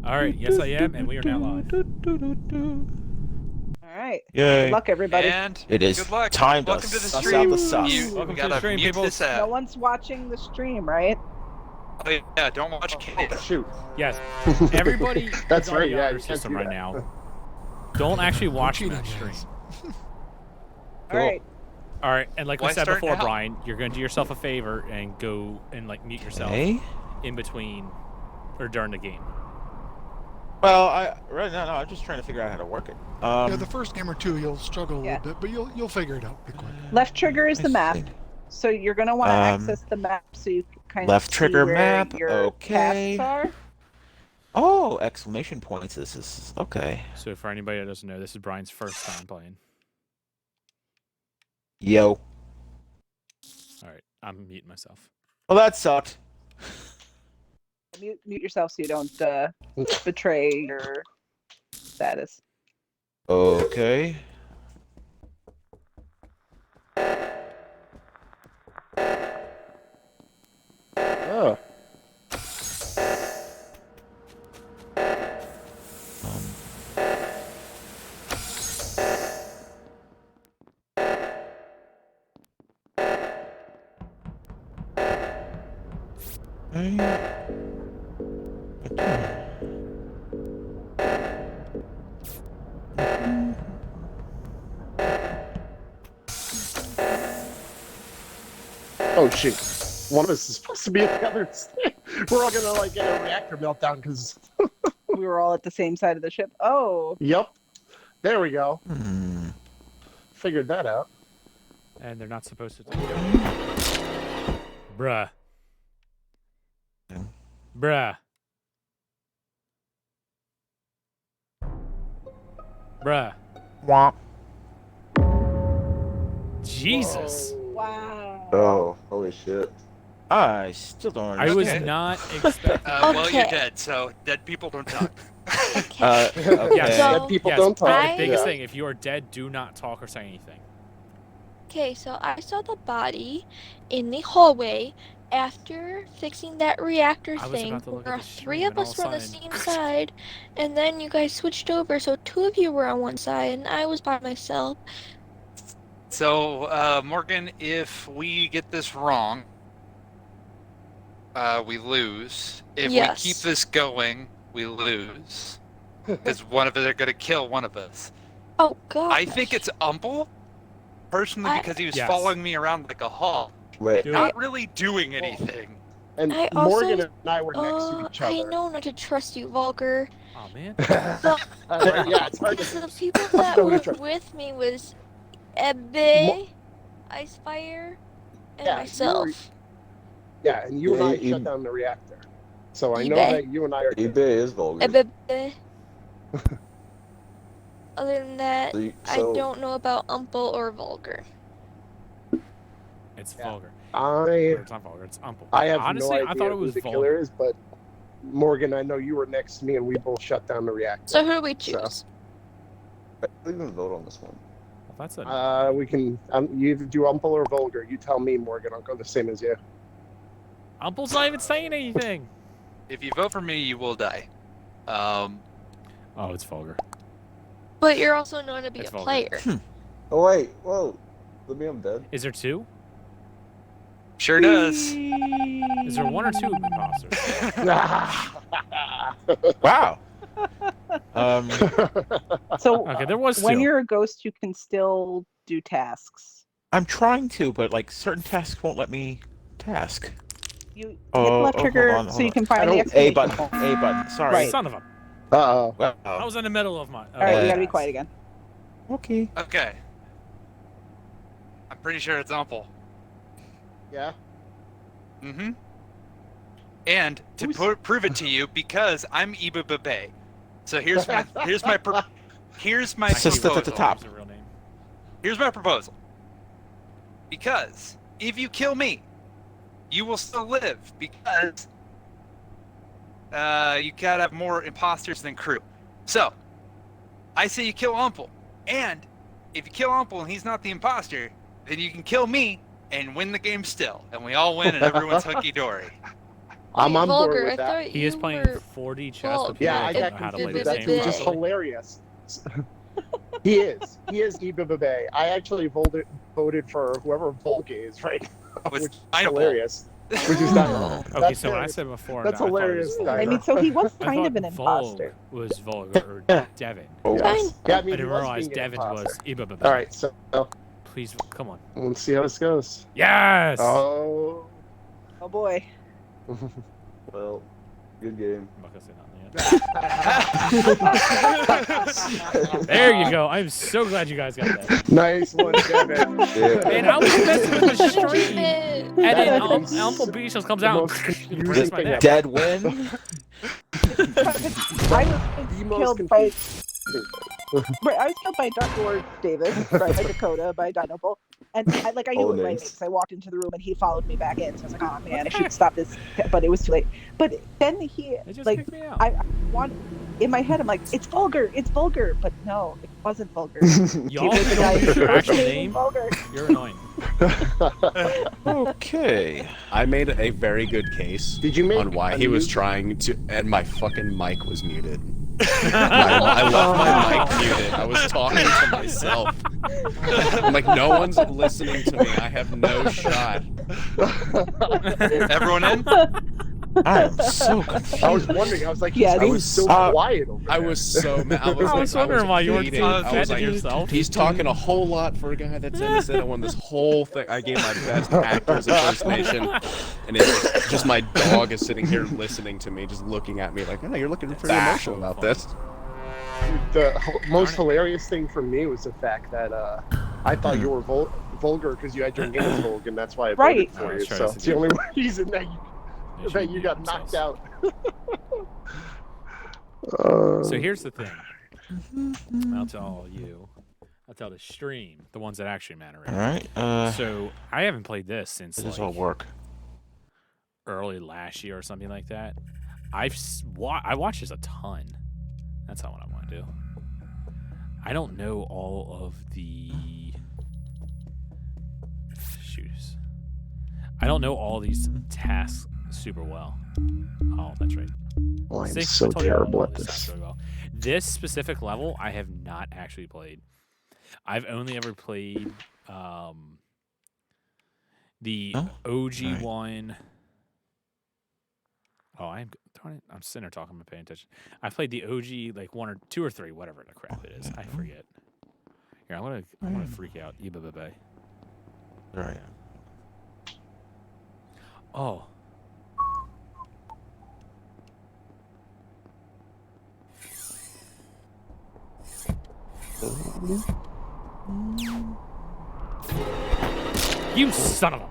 All right, yes I am, and we are now live. All right. Yay. Good luck, everybody. And It is good luck. time to Welcome to the suss stream. out the sus. Welcome We to the gotta stream, mute people. this No one's watching the stream, right? Oh yeah, don't watch kids. Shoot. Yes, everybody That's is on right, the yeah, honor you can't system do right that. now. Don't actually watch cheating, that stream. guys. All right. All right, and like we Why said start before, now? Brian, you're going to do yourself a favor and go and like mute yourself Okay. in between or during the game. Well, right now, I'm just trying to figure out how to work it. Yeah, the first game or two you'll struggle a Yeah. little bit, but you'll figure it out pretty quick. Left trigger is the map, see. so you're going to want to access the map so you can kind Left of see trigger where map, your okay. tasks are. Oh, exclamation points. This is okay. So for anybody that doesn't know, this is Brian's first time playing. Yo. All right, I'm muting myself. Well, that sucked. Mute yourself so you don't betray your status. Okay. Oh. Oh shoot. One of us is supposed to be at the other side. We're all gonna like get a reactor meltdown because We were all at the same side of the ship. Oh, Yep. There we go. Hmm. Figured that out. And they're not supposed to. Bruh. Yeah. Bruh. Bruh. Womp. Jesus. wow. Oh, holy shit. I still don't I was understand. not expecting. Well, you're Okay. dead, so dead people don't talk. Okay. Okay. Yes. So- Dead people Yes, don't talk. The biggest Yeah. thing, if you are dead, do not talk or say anything. Okay, so I saw the body in the hallway after fixing that reactor I was thing. about to look at Where the three stream of and all us of were a on the sudden- same side, and then you guys switched over, so two of you were on one side, and I was by myself. So, Morgan, if we get this wrong, we lose. If Yes. we keep this going, we lose. Because one of us are going to kill one of us. Oh god. I think it's Umple, personally, I- because he was Yes. following me around like a hawk. Wait. Do Not really doing anything. And I also- Morgan and I were next to each I other. know not to trust you, Vulgar. Oh man. Yeah, it's hard Because to the people that Nobody were trust- with me was Ebbe, Icefire, and Yeah, myself. Yeah, and you and I Yeah, shut down the reactor. So I know eBay. that you and I are good. eBay is vulgar. Ebbe. Other than that, So, I don't know about Umple or Vulgar. It's Yeah. vulgar. I It's not vulgar. It's Umple. I have Honestly, no idea I thought it was who the vulgar. killer is, but Morgan, I know you were next to me and we both shut down the reactor. So who do we choose? We can vote on this one. Well, that's a. We can. You either do Umple or Vulgar. You tell me, Morgan. I'll go the same as you. Umple's not even saying anything. If you vote for me, you will die. Oh, it's vulgar. But you're also known to be It's a vulgar. player. Oh wait, whoa. Let me, I'm dead. Is there two? Sure does. Is there one or two imposters? Wow. So Okay, there was when two. you're a ghost, you can still do tasks. I'm trying to, but like certain tasks won't let me task. You hit Oh, the left oh, trigger hold on, so you hold can find the don't- A exclamation button. point. A button. Sorry. Right. Son of a. Uh-oh. Well, I was in the middle of my. All right, you gotta be Yes. quiet again. okay. Okay. I'm pretty sure it's Umple. Yeah. Mm-hmm. And to prove it to you, because I'm Iba Babe. So here's my here's my Sister at the proposal. top. Is the real name. Here's my proposal. Because if you kill me, you will still live because you gotta have more imposters than crew. So I say you kill Umple, and if you kill Umple and he's not the imposter, then you can kill me and win the game still, and we all win and everyone's hunky dory. I'm Wait, on board Vulgar, with I that. thought He you is playing were 4D chess Well, with people Yeah, I that got don't know how to play confused the with that same too, which is game. hilarious. He is. He is Ibababe. I actually voted for whoever Volga is right now, Was which is Dynable. hilarious. Which is Oh. not. Okay, That's so when I hilarious. said before, That's I thought it was hilarious, Vulgar. I mean, so he was I kind thought of an Volg imposter. was Vulgar Yeah. or Devin. Oh, Yes. Yeah, I I mean, he didn't was realize being an Devin was imposter. Ibababe. All right, so Please, come on. let's see how this goes. Yes! Oh. Oh boy. well, good game. I'm not gonna say nothing yet. There you go. I'm so glad you guys got that. Nice one, Devin. Yeah. Man, I was messing with the Damn stream. it. And then That Uncle is Beach comes the out most and confusing breaks my thing neck. ever. Dead win? I was The most killed by. confusing. Right, I was killed by Dark Lord Davis, right, by Dakota, by Dynable. And I knew Oh, it right nice. because I walked into the room and he followed me back in. So I was like, oh man, I should stop this. But it was too late. But then he, They just like, kicked me out. I wanted, in my head, I'm like, it's vulgar. But no, it wasn't vulgar. Y'all It was the don't guy use who your actual was name. vulgar. You're annoying. Okay. I made a very good case Did you make on why a he was new- trying to, and my fucking mic was muted. I left my mic muted. I was talking to myself. I'm like, no one's listening to me. I have no shot. Everyone in? I am so confused. I was wondering. I was like, Yeah, he's I being was- so quiet over I there. was so mad. I was wondering why you weren't hating. doing I was that like, yourself. he's talking a whole lot for a guy that's innocent. I won this whole thing. I gave my best actor's impersonation, and it's just my dog is sitting here listening to me, just looking at me like, oh, you're looking pretty emotional about this. The most hilarious thing for me was the fact that I thought you were vulgar because you had your name as Vulg, and that's why I voted Right. for Oh, you. let's try So this it's the again. only reason that They should you mute got knocked themselves. out. So here's the thing. I'll tell you. I'll tell the stream, the ones that actually matter. All right. So I haven't played this since This like will work. early last year or something like that. I watched this a ton. That's not what I want to do. I don't know all of the shoes. I don't know all these tasks super well. Oh, that's right. Oh, I'm See? so I told you I don't know terrible all at these this. tasks really well. This specific level, I have not actually played. I've only ever played the Huh? OG Alright. one. Oh, I'm sitting there talking, I'm not paying attention. I played the OG like 1 or 2 or 3, whatever the crap it is. I forget. Here, I'm gonna freak out. Ibababe. All right. Oh. You son of a.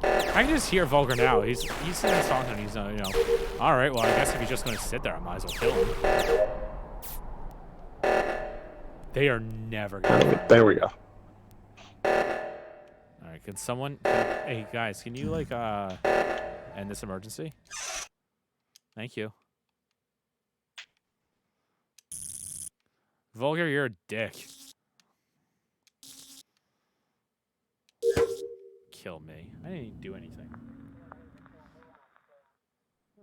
I can just hear Vulgar now. He's sitting there talking. He's you know, all right. Well, I guess if he's just going to sit there, I might as well kill him. They are never going to. There we go. All right. Can someone? Hey guys, can you like end this emergency? Thank you. Vulgar, you're a dick. Kill me. I didn't even do anything.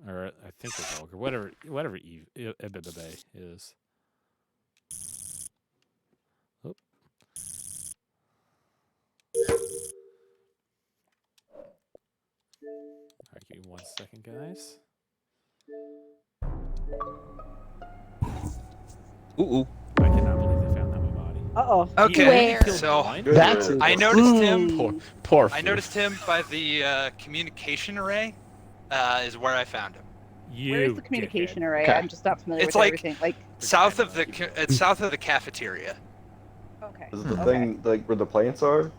Or I think it's Vulgar. Whatever Eve Ibababe is. Oop. Alright, give me 1 second, guys. Ooh. I cannot believe they found that my body. Uh-oh. Okay, Where? so That's I noticed him. Poor I noticed him by the communication array. Is where I found him. You Where's the communication dickhead. array? Okay. I'm just not familiar It's with like- everything. Like, South of the it's south of the cafeteria. okay. Is it the Okay. thing like where the plants are?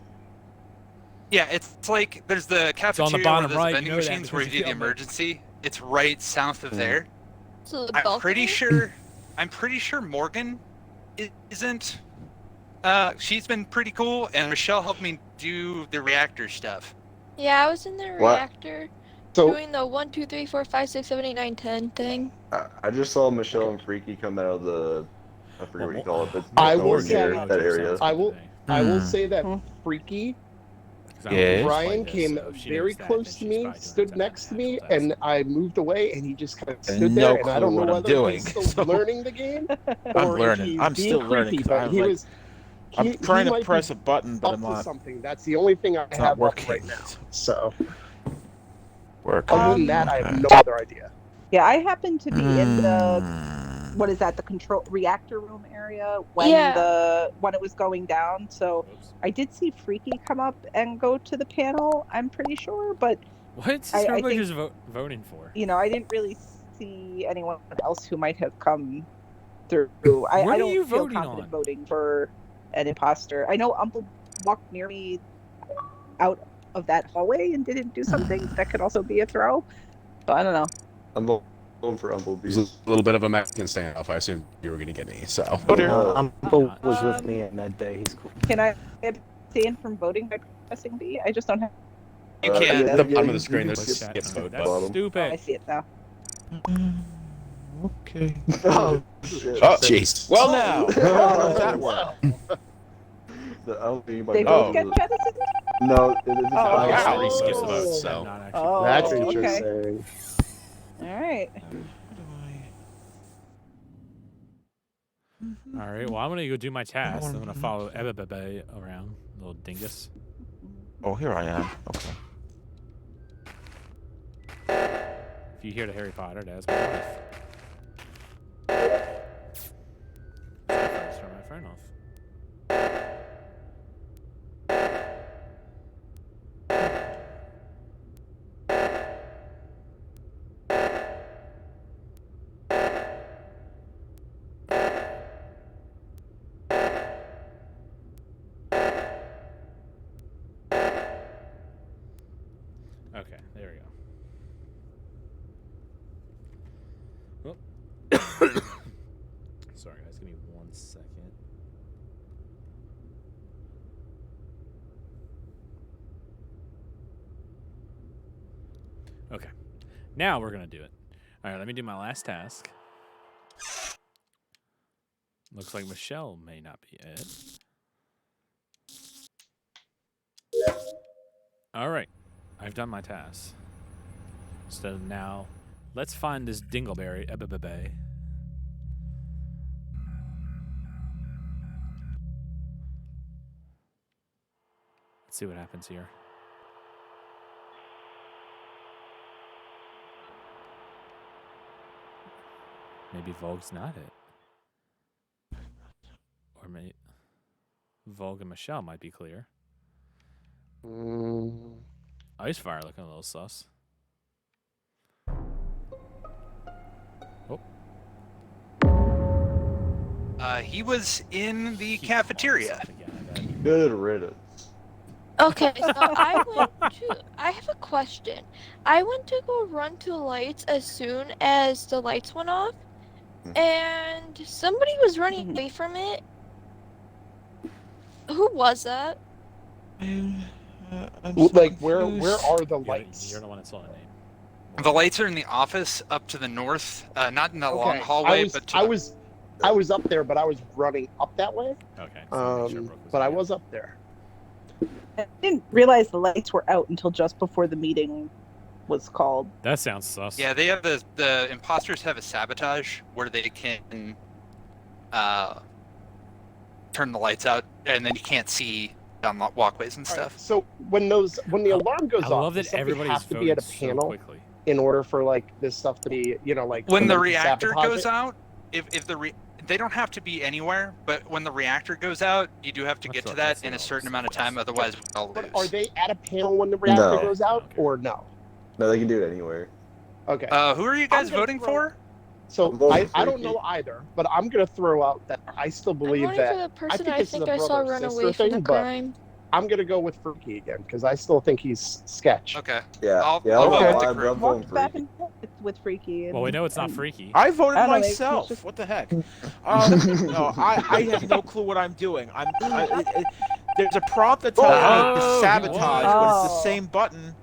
Yeah, it's like there's the on the cafeteria bottom where there's right, vending you know that machines where you because do the you killed me. emergency. It's right south of there. So the I'm pretty balcony? sure Morgan isn't. She's been pretty cool, and Michelle helped me do the reactor stuff. Yeah, I was in the What? reactor So doing the 1, 2, 3, 4, 5, 6, 7, 8, 9, 10 thing. I just saw Michelle and Freaky come out of the, I forget what you call it, but I will nowhere say- near that area. I will say that Hmm. Freaky Yeah. Brian came very close to me, stood next to me, and I moved away, and he just kind of stood no there, and I clue don't know what I'm whether doing, he's still so- learning the game I'm or if learning. he's I'm being still learning, creepy, 'cause but I'm he like- was. I'm he trying to might press be a button, but up I'm to not. something. That's the only thing I It's not have up working. right now. So Work. other than that, I have no other idea. Yeah, I happen to be in the Mm. what is that? The control reactor room area when Yeah. when it was going down. So I did see Freaky come up and go to the panel. I'm pretty sure, but What's I everybody think just voting for? I didn't really see anyone else who might have come through. What I are don't you feel voting confident on? voting for an imposter. I know Umble walked near me out of that hallway and didn't do something. That could also be a throw. But I don't know. I'm going for It was Umblebees. a little bit of a Mexican standoff. I assumed you were going to get me, so. Umble was with me at midday. He's cool. Can I abstain from voting by pressing B? I just don't have. You can. At the bottom of the you screen, can there's skip skip to vote the That's button. Oh, I stupid. see it now. Okay. Oh, shit. Oh, Jeez. Well, now. How does that work? I don't think They anybody both knows. get jettisoned? No, it is Oh, I guess wow. three skips Oh. vote, so. Not actually Oh, That's okay. interesting. All right. All right. Well, I'm gonna go do my task. I'm gonna follow Ebebe around, little dingus. Oh, here I am. Okay. If you hear the Harry Potter, that's my wife. Let's turn my phone off. Okay, there we go. Oh. Sorry, guys. Give me 1 second. Okay. Now we're going to do it. All right, let me do my last task. Looks like Michelle may not be it. All right. I've done my task. So now, let's find this dingleberry. Ebebe. Let's see what happens here. Maybe Vogue's not it. Or maybe Vogue and Michelle might be clear. Icefire looking a little sus. Oh. He was in the cafeteria. Good riddance. Okay, so I have a question. I went to go run to lights as soon as the lights went off, and somebody was running away from it. Who was that? Like where are the lights? You're the one that saw the name. The lights are in the office up to the north, not in the long Okay, hallway, I was, but to I the- was I was up there, but I was running up that way. Okay. so make sure Brooke was But I there. was up there. I didn't realize the lights were out until just before the meeting was called. That sounds sus. Yeah, they have the imposters have a sabotage where they can turn the lights out, and then you can't see down the walkways and All right, stuff. so when the alarm goes I off, love does that somebody everybody's have to voting be at a so panel quickly. in order for like this stuff to be, like When for the them to reactor sabotage goes it? out, if they don't have to be anywhere, but when the reactor goes out, you do have to get to that in a certain amount of time, otherwise we'll lose. But are they at a panel when the reactor No. goes out, Okay. or no? No, they can do it anywhere. Okay. Who are you guys gonna voting throw- for? So I'm voting I for don't Freaky. know either, but I'm gonna throw out that I still I'm believe voting for that the person think I this is think a I saw brother-sister run away from the thing, but- crime. I'm gonna go with Freaky again because I still think he's sketch. Okay. Yeah. I'll yeah, vote I'm with the I'm group. voting Walked back Freaky. and forth with Freaky. And, Well, we know it's not and- freaky. I voted I don't know, maybe myself. he's just- What the heck? No, I have no clue what I'm doing. There's a prompt that tells me Oh, to sabotage, but it's the oh. same button.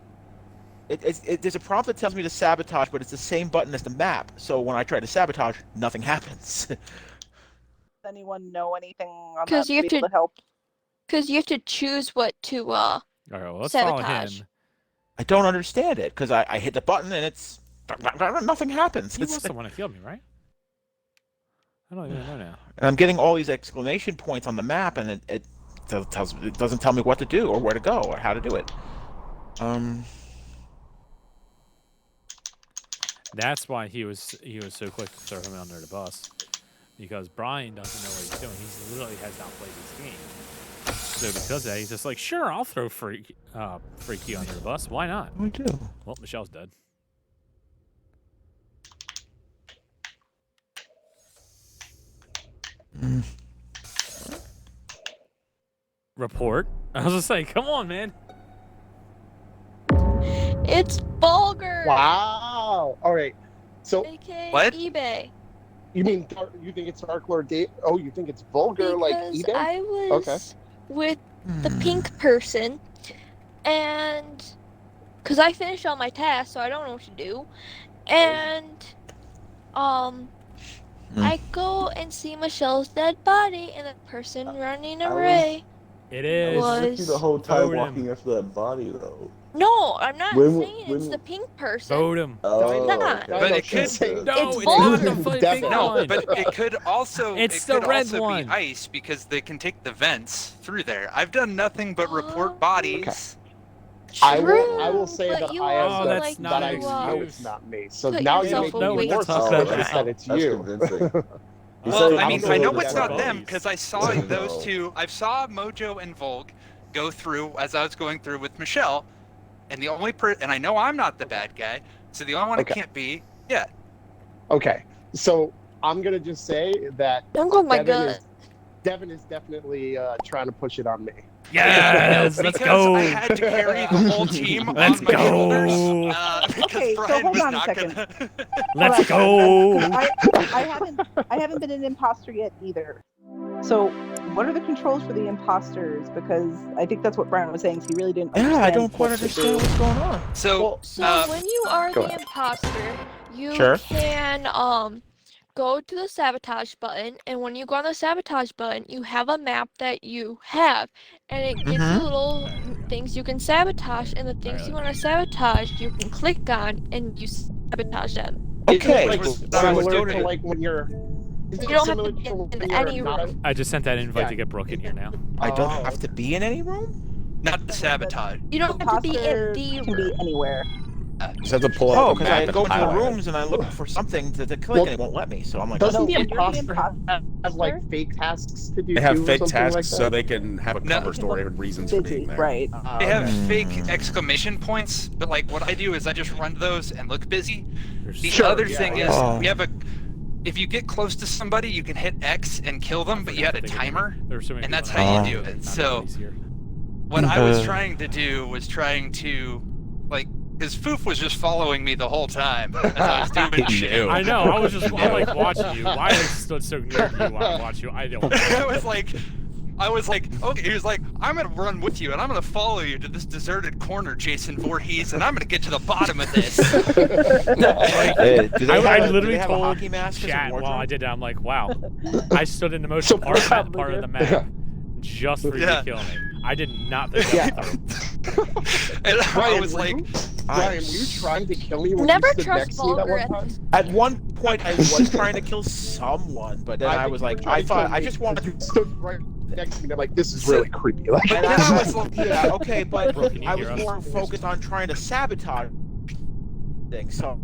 there's a prompt that tells me to sabotage, but it's the same button as the map. So when I try to sabotage, nothing happens. Does anyone know anything on that 'Cause to you be have able to help? Because you have to choose what to All right, well, let's follow sabotage. him. I don't understand it because I hit the button and it's nothing happens. He was the one that killed me, right? I don't even know now. And I'm getting all these exclamation points on the map, and it doesn't tell me what to do or where to go or how to do it. That's why he was so quick to throw him under the bus, because Brian doesn't know what he's doing. He literally has not played this game. So because of that, he's just like, sure, I'll throw Freaky under the bus. Why not? I do. Well, Michelle's dead. Report. I was just like, come on, man. It's Vulgar. Wow. All right. So AKA What? eBay. you mean you think it's Dark Lord Dave? Oh, you think it's vulgar like Because eBay? I was with the pink person, and because I finished all my tasks, so I don't know what to do, and I go and see Michelle's dead body, and the person running away. It is. I was with you the whole time Vote him. walking after that body, though. No, I'm not When- saying it's when- the pink person. Vote him. Oh, not. okay. But it could- No, It's it's not the vulgar. fucking Definitely. No, one. but it could also It's it the could red also one. be ice because they can take the vents through there. I've done nothing but report bodies. I True, will say but that you I am also that's like not that I an know excuse. it's not me. So put now yourself you're making away me more from suspicious that. that it's That's you. convincing. He Well, said I he mean, said I know it it's was not bodies. them because I saw those two. I saw Mojo and Volg go through as I was going through with Michelle, and the only and I know I'm not the bad guy, so the only one Okay. it can't be. Yeah. Okay, so I'm gonna just say that Don't go with my Devin gut. Devin is definitely trying to push it on me. Yes, let's because go. I had to carry the whole team Let's on my go. shoulders. Because Okay, so Brian hold was on a not second. gonna. Let's Hold on. go. I haven't been an imposter yet either. So what are the controls for the imposters? Because I think that's what Brian was saying. So he really didn't. Yeah, I understand don't quite what to understand do. what's going on. So, So when you are go the ahead. imposter, you Sure. can go to the sabotage button, and when you go on the sabotage button, you have a map that you have, and it gives you little things you can sabotage, and the things you want to sabotage, you can click on and you sabotage them. Okay. Like, Which was what I was similar doing. to like when you're. Is it You don't have similar to be when in you're any not room. I just sent that invite Yeah. to get Brooke in here now. I don't Oh. have to be in any room? not the sabotage. You don't have to be in Imposter the can be room. anywhere. Just have to pull out Oh, the because map I and go into the highlight it. rooms and I look for something to click Well, and it won't let me. So I'm like, Doesn't oh, the when you're the imposter have like fake tasks to do? They have too, or fake something tasks like so that? they can have a No. cover story and reasons for being Busy, there. right? They have okay. fake exclamation points, but like what I do is I just run those and look busy. The Sure, other yeah, thing yeah. is Oh. we have a. If you get close to somebody, you can hit X and kill them, but you had a timer. There's so many and that's people how in you the do room. it. Not So- everybody's here. What I was trying to do was like, because Foof was just following me the whole time as I was doing He shit. knew. I know. I'm like watching you. Why I stood so near to you while I watch you? I don't know. I was like, okay. He was like, I'm gonna run with you, and I'm gonna follow you to this deserted corner, Jason Voorhees, and I'm gonna get to the bottom of this. Hey, do they I have, do literally they have a told hockey mask as a chat while wardrobe? I did that. I'm like, wow. I stood in the most So part probably of the did. map just for you Yeah. to kill me. I did not think Yeah. that through. And I Brian, was were like, you, Brian, were you trying to kill me when Never you stood trust next to me that Vulgar one at time? At one point, I was trying to kill someone, but then I think was you were like, trying I to thought kill I me just wanted because to. You stood right next to me. And I'm like, this is So- really creepy. Like, but And then I I was like, yeah, okay, but Bro, can you I hear was us? more focused on trying to sabotage things. So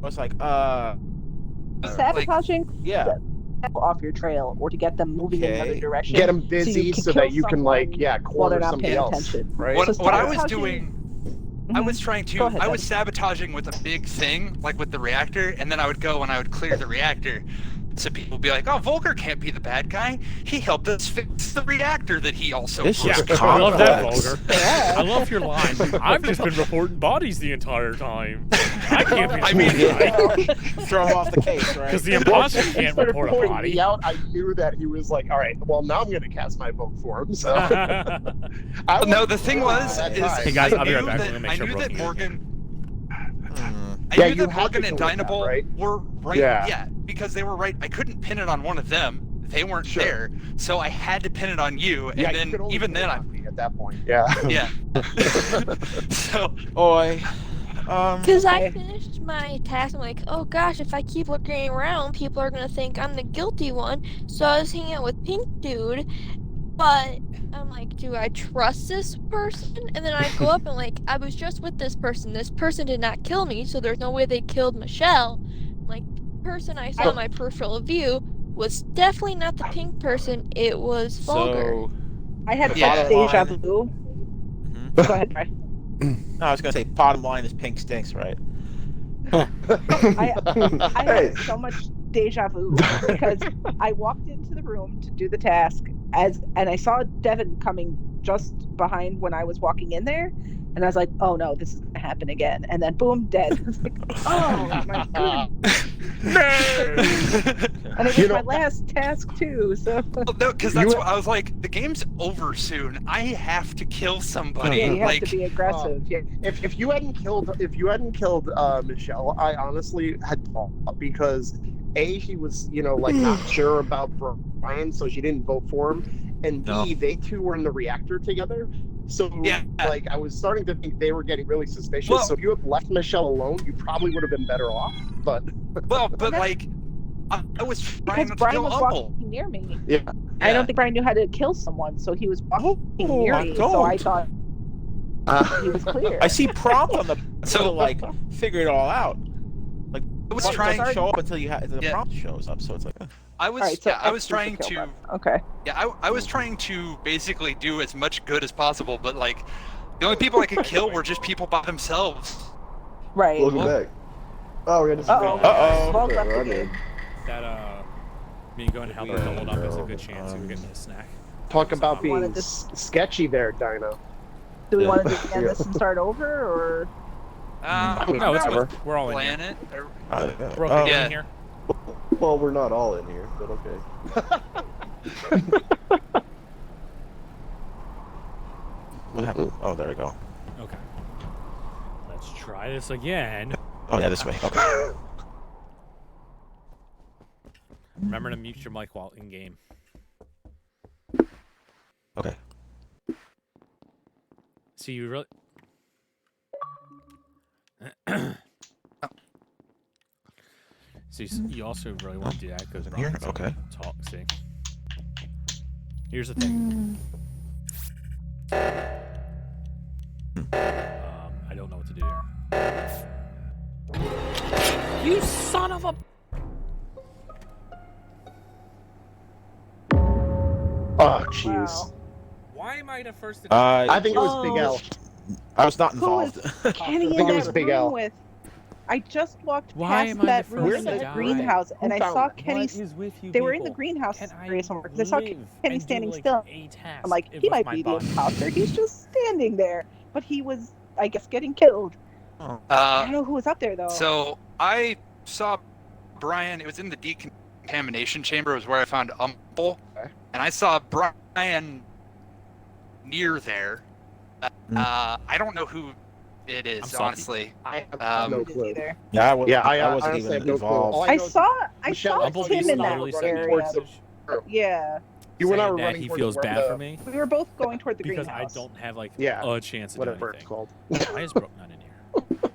I was like, Sabotaging yeah. people off your trail or to get them moving in another Okay. direction. get them busy so kill that you can like, someone yeah, while they're corner not somebody paying else. attention. Right? what, So what I was sabotaging- doing. I was trying to. Go ahead, I was Ben. sabotaging with a big thing, like with the reactor, and then I would go and I would clear the reactor. So people would be like, "Oh, Volker can't be the bad guy. He helped us fix the reactor that he also." This Yeah, is I love that, complex. Vulgar. I love your line. I've just been reporting bodies the entire time. I can't be the I mean, bad guy. Throw him off the case, right? Because the imposter can't Started report a pointing body. me out, I knew that he was like, all right, well, now I'm going to cast my vote for him. So No, the thing was, that is time. Hey, guys, I I'll be right knew back. that, Let me make I sure knew Brooke that can hear. Morgan. I Yeah, knew you that had to Vulcan and go with that, Dynable right? were right. Yeah. Yeah, because they were right. I couldn't pin it on one of them. They weren't Sure. there, so I had to pin it on you. And Yeah, then you could only even pin then, it on me at that point. Yeah. yeah. So Oi. Because I Okay. finished my task, I'm like, oh gosh, if I keep looking around, people are gonna think I'm the guilty one. So I was hanging out with Pink Dude, but I'm like, do I trust this person? And then I go up and like, I was just with this person. This person did not kill me, so there's no way they killed Michelle. Like, the person I saw in my peripheral view was definitely not the pink person. It was Vulgar. So I had Yeah. such deja Bottom vu. Mhm. Go ahead, Bry. No, I was gonna say bottom line is pink stinks, right? I Hey. had so much deja vu because I walked into the room to do the task and I saw Devin coming just behind when I was walking in there, and I was like, "Oh no, this is gonna happen again!" And then boom, dead. I was like, "Oh my god!" And it was my last task too. So well, no, because that's what I was like. The game's over soon. I have to kill somebody. yeah, you have like, to be aggressive. Yeah. If you hadn't killed Michelle, I honestly had thought, because she was like not sure about Brian, so she didn't vote for him, and B, No. they two were in the reactor together. So Yeah. like I was starting to think they were getting really suspicious. Well- So if you had left Michelle alone, you probably would have been better off. But well, but like, I was trying Because not to Brian kill was Umble. walking near me. yeah, I don't think Brian knew how to kill someone, so he was walking near I me. So I don't. thought he was clear. I see prompts on the So- to like figure it all out. Like I was prompt trying. doesn't show up until the Yeah. prompt shows up, so it's like I was. All right, so yeah, I was X is the trying kill to. button. Okay. Yeah, I was trying to basically do as much good as possible, but like, the only people I could kill were just people by themselves. Right. Welcome back. Oh, we had to Uh-oh. Uh-oh. Well, Okay, left we're the game. That me going to help her hold up is a good chance we were getting a snack. talk about being Wanted to- sketchy there, Dino. Do we Yeah. want to end this and start over, or No, it's Whatever. good. We're all in here. Plan it. Or- We're okay Yeah. in here. Well, we're not all in here, but okay. what happened? Oh, there we go. Okay. Let's try this again. Oh yeah, this way. Okay. Remember to mute your mic while in game. Okay. See, you really. See, you also really want to do that because Here? Okay. talk. See, here's the thing. I don't know what to do here. You son of a! Oh, jeez. wow. Why am I the first? I think it was Big Oh. L. I was not Who involved. was Kenny I in think it was that Big room L. with? I just walked Why past am I the that first room to in the die? greenhouse, and I Who found saw that? Kenny. They were in the greenhouse area somewhere because I saw Kenny standing still. I'm like, he might be the imposter. He's just standing there, but he was, I guess, getting killed. I don't know who was up there though. So I saw Brian. It was in the decontamination chamber. Was where I found Umble, Okay. and I saw Brian near there. I don't know who it I'm is, salty. honestly. I have no Who did clue. either. Yeah, I wasn't. Yeah, I wasn't honestly even have no clue. involved. All I know is saw Michelle Tim Bumblebee's in that literally running saying area. towards the Yeah, You and I saying were that running he towards feels the- bad for me we were both going toward the because greenhouse. I don't have like Yeah, a chance to do whatever it's anything. called. Why is Brooke not in here?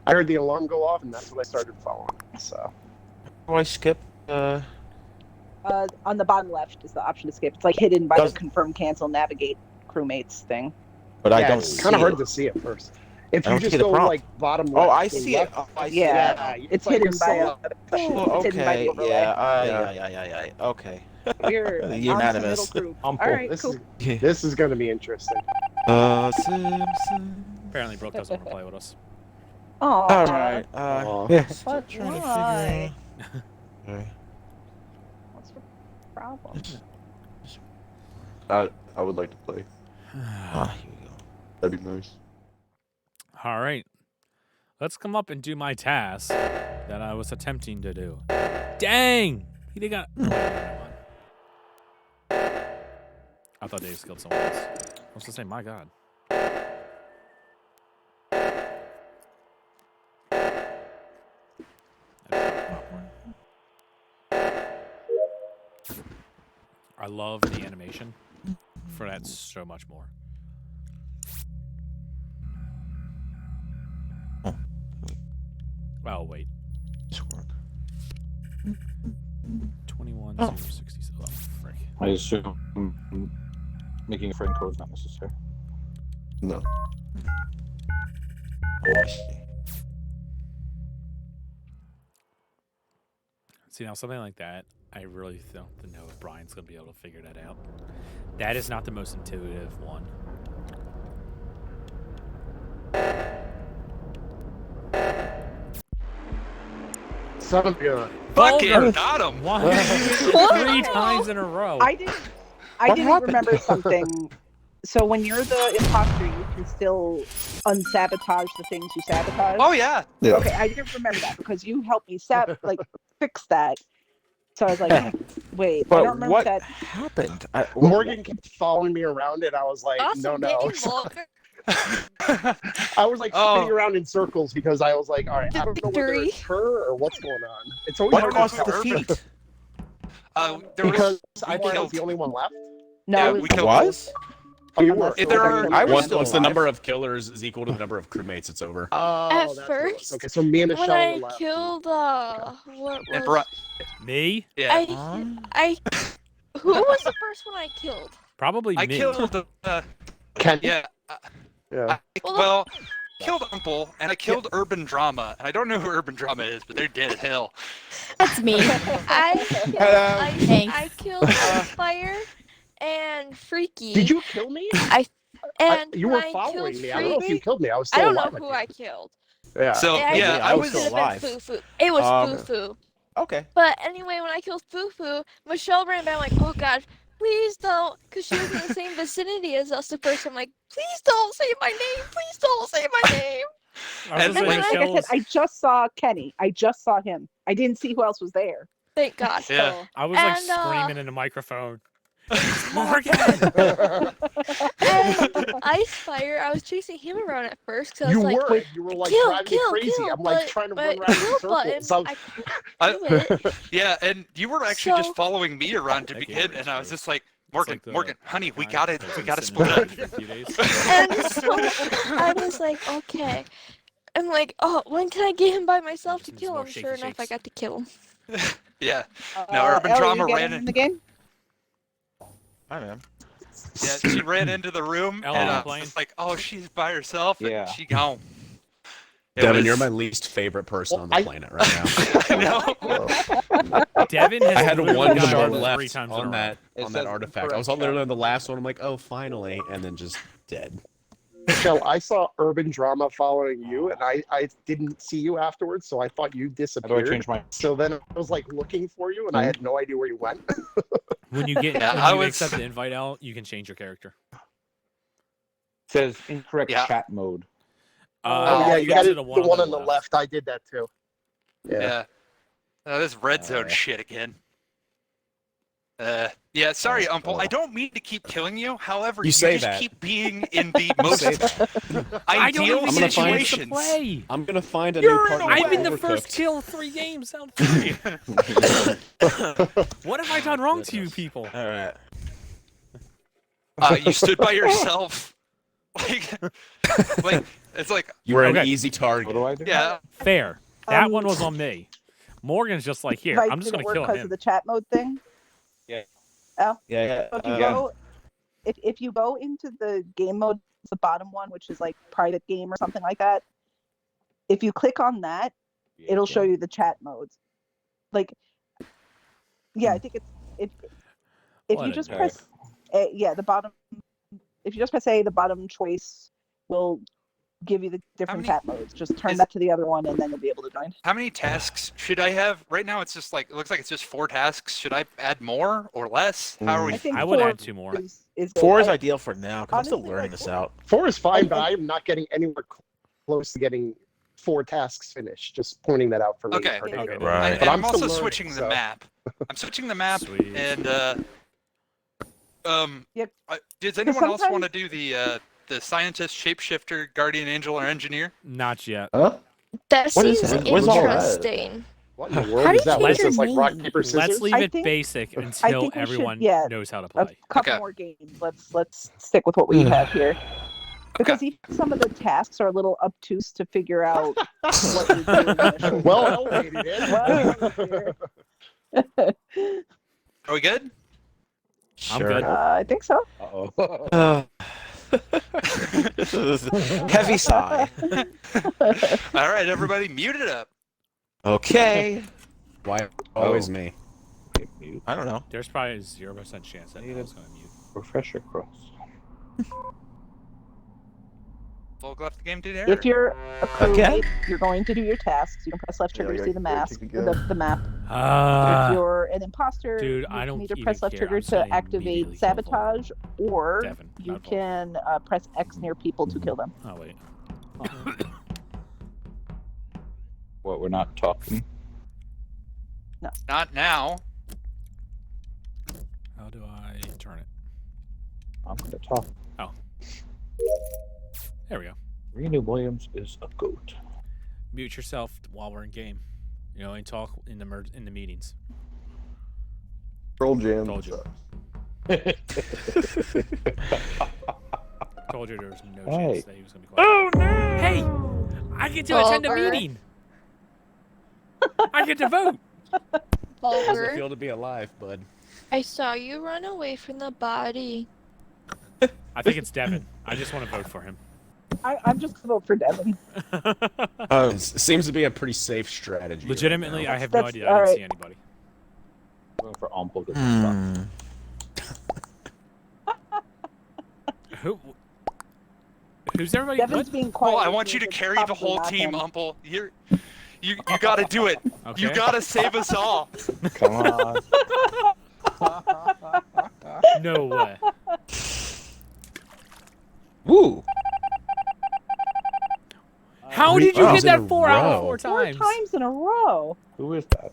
I heard the alarm go off, and that's what I started following. So Do I skip? On the bottom left is the option to skip. It's like hidden by Does- the confirm, cancel, navigate crewmates thing. But I yeah, don't it's see kind of hard it. to see at first. If I you don't just see the go prompt. like bottom Oh, left I to see it. left, Oh, I see Yeah, it. it's like hidden a by solo- Oh, it's hidden by the okay. overlay. Yeah. Okay. We're on to the middle Unanimous. group. I'm All right, This cool. is this is going to be interesting. Simpson. Apparently, Brooke doesn't want to play with us. Oh, All right. Aw. But Trying to why? figure out. Okay. What's the problem? I would like to play. Ah, here we go. That'd be nice. All right. Let's come up and do my task that I was attempting to do. Dang! He did got. Oh, never mind. I thought Dave killed someone else. I was gonna say, my God. I love the animation for that so much more. Oh wait, 21,067. Oh, frick. I assume making a friend code is not necessary. No. See, now something like that, I really don't know if Brian's gonna be able to figure that out. That is not the most intuitive one. Son of a gun. Fucking got him. Why did you do it 3 times in a row? I didn't remember something. So when you're the imposter, you can still unsabotage the things you sabotage. Oh yeah. Yeah. Okay, I didn't remember that because you helped me fix that. So I was like, wait, I But don't remember what that. happened? Morgan kept following me around, and I was like, Awesome no. game, Volker. I was like Oh. spinning around in circles because I was like, all right, I don't know whether Victory. it's her or what's going on. It's always What hard caused to the tell. defeat? There Because was, I think I was the only one left. No, we killed Was? Oh, you were. If there are- I was Once, still once the alive. number of killers is equal to the number of crewmates, it's over. Oh, At that's what it was. first, Okay, so me and when Michelle I were left. killed what and was Me? yeah. I who was the first one I killed? Probably I me. killed Ken? yeah. Yeah. Well, killed Umple and I killed Urban Drama, and I don't know who Urban Drama is, but they're dead as hell. That's me. I killed Fire and Freaky. Did you kill me? You were when I following killed me. I don't know if you Freaky, killed me. I was I still don't know alive. who I killed. Yeah. So I yeah, I was could have alive. been Foo-Foo. It was Okay. Foo-Foo. Okay. But anyway, when I killed Foo-Foo, Michelle ran back like, oh gosh, please don't, because she was in the same vicinity as us the first time. I'm like, please don't say my name. Please don't say my name. I was And gonna like say I said, Michelle's- I just saw Kenny. I just saw him. I didn't see who else was there. Thank God. Yeah. I was like And, screaming in the microphone. Morgan! And Ice Fire, I was chasing him around at first because I was You like, were. You were like kill, driving kill, me crazy. kill, I'm like but- trying to but run around in kill circles. button, I I do it. Yeah, and you were actually So- just following me around to That begin, game and I was is just like, like Morgan, honey, we I got it. have We been got to sitting split up. for a few days. And so I was like, okay. I'm like, oh, when can I get him by myself to Just kill more him? shaky Sure enough, I shakes. got to kill him. Yeah. No, Urban Ellie, Drama you ran getting in. in the game. I am. Yeah, she ran into the room, Ella, and you I was playing? just like, oh, she's by herself, and Yeah. she gone. It Devin, was- you're my least favorite person on the I- planet right now. I know. Devin has I had literally one gotten shard 3 left times in a on row. that It on that says artifact. I correct was on shot. literally on the last one. I'm like, oh, finally, and then just dead. Michelle, I saw Urban Drama following you, and I didn't see you afterwards, so I thought you How do I disappeared. change my? So then I was like looking for you, and I had no idea where you went. When you get Yeah, when I you was- accept the invite out, you can change your character. Says incorrect Yeah. chat mode. Oh yeah, you got to it. The one on the left. I did that too. Yeah. This red zone shit again. Yeah, sorry, Umple. I don't mean to keep killing you. However, You you say just that. keep being in the You say most I don't ideal even I'm gonna get a find- chance to situations. play. I'm gonna find a You're new in partner. a I've with been the first Overcooked. kill 3 games out of 3. What have I done wrong to you people? All right. You stood by yourself. Like it's like, You were an Okay. easy What target. do I do? yeah. Fair. That one was on me. Morgan's just like, here, Invite I'm just didn't going to work kill because of him. the chat mode thing. Yeah. So if you Yeah. go, if you go into the game mode, it's the bottom one, which is like private game or something like that. If you click on that, it'll show you the chat modes. Like, yeah, I think it's if What you a just nerd. press A, yeah, the bottom. If you just press A, the bottom choice will give you the different many- chat modes. Just turn is- that to the other one, and then you'll be able to join. How many tasks should I have? Right now, it's just like it looks like it's just 4 tasks. Should I add more or less? How are we? I think I would 4 add 2 more. is good. 4 is I- ideal for now because I'm still honestly, learning like, this out. 4 is fine, I- but I am not getting anywhere close to getting 4 tasks finished. Just pointing that out for me. Okay. Okay. Right. And But I'm I'm also still learning, switching the so. map. I'm switching the map, Sweet. and Yep. does anyone else want to sometimes- do the scientist, shapeshifter, guardian angel, or engineer? Not yet. Huh? That What is seems that? What is all that? interesting. What in the How world do is you that? change What's your this, like rock, name? paper, scissors? Let's leave I it think- basic I until think we should, everyone yeah, knows how to A play. couple Okay. more games. Let's stick with what we have here. Because even some of the tasks are a little obtuse to figure out what you're doing initially. Well, hell, lady, then. Well, Are we good? I'm good. I think so. Uh-oh. Heavy sigh. All right, everybody, mute it up. Okay. Why always Oh. me? Okay, mute. I don't know. There's probably a 0% chance that I was going to mute. Refresher cross. Volk left the game due to error. If you're a Again? crewmate, you're going to do your tasks. You can press left Yeah, trigger to I see the gotta mask, kick again. the map. Ah, If you're an imposter, dude, you I can don't either even press left care. trigger I'm just gonna to activate immediately kill Volk. sabotage, or Devin, you not Volk. can press X near people to kill them. Oh, wait. What, we're not talking? Not now. How do I turn it? I'm gonna talk. There we go. Rena Williams is a goat. Mute yourself while we're in game. You know, and talk in the meetings. Troll Jam. Told you. Told you there was no Hey. chance that he was going to be quiet. Oh, no! Hey! I get to attend a Vulgar. meeting! I get to vote! How's it Vulgar. feel to be alive, bud? I saw you run away from the body. I think it's Devin. I just want to vote for him. I'm just gonna vote for Devin. It seems to be a pretty safe strategy. Legitimately, right I have no That's- idea. I didn't alright. see anybody. Going for Ompel to Who's everybody? Devin's What? being quiet. Well, I which want you to means it's carry the probably whole not team, him. Umple. You got to do it. Okay. You got to save us all. Come on. No way. Woo. How Three did you times hit in that a 4 out of row. 4 4 times? times in a row. Who is that?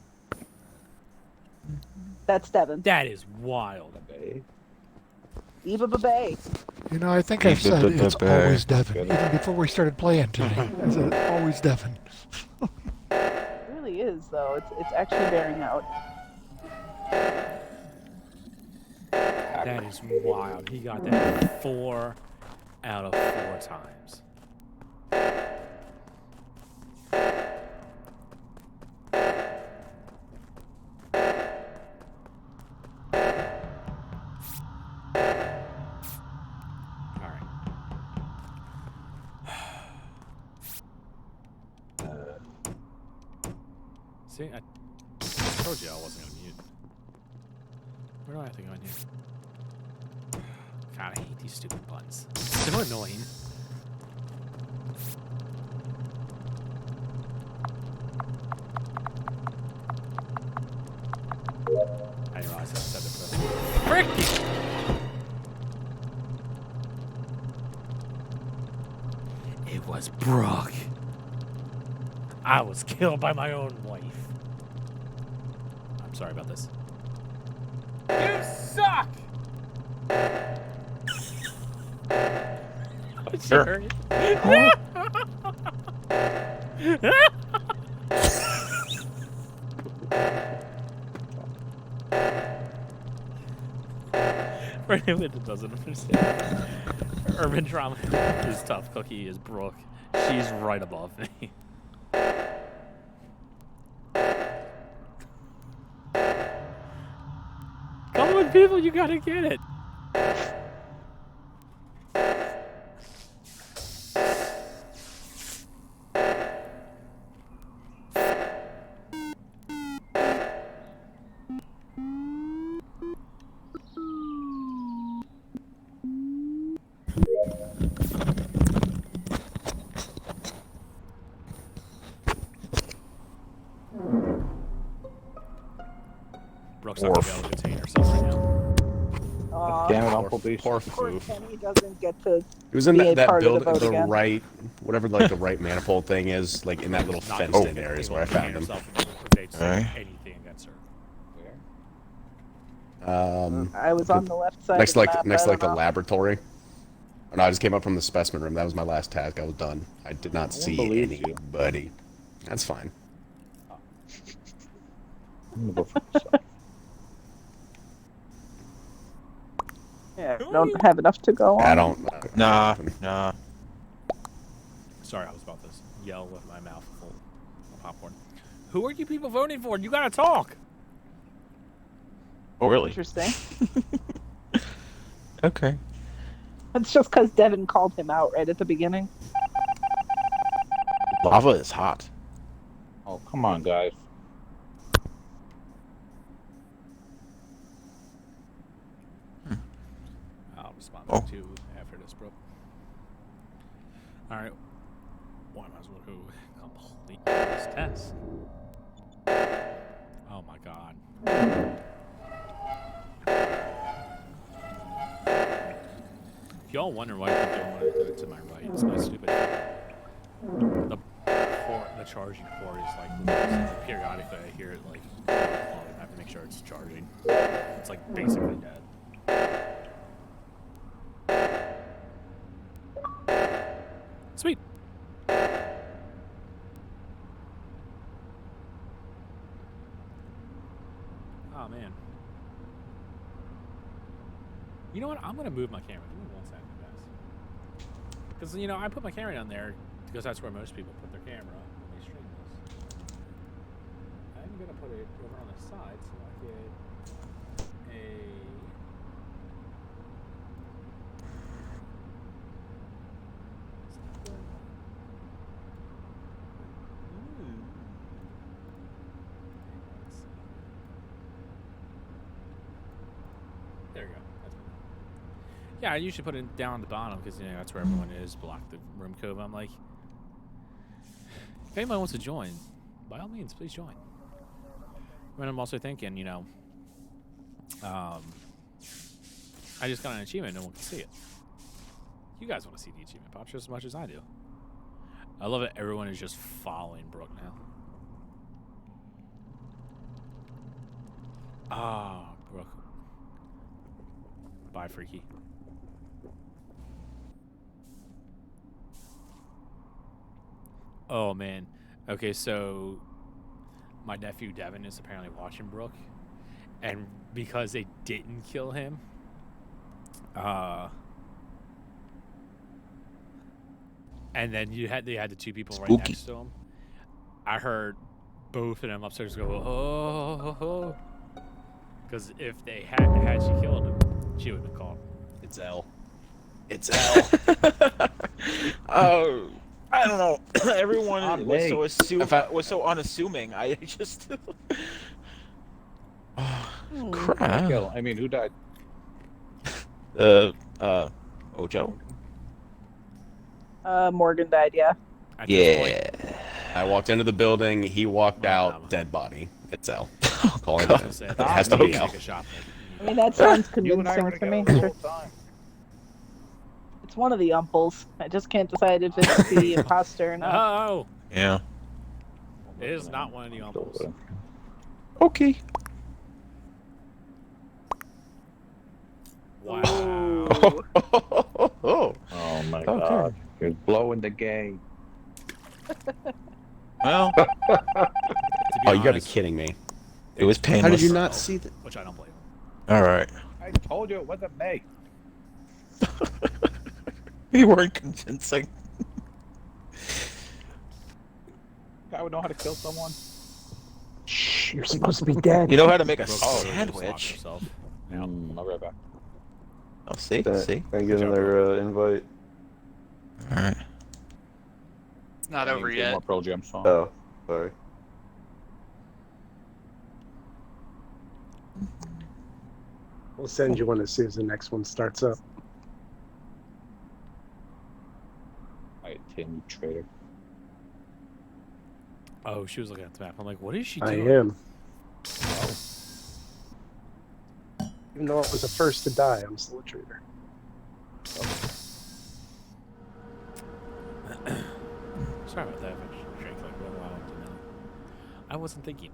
That's Devin. That is wild. Babe. Eva Babe. You know, I think I've said it's always Devin. Even before we started playing today. I said always Devin. It really is, though. It's actually bearing out. That is wild. He got that 4 out of 4 times. Alright. See, I told you I wasn't gonna mute. Where do I have to go in here? God, I hate these stupid buttons. So annoying. I didn't realize I said it first. Frick! It was Brooke. I was killed by my own wife. I'm sorry about this. You suck! Sure. For anyone that doesn't understand, urban drama is tough. Cookie is Brooke. She's right above me. Come on, people, you gotta get it. Brooke's not gonna be able to contain herself right now. Aw, Damn it, Poor, Uncle Beast. poor poor Foof. Kenny doesn't get to. He was in be a that part of the building, vote the again. right, whatever like the right manifold thing is, like in that little Not fenced gonna in be area is able where I to found contain him. herself if they say Alright. anything against her. I was on the left side. Next of the like map, next I like the don't know. laboratory. And I just came up from the specimen room. That was my last task. I was done. I did not No one see believes you. anybody. That's fine. I'm gonna go for myself. Yeah, I don't have enough to go on. I don't. Nah, nah. Sorry, I was about to yell with my mouth full of popcorn. Who are you people voting for? You gotta talk. Oh, really? Interesting. Okay. It's just because Devin called him out right at the beginning. Lava is hot. Oh, come on, guys. I'll respond Oh. to after this, bro. All right. Well, I might as well go complete this test. Oh my god. If y'all wonder why I don't want to do it to my right, it's my stupid. The charging port is like periodically I hear it like I have to make sure it's charging. It's like basically dead. Sweet. Oh man. You know what? I'm gonna move my camera. Give me 1 second, guys. Because you know I put my camera down there because that's where most people put their camera when they stream this. I'm gonna put it over on the side so I get a. There you go. That's better. Yeah, I usually put it down at the bottom because you know that's where everyone is. Block the room code. I'm like, if anyone wants to join, by all means, please join. And I'm also thinking, you know, I just got an achievement. No one can see it. You guys want to see the achievement pop just as much as I do. I love it. Everyone is just following Brooke now. Ah, Brooke. Bye, Freaky. Oh, man. Okay, so my nephew Devin is apparently watching Brooke. And because they didn't kill him, and then they had the two people right Spooky. next to him. I heard both of them upstairs go, oh. Because if they had she killed him, she would have been caught. It's L. It's L. Oh, I don't know. Everyone was me. was so unassuming. I just. Crap. Kill. I mean, who died? Ojo. Morgan died, yeah. At this point, Yeah. I walked into the building. He walked out. Dead body. It's L. Calling I it. was gonna say, It has to be L. take a shot. I mean, that sounds You and I were convincing to together me. the whole time. It's one of the umples. I just can't decide if it's the imposter or not. Oh, Yeah. it is not one of the uncles. Okay. Wow. Oh. Oh my Okay. god. You're blowing the game. Well, To be Oh, you gotta be honest, kidding me. it was painless. How did you not see that? Which I don't blame. All right. I told you it wasn't me. You weren't convincing. I would know how to kill someone. Shh, you're supposed to be dead. You know how to make a Brooke literally just locked sandwich. herself out. I'll be right back. Oh, see, see. I get another invite. All right. It's not I over need two yet. More Pearl Jam songs. Oh, sorry. We'll send you one as soon as the next one starts up. I tin traitor. Oh, she was looking at the map. I'm like, what is she I doing? am. Even though it was the first to die, I'm still a traitor. Sorry about that. I drank like one while I didn't. I wasn't thinking.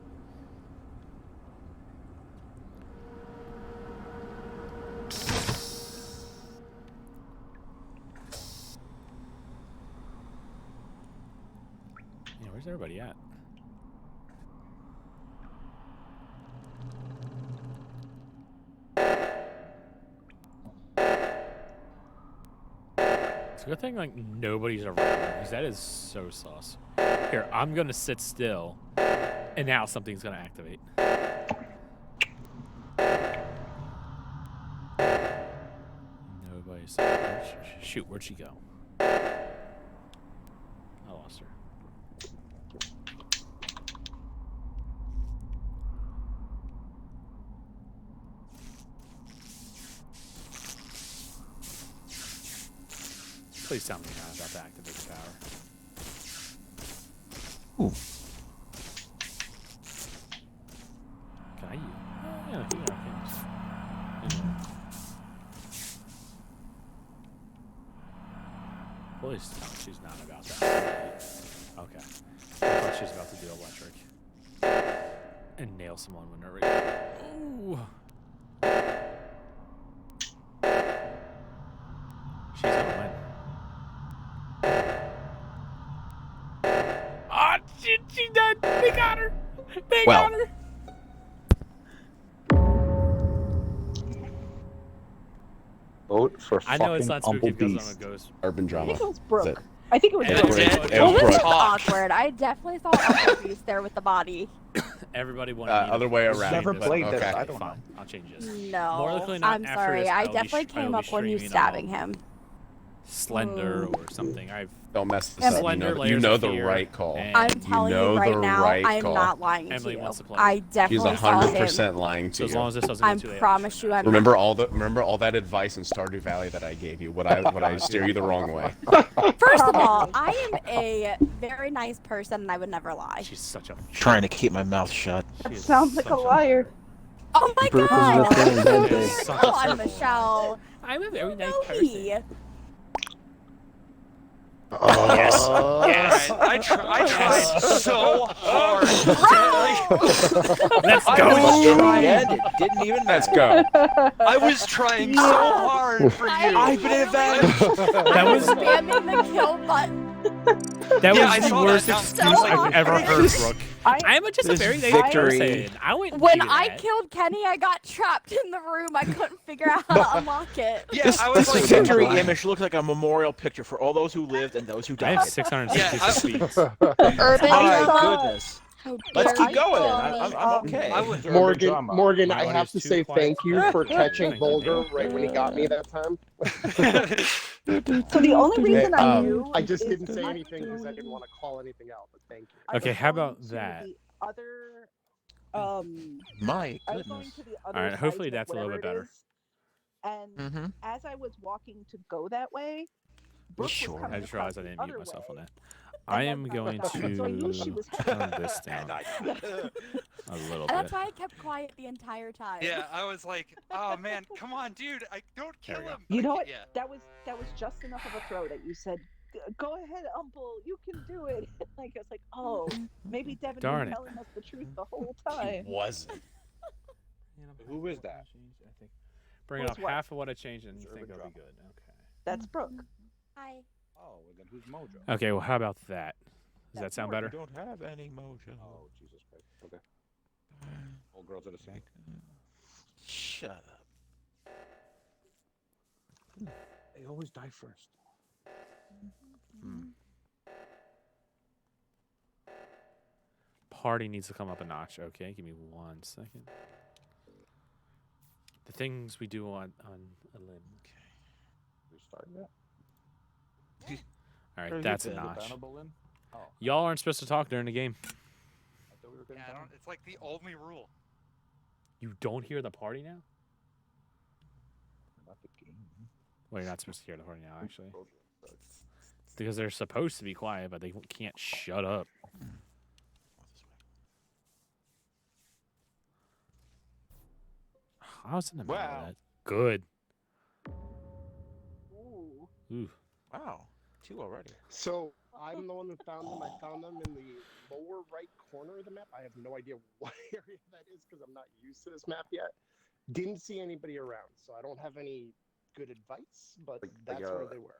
Yeah, where's everybody at? good thing like nobody's around because that is so sus. Here, I'm gonna sit still, and now something's gonna activate. Nobody's. Shoot, where'd she go? I lost her. Please tell me you're not about to activate the power. Ooh. Can I use? Oh, yeah, you know, I can use. Please tell me she's not about to activate. Okay. I thought she was about to do electric. And nail someone when they're ready. Ooh. She's gonna win. Oh, she's dead. They got her. They got her. Vote for I know it's fucking not spooky because I'm a Beast. ghost. Urban I drama. think it was Brooke. Is it? I think it was Yeah, Brooke. it It was was This is Brooke. awkward. I definitely saw Uncle Beast there with the body. Everybody wanted me to Other way around. Never change played this. this. Okay. I don't know. Fine. I'll change this. No. More likely not I'm after sorry. this, I will be definitely sh- came will up be when you streaming, stabbing him. Slender or something. Don't mess this Damn up. it. Slender You know layers the of fear, right call. and I'm telling you, know right the now, right I'm call. not lying Emily to you. wants to play. I She's definitely saw him. 100% lying So to as you. long as this doesn't I go too late. promise you I'm Remember all that advice in Stardew Valley that I gave you? Would I steer you the wrong way? First of all, I am a very nice person and I would never lie. She's such a. Trying to keep my mouth shut. She is Sounds like a such liar. Oh my Brooke is god! just saying that She is day. such Come a on, terrible Michelle. I'm a very nice Know person. me. Yes. Yes. I tried so hard. Let's I go. was trying. It didn't even Let's matter. go. I was trying so hard for you. I've been advanced. That was Spamming the kill button. that Yeah, I was the saw worst that. excuse I've ever heard, Brooke. I'm just a This very nice victory. person. I wouldn't When do I that. killed Kenny, I got trapped in the room. I couldn't figure out how to unlock it. Yeah, This, I was this like, victory image looks like a memorial picture for all those who lived and those who I died. have 666 Yeah, speeds. Urban My drama. goodness. How Let's dare keep you going. call Then. me. I'm okay. I would. Morgan, My I audio have is to too say quiet. thank you for catching Thank Vulgar you. right when he got me that time. So the only reason I knew I just is didn't say I anything because I was didn't want to call anything out, but thank you. I Okay, was how going about to that? The other, My I was going goodness. to the other. All right, hopefully seismic, that's a little bit whatever it better. is, And Mm-hmm. as I was walking to go that way, Brooke was Sure. coming I just across realized I the didn't mute other myself on way, that. and I then am going found out. So I knew she to was turn this down a little And that's bit. why I kept quiet the entire time. Yeah, I was like, oh man, come on, dude, I don't There kill we go. him. You know Like, what? Yeah. That was just enough of a throw that you said, "Go ahead, Uncle, you can do it." Like I was like, "Oh, maybe Devin Darn was it. telling us the truth the whole time." Wasn't. Who is that? Bring Who's up what? half of what I changed and Who's you think urban it'll be drama? good. Okay. That's Brooke. Hi. Oh, well, then who's Mojo? Okay, well, how about that? Does that That's sound more- better? We don't have any mojo. Oh, Jesus Christ. Okay. All girls are the same. Shut up. They always die first. Party needs to come up a notch. Okay, give me 1 second. The things we do on a limb. We started that? All Where right, you that's a been? notch. Bannable in? Oh, Y'all aren't supposed to talk during the game. I thought we were getting Yeah, I done. don't, it's like the only rule. You don't hear the party now? Not the game. Well, you're not supposed to hear the party now, actually. Because they're supposed to be quiet, but they can't shut up. I was in the middle Wow. of that. Good. Ooh. Ooh. Wow. 2 already. So I'm the one that found them. I found them in the lower right corner of the map. I have no idea what area that is because I'm not used to this map yet. Didn't see anybody around, so I don't have any good advice, but that's where they were.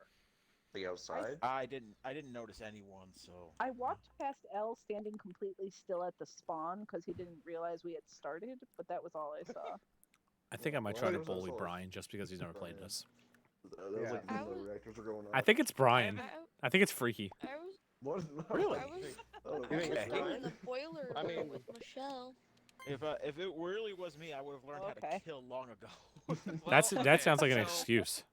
The outside? I didn't notice anyone, so. I walked past L standing completely still at the spawn because he didn't realize we had started, but that was all I saw. I think I might Well, try to there's bully also a- Brian just because he's never played this. That was like when the reactors were going off. I think it's Brian. I think it's Freaky. I was What? Really? I was Oh, You think I was it's going Brian? in the boiler I room mean- with Michelle. If it really was me, I would have learned how to kill long ago. That sounds like an excuse.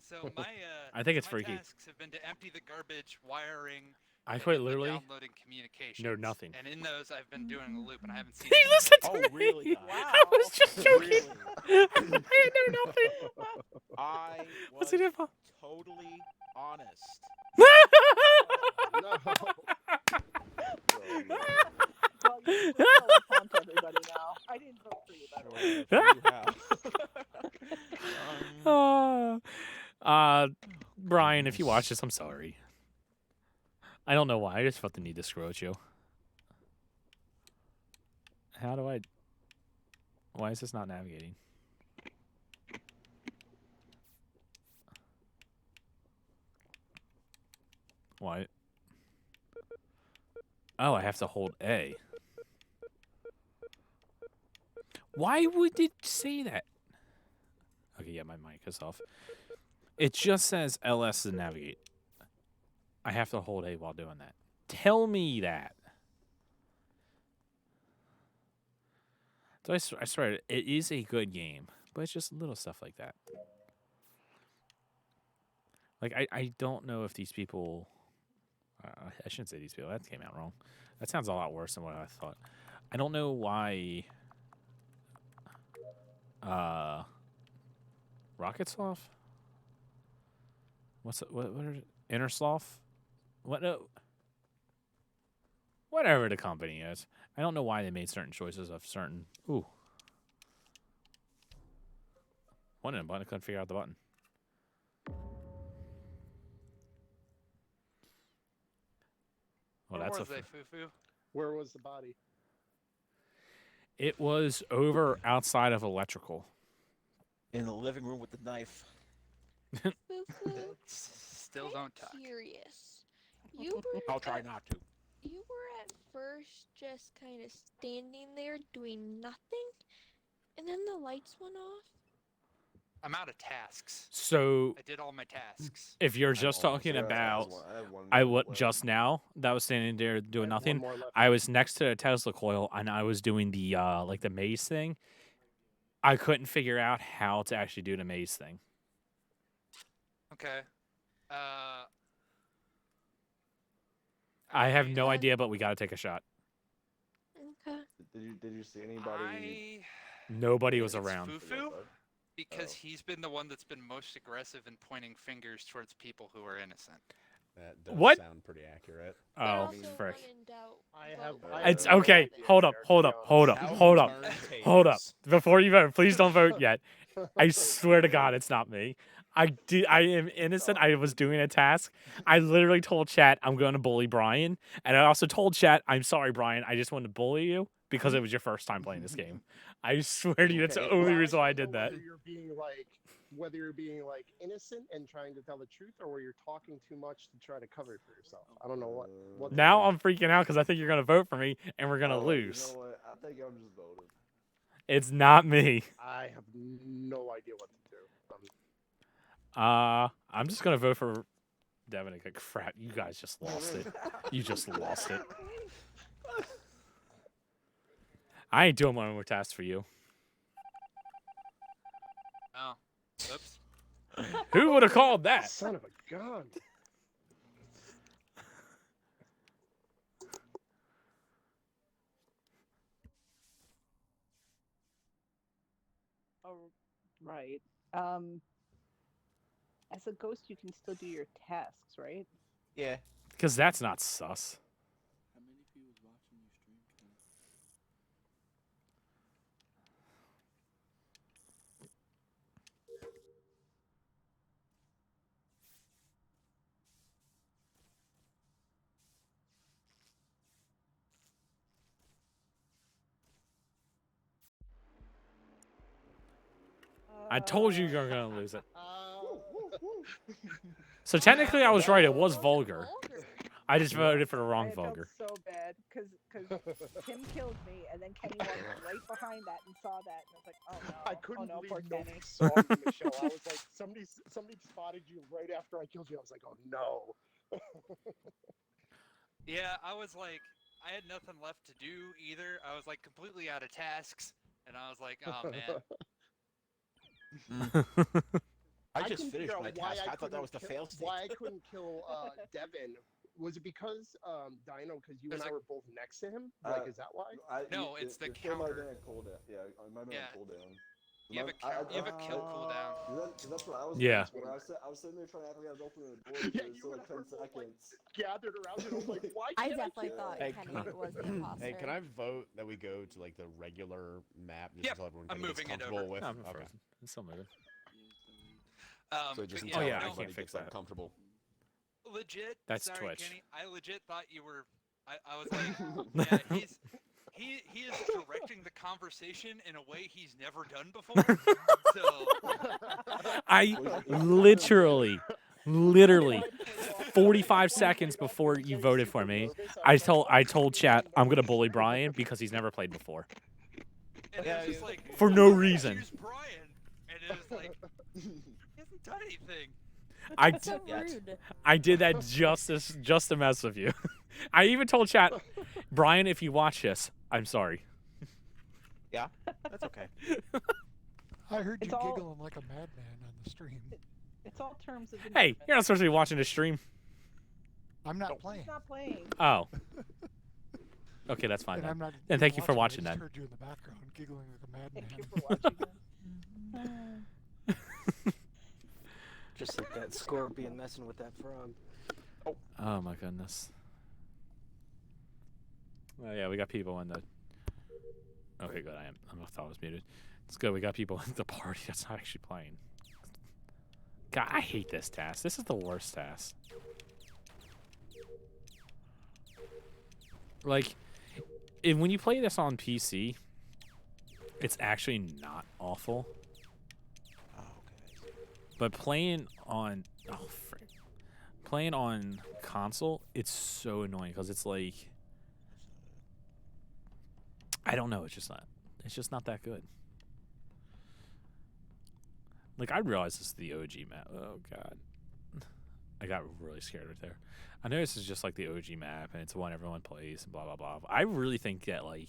So my I think it's my freaky. tasks have been to empty the garbage, wiring. I and quite the literally downloading communications. know nothing. And in those, I've been doing a loop, and I haven't seen. He anything. listened to Oh, me. really? I was just joking. I know nothing. I What's was it about? totally honest. No. Well, you can go and taunt everybody now. I didn't vote for you, by the way. Brian, if you watch this, I'm sorry. I don't know why. I just felt the need to screw at you. How do I... Why is this not navigating? Why? Oh, I have to hold A. Why would it say that? Okay, yeah, my mic is off. It just says LS to navigate. I have to hold A while doing that. Tell me that. So I swear, it is a good game, but it's just little stuff like that. Like, I don't know if these people... I shouldn't say these people. That came out wrong. That sounds a lot worse than what I thought. I don't know why... Rocketsoft? What are Innersloth? What? No. Whatever the company is. I don't know why they made certain choices of certain... Ooh. One in a button. I couldn't figure out the button. Well, Where that's was a... they, Fufu? Where was the body? It was over outside of electrical. In the living room with the knife. Still don't talk. Curious. You were I'll try not to. You were at first just kind of standing there doing nothing, and then the lights went off. I'm out of tasks. So I did all my tasks. if you're just talking about just now that was standing there doing nothing, I was next to a Tesla coil and I was doing the like the maze thing. I couldn't figure out how to actually do the maze thing. Okay. I have no idea, but we got to take a shot. Okay. Did you see anybody? Nobody was It's around. Fufu, because he's been the one that's been most aggressive in pointing fingers towards people who are innocent. That does What? sound pretty accurate. Oh, frick. It's have okay. Hold up. Before you vote, please don't vote yet. I swear to God, it's not me. I am innocent. I was doing a task. I literally told chat I'm going to bully Brian, and I also told chat I'm sorry, Brian. I just wanted to bully you because it was your first time playing this game. I swear to you, that's the only reason why I did that. Whether you're being like innocent and trying to tell the truth, or where you're talking too much to try to cover it for yourself. I don't know what. Now I'm freaking out because I think you're going to vote for me, and we're going to lose. You know what? I think I'm just voting. It's not me. I have no idea what to do. I'm just gonna vote for Devin. Like, crap, you guys just lost it. You just lost it. I ain't doing one more task for you. Oh, oops. Who would have called that? Son of a gun. Oh, right. As a ghost, you can still do your tasks, right? Yeah. Because that's not sus. How many people was watching your stream, Ken? I told you were gonna lose it. So technically, I was right. It was vulgar. I just voted for the I wrong had felt Vulgar. so bad because Tim killed me, and then Kenny walked right behind that and saw that, and I was like, oh no, I couldn't oh no, poor believe Kenny. nobody saw you, Michelle. I was like, somebody spotted you right after I killed you. I was like, oh no. Yeah, I was like, I had nothing left to do either. I was like completely out of tasks, and I was like, oh man. I couldn't just finished figure my out why task. I thought that was the kill- fail state. Why I couldn't kill Devin? Was it because Dino? Because you and I were both next to him. Like, is that why? No, it's the kill might have counter. been on cooldown. Yeah, mine might Yeah. on cooldown. You have a kill cooldown. That's what I was Yeah. doing. I was sitting there trying to act like I was opening the door Yeah, for you still and like I 10 were both, like, seconds. gathered around and I'm like, why I can't definitely kill thought Hey, Kenny can I- was the imposter. Hey, can I vote that we go to like the regular map just Yep, until everyone I'm kind of gets moving it comfortable over. with? No, I'm Okay. frozen. It's still moving. So just But until Oh, yeah, I everybody can't fix gets that. comfortable. Legit. That's sorry, Twitch. Kenny. I legit thought you were. I was like, yeah, he is directing the conversation in a way he's never done before. So I literally 45 seconds before you voted for me, I told chat I'm gonna bully Brian because he's never played before. and it was just like For no reason. Here's Brian, and it was like he hasn't done anything. That's so rude. I did that just to mess with you. I even told chat, Brian, if you watch this, I'm sorry. Yeah, that's okay. I heard you It's all- giggling like a madman on the stream. It's all terms of Hey, endearment. you're not supposed to be watching the stream. I'm not playing. He's not playing. Oh. Okay, that's fine And then. I'm not And thank you for watching I then. just heard you in the background giggling like a madman. Thank you for watching then. Just like that scorpion messing with that frog. Oh my goodness. Well, yeah, we got people in the. Okay, good. I thought I was muted. It's good. We got people in the party that's not actually playing. God, I hate this task. This is the worst task. Like, when you play this on PC, it's actually not awful. Oh, okay. But playing on playing on console, it's so annoying because it's like I don't know. It's just not that good. Like I realize this is the OG map. Oh god, I got really scared right there. I know this is just like the OG map and it's the one everyone plays and blah blah blah. I really think that like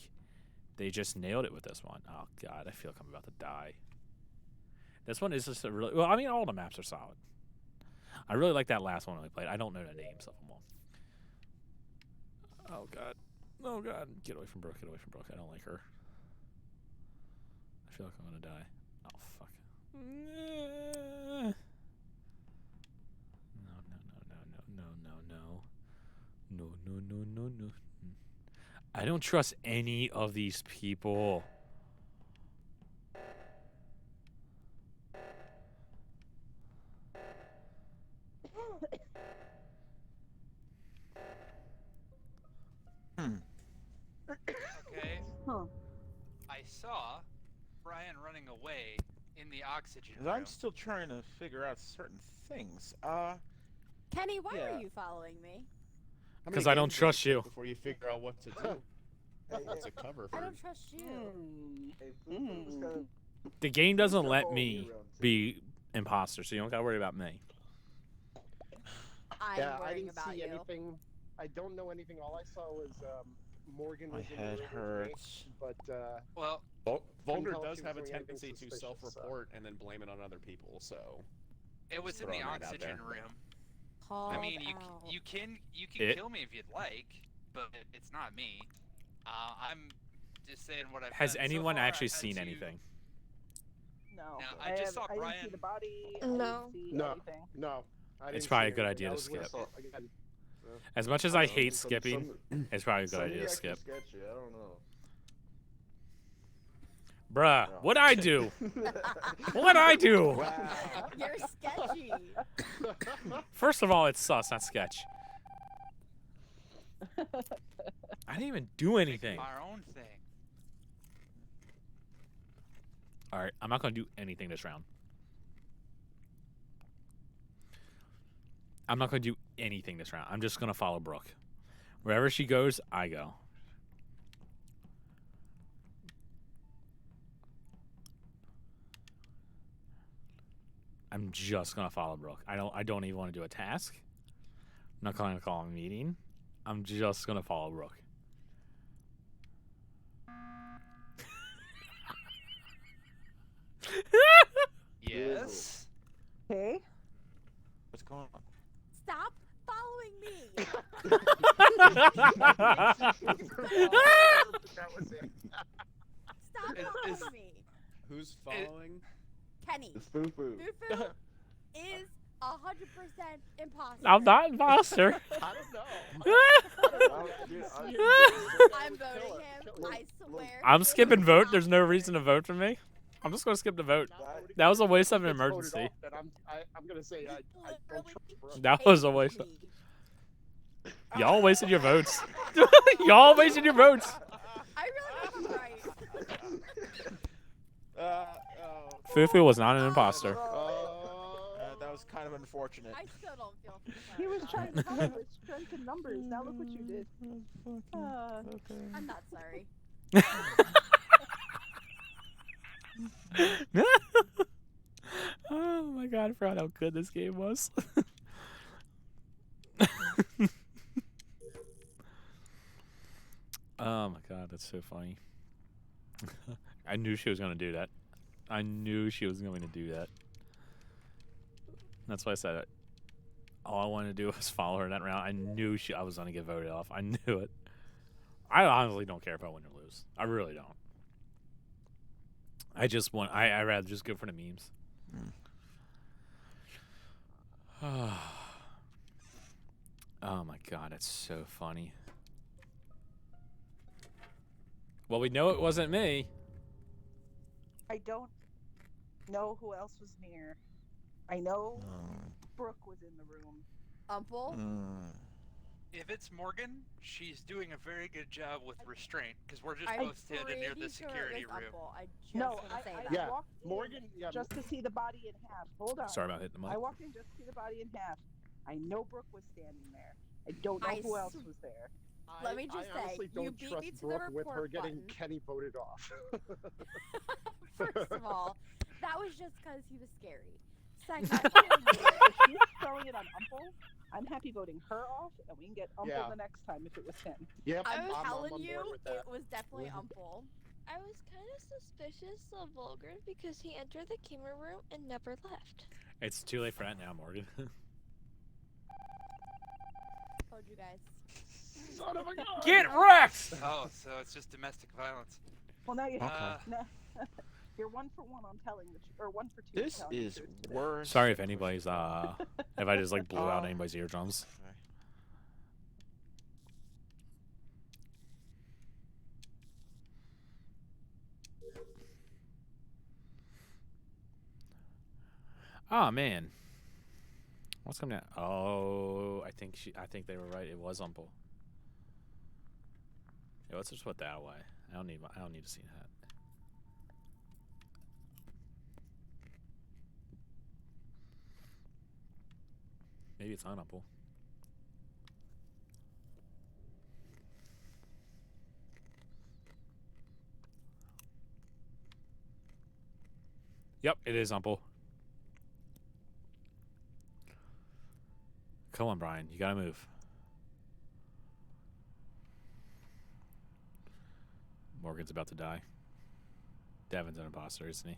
they just nailed it with this one. Oh god, I feel like I'm about to die. This one is just a really well. I mean, all the maps are solid. I really like that last one we played. I don't know the names of them all. Oh god, oh god, get away from Brooke. Get away from Brooke. I don't like her. I feel like I'm gonna die. Oh fuck. No, no. I don't trust any of these people. Okay. Huh. I saw Brian running away in the oxygen 'Cause room. I'm still trying to figure out certain things. Kenny, why Yeah. are you following me? How many 'Cause I don't games trust does it take you. Before you figure out what to do. What's a cover I for? don't trust you. The game doesn't let me be imposter, so you don't gotta worry about me. I'm Yeah, I worrying didn't about see you. anything. I don't know anything. All I saw was Morgan My was in the head room with me, hurts. but Well, Vulgar tell if does she have a was doing anything tendency to suspicious, self-report and then blame it on other people, so it was in throwing the that out oxygen there. room. Called I mean, out. you can It- kill me if you'd like, but it's not me. I'm just saying what I've Has done. So anyone far, I actually had seen to- anything? No. No, I just saw I didn't see Brian- the body. No. I didn't see No. anything. no. I It's didn't probably see a good anything. idea I to was with- skip. again, As much as I don't know, hate some- skipping, it's probably a good idea to skip. Sketchy. I don't know. Bruh, No. what'd I do? What'd I do? Wow. You're sketchy. First of all, it's sus, not sketch. I didn't even do anything. Our own thing. Alright, I'm not gonna do anything this round. I'm not gonna do anything this round. I'm just gonna follow Brooke. Wherever she goes, I go. I'm just gonna follow Brooke. I don't even want to do a task. I'm not gonna call a meeting. I'm just gonna follow Brooke. Yes. Okay. What's going on? Stop following me. That was it. Stop following me. Who's following? Kenny. It's Foo Foo. Foo is 100% impossible. I'm not imposter. I don't know. I'm voting him. I swear. I'm It skipping was vote. not There's no me. reason to vote for me. I'm just gonna skip the vote. That was a waste of an Gets voted emergency. off, then I'm gonna say I don't trust Brooke. That was a Hate waste. me. Y'all wasted your votes. Y'all wasted your votes. I really hope I'm right. Fufu was not an imposter. That was kind of unfortunate. I still don't feel He was trying to help with strength in numbers. Now look what you did. I'm not sorry. Oh my god, I forgot how good this game was. Oh my god, that's so funny. I knew she was going to do that. I knew she was going to do that. That's why I said it. All I wanted to do was follow her in that round. I knew I was going to get voted off. I knew it. I honestly don't care if I win or lose. I really don't. I just want. I rather just go for the memes. Oh my god, that's so funny. Well, we know it wasn't me. I don't know who else was near. I know Brooke was in the room. Umple? If it's Morgan, she's doing a very good job with restraint because we're just I'm both standing near the pretty sure security it was room. Umple. I just No, want to say I that. Yeah, walked in Morgan. Yeah, just to see the body in half. Hold on. Sorry about hitting the mic. I walked in just to see the body in half. I know Brooke was standing there. I don't know I who else s- was there. Let me just I honestly say, you don't beat trust me to the Brooke with her report getting button. Kenny voted off. First of all, that was just because he was scary. Second, If she's throwing it on Umple, I'm happy voting her off, and we can get Umple Yeah. the next time if it was him. Yep, I'm on telling board you, with that. it was definitely Umple. I was kind of suspicious of Vulgar because he entered the camera room and never left. It's too late for that now, Morgan. Told you guys. Son of a gun! Get wrecked! Oh, so it's just domestic violence. Well, now you Okay. you're 1 for 1 on telling the truth, or 1 for 2. This telling the is truth today. worse. Sorry if anybody's if I just like blew out anybody's eardrums. Oh man. What's coming out? Oh, I think they were right. It was Umple. Yeah, let's just put that away. I don't need to see that. Maybe it's on Umple. Yep, it is Umple. Come on, Brian. You gotta move. Morgan's about to die. Devin's an imposter, isn't he?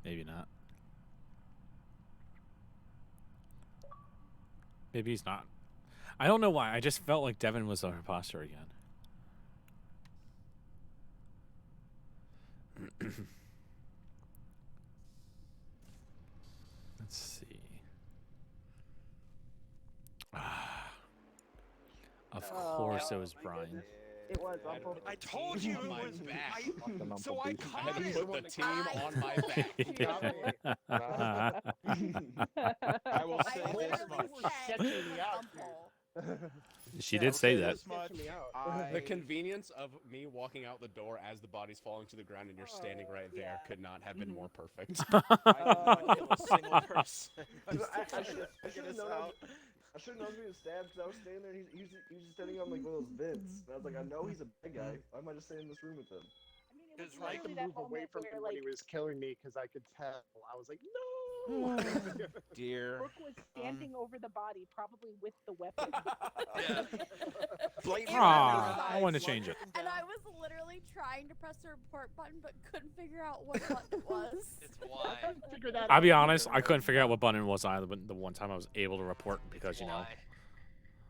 Maybe not. Maybe he's not. I don't know why. I just felt like Devin was an imposter again. Let's see. Of course it was Brian. It was Umple. I told you it my was back. so I I caught had to it. put the team on my back. I will I say this literally much. said it was Umple. She Yeah, did I'll say say that. this much. The convenience of me walking out the door as the body's falling to the ground and you're standing right there could not have been more perfect. I did not kill a single person. I should have known. I should have known he was stabbed because I was standing there. He was just standing on like one of those vents, and I was like, I know he's a bad guy. Why am I just staying in this room with him? I mean, it I was tried to literally that move away moment from where him when like he was killing me because I could tell. I was like, no. Dear. Brooke was standing over the body, probably with the weapon. Blatant Aw, I want to change it. And I was literally trying to press the report button, but couldn't figure out what button it was. It's why. Figure that I'll be out honest, either. I couldn't figure out what button it was either, but the one time I was able to report because, you know. Why?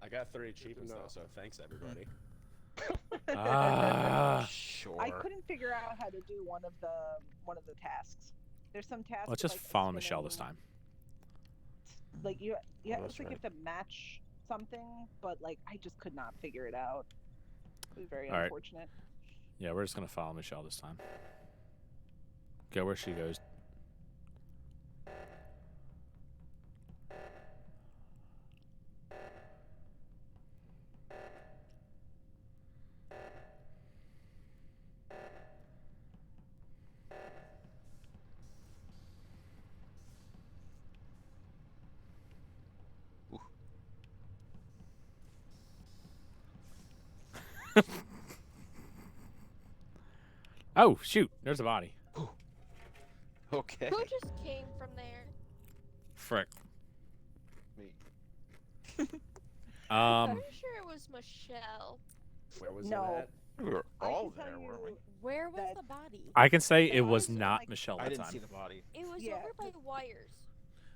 I got 3 achievements though, so thanks everybody. Sure. I couldn't figure out how to do one of the tasks. There's some tasks. Let's just like follow Michelle this time. Like you Oh, it's that's like you right. have to match something, but like I just could not figure it out. It was very All right. unfortunate. Yeah, we're just going to follow Michelle this time. Go where she goes. Oh, shoot. There's a body. Okay. Who just came from there? Frick. Me. I'm pretty sure it was Michelle. Where was No. it at? We were I all can tell there, weren't we? you Where was that- the body? I can say it The was bodies are, not like- Michelle I that didn't time. see the body. It was Yeah, over by wires.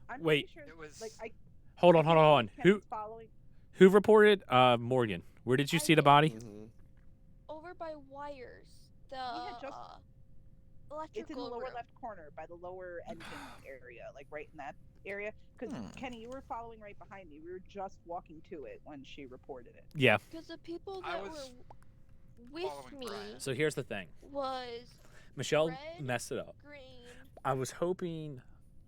I'm Wait. pretty sure It was- like I Hold I on, hold think on, hold on. Ken's Who following who reported? Morgan. Where did you I see the did. body? Over by wires. The had just- electrical it's in the lower room. left corner by the lower engine area, like right in that area. Because Kenny, you were following right behind me. We were just walking to it when she reported it. Yeah. Because the people I that was were with following me Brian. So here's the thing. was Michelle red, messed it up. green. I was hoping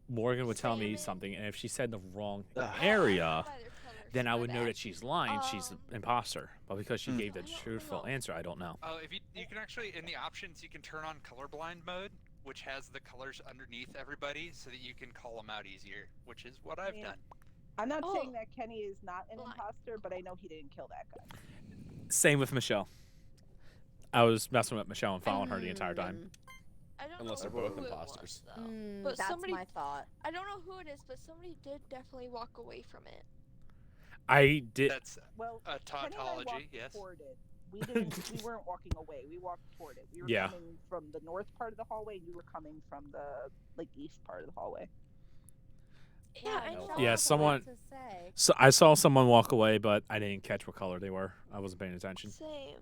Morgan would tell me Salmon. something, and if she said the wrong Ugh. area, By their colors, then I my would know bad. that she's lying. She's an imposter. But because she gave the I don't truthful know. answer, I don't know. Oh, if you can actually in the options you can turn on colorblind mode, which has the colors underneath everybody, so that you can call them out easier, which is what I've Yeah. done. I'm not Oh. saying that Kenny is not an Blind. imposter, but I know he didn't kill that guy. Same with Michelle. I was messing with Michelle and following her the entire time. I don't Unless know they're both who it imposters. was, though. But That's somebody, my thought. I don't know who it is, but somebody did definitely walk away from it. I did. That's Well, a Kenny and I tautology, walked yes. toward it. We didn't. We weren't walking away. We walked toward it. We were Yeah. coming from the north part of the hallway. You were coming from the like east part of the hallway. Yeah, I know. Yeah, That's someone. what to say. So I saw someone walk away, but I didn't catch what color they were. I wasn't paying attention. Same.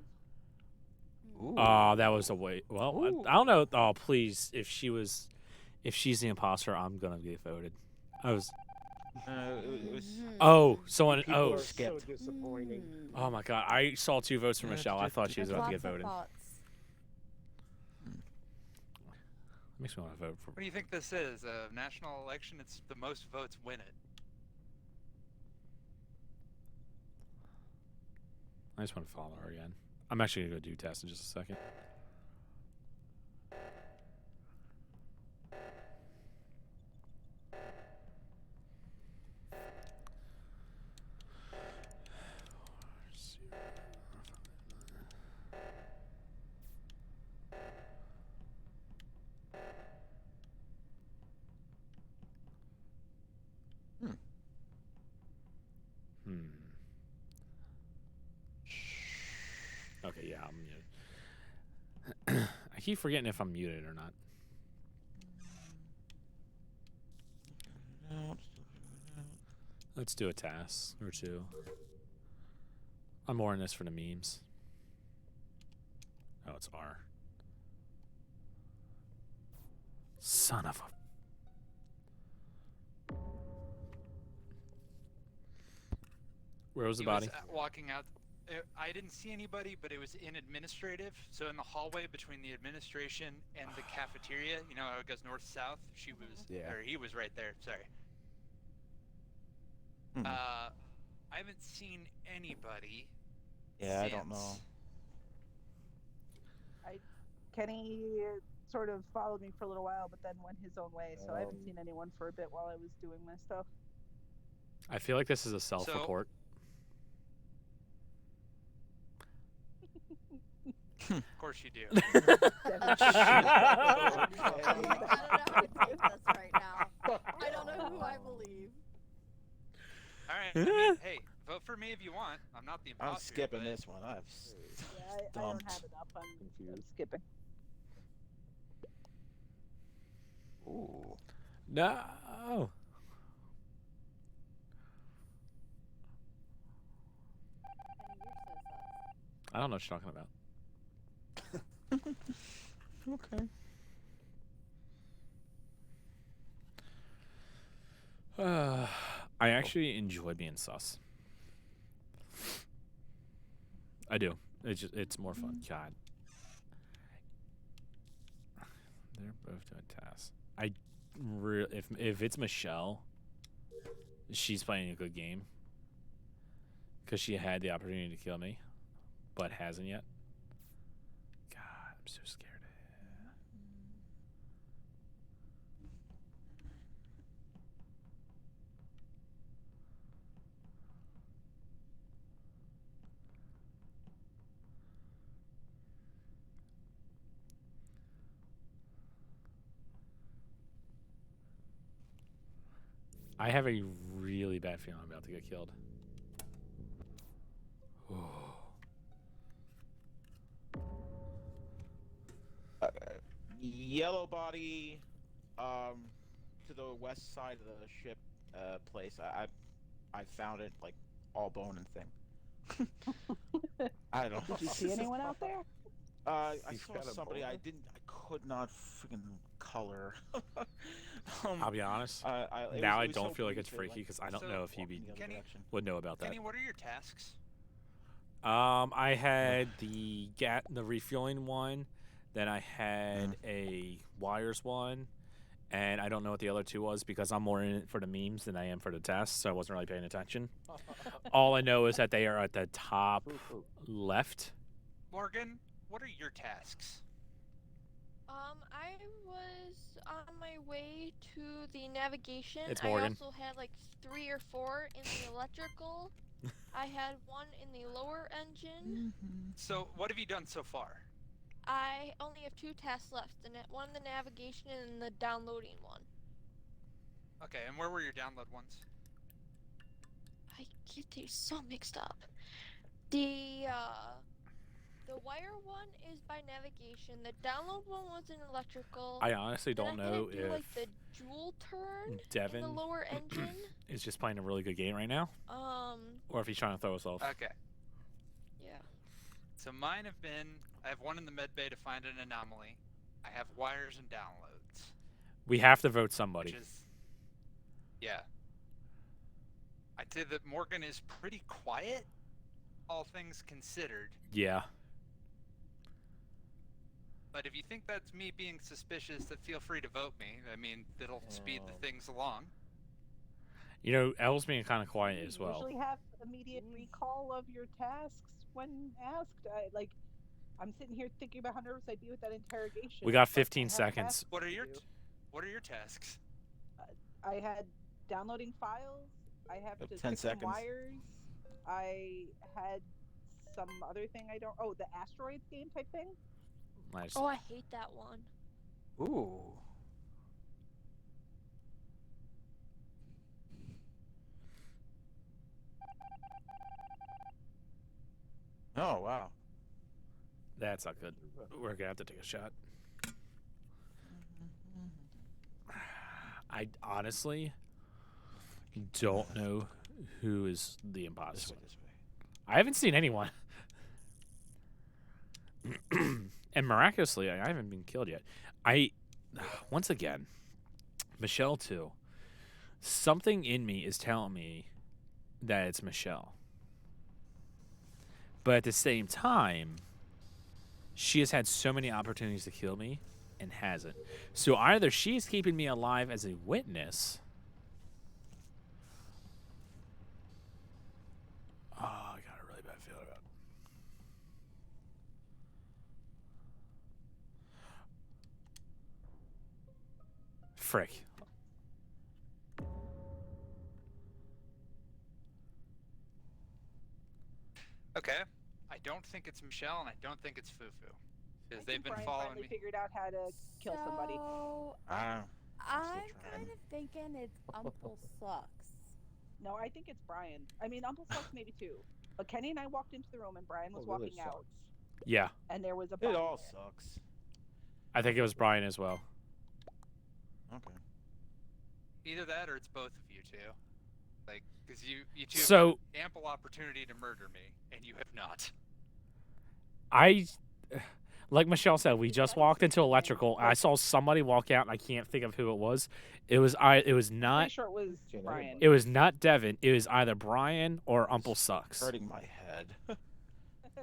Ooh. That was a wait. Well, I don't know. Oh, please, if she's the imposter, I'm gonna get voted. I was. It was. Oh, someone. People Oh, are so skipped. disappointing. oh my God! I saw 2 votes for Yeah, Michelle. I thought she was There's about to lots get of voted. thoughts. Makes me want to vote for. What do you think this is? A national election? It's the most votes win it. I just want to follow her again. I'm actually gonna go do test in just a second. Okay, yeah, I'm muted. I keep forgetting if I'm muted or not. Let's do a task or 2. I'm more in this for the memes. Oh, it's R. Son of a. Where was the He body? was walking out. I didn't see anybody, but it was in administrative. So in the hallway between the administration and the cafeteria, you know how it goes north south. She was, Yeah. or he was right there. Sorry. I haven't seen anybody. Yeah, I don't know. since- Kenny sort of followed me for a little while, but then went his own way. So I haven't seen anyone for a bit while I was doing my stuff. I feel like this is a self-report. Of course you do. I don't know how to take this right now. I don't know who I believe. All right. I mean, hey, vote for me if you want. I'm not the imposter. I'm skipping but- this one. I've Yeah, I don't have it up. I'm skipping. Ooh. No. I don't know what you're talking about. Okay. I actually enjoy being sus. I do. It's more fun. God. They're both doing tasks. If it's Michelle, she's playing a good game because she had the opportunity to kill me, but hasn't yet. God, I'm so scared. I have a really bad feeling I'm about to get killed. Yellow body, to the west side of the ship, place. I found it like all bone and thing. I don't know. Did you see anyone out there? I He's saw got a somebody. I bone. could not freaking color. I'll be honest. It Now was I don't so feel like it's brief, freaky because I don't So, know if he walking the other Kenny- direction. would know about that. Kenny, what are your tasks? I had the refueling one, then I had a wires one, and I don't know what the other two was because I'm more in it for the memes than I am for the tests, so I wasn't really paying attention. All I know is that they are at the top left. Morgan, what are your tasks? I was on my way to the navigation. It's Morgan. I also had like 3 or 4 in the electrical. I had 1 in the lower engine. So, what have you done so far? I only have 2 tasks left, one the navigation and the downloading one. Okay, and where were your download ones? I get these so mixed up. The wire one is by navigation. The download one was in electrical. I honestly don't then I know had to do, if like the dual turn in Devin the lower engine. is just playing a really good game right now, or if he's trying to throw us off. Okay. Yeah. So mine have been, I have 1 in the med bay to find an anomaly. I have wires and downloads. We have to vote somebody. Which is, yeah. I'd say that Morgan is pretty quiet, all things considered. Yeah. But if you think that's me being suspicious, then feel free to vote me. I mean, it'll speed the things along. You know, Elle's being kind of quiet as You well. usually have immediate recall of your tasks when asked. I'm sitting here thinking about how nervous I'd be with that interrogation. We got but I 15 have seconds. tasks What are to your do. What are your tasks? I had downloading files. I have to 10 fix some seconds. wires. I had some other thing I don't. Oh, the asteroids game type thing. Nice. Oh, I hate that one. Ooh. Oh wow. That's not good. We're gonna have to take a shot. I honestly don't know who is the imposter. I haven't seen anyone. And miraculously, I haven't been killed yet. Once again, Michelle too. Something in me is telling me that it's Michelle. But at the same time, she has had so many opportunities to kill me and hasn't. So either she's keeping me alive as a witness, frick. Okay. I don't think it's Michelle, and I don't think it's Fufu. Because they've been Brian following finally me. figured out how to kill somebody. So, I'm I'm kind of thinking it's Uncle Sucks. No, I think it's Brian. I mean, Uncle Sucks maybe too. But Kenny and I walked into the room, and Brian was walking out, Yeah, and there was a It body all there. sucks. I think it was Brian as well. Okay. Either that or it's both of you two. Like, because you two So- have had ample opportunity to murder me, and you have not. Like Michelle said, we just walked into electrical. I saw somebody walk out, and I can't think of who it was. It was not. Pretty sure it was Brian. It was not Devin. It was either Brian or Uncle Sucks. Hurting my head.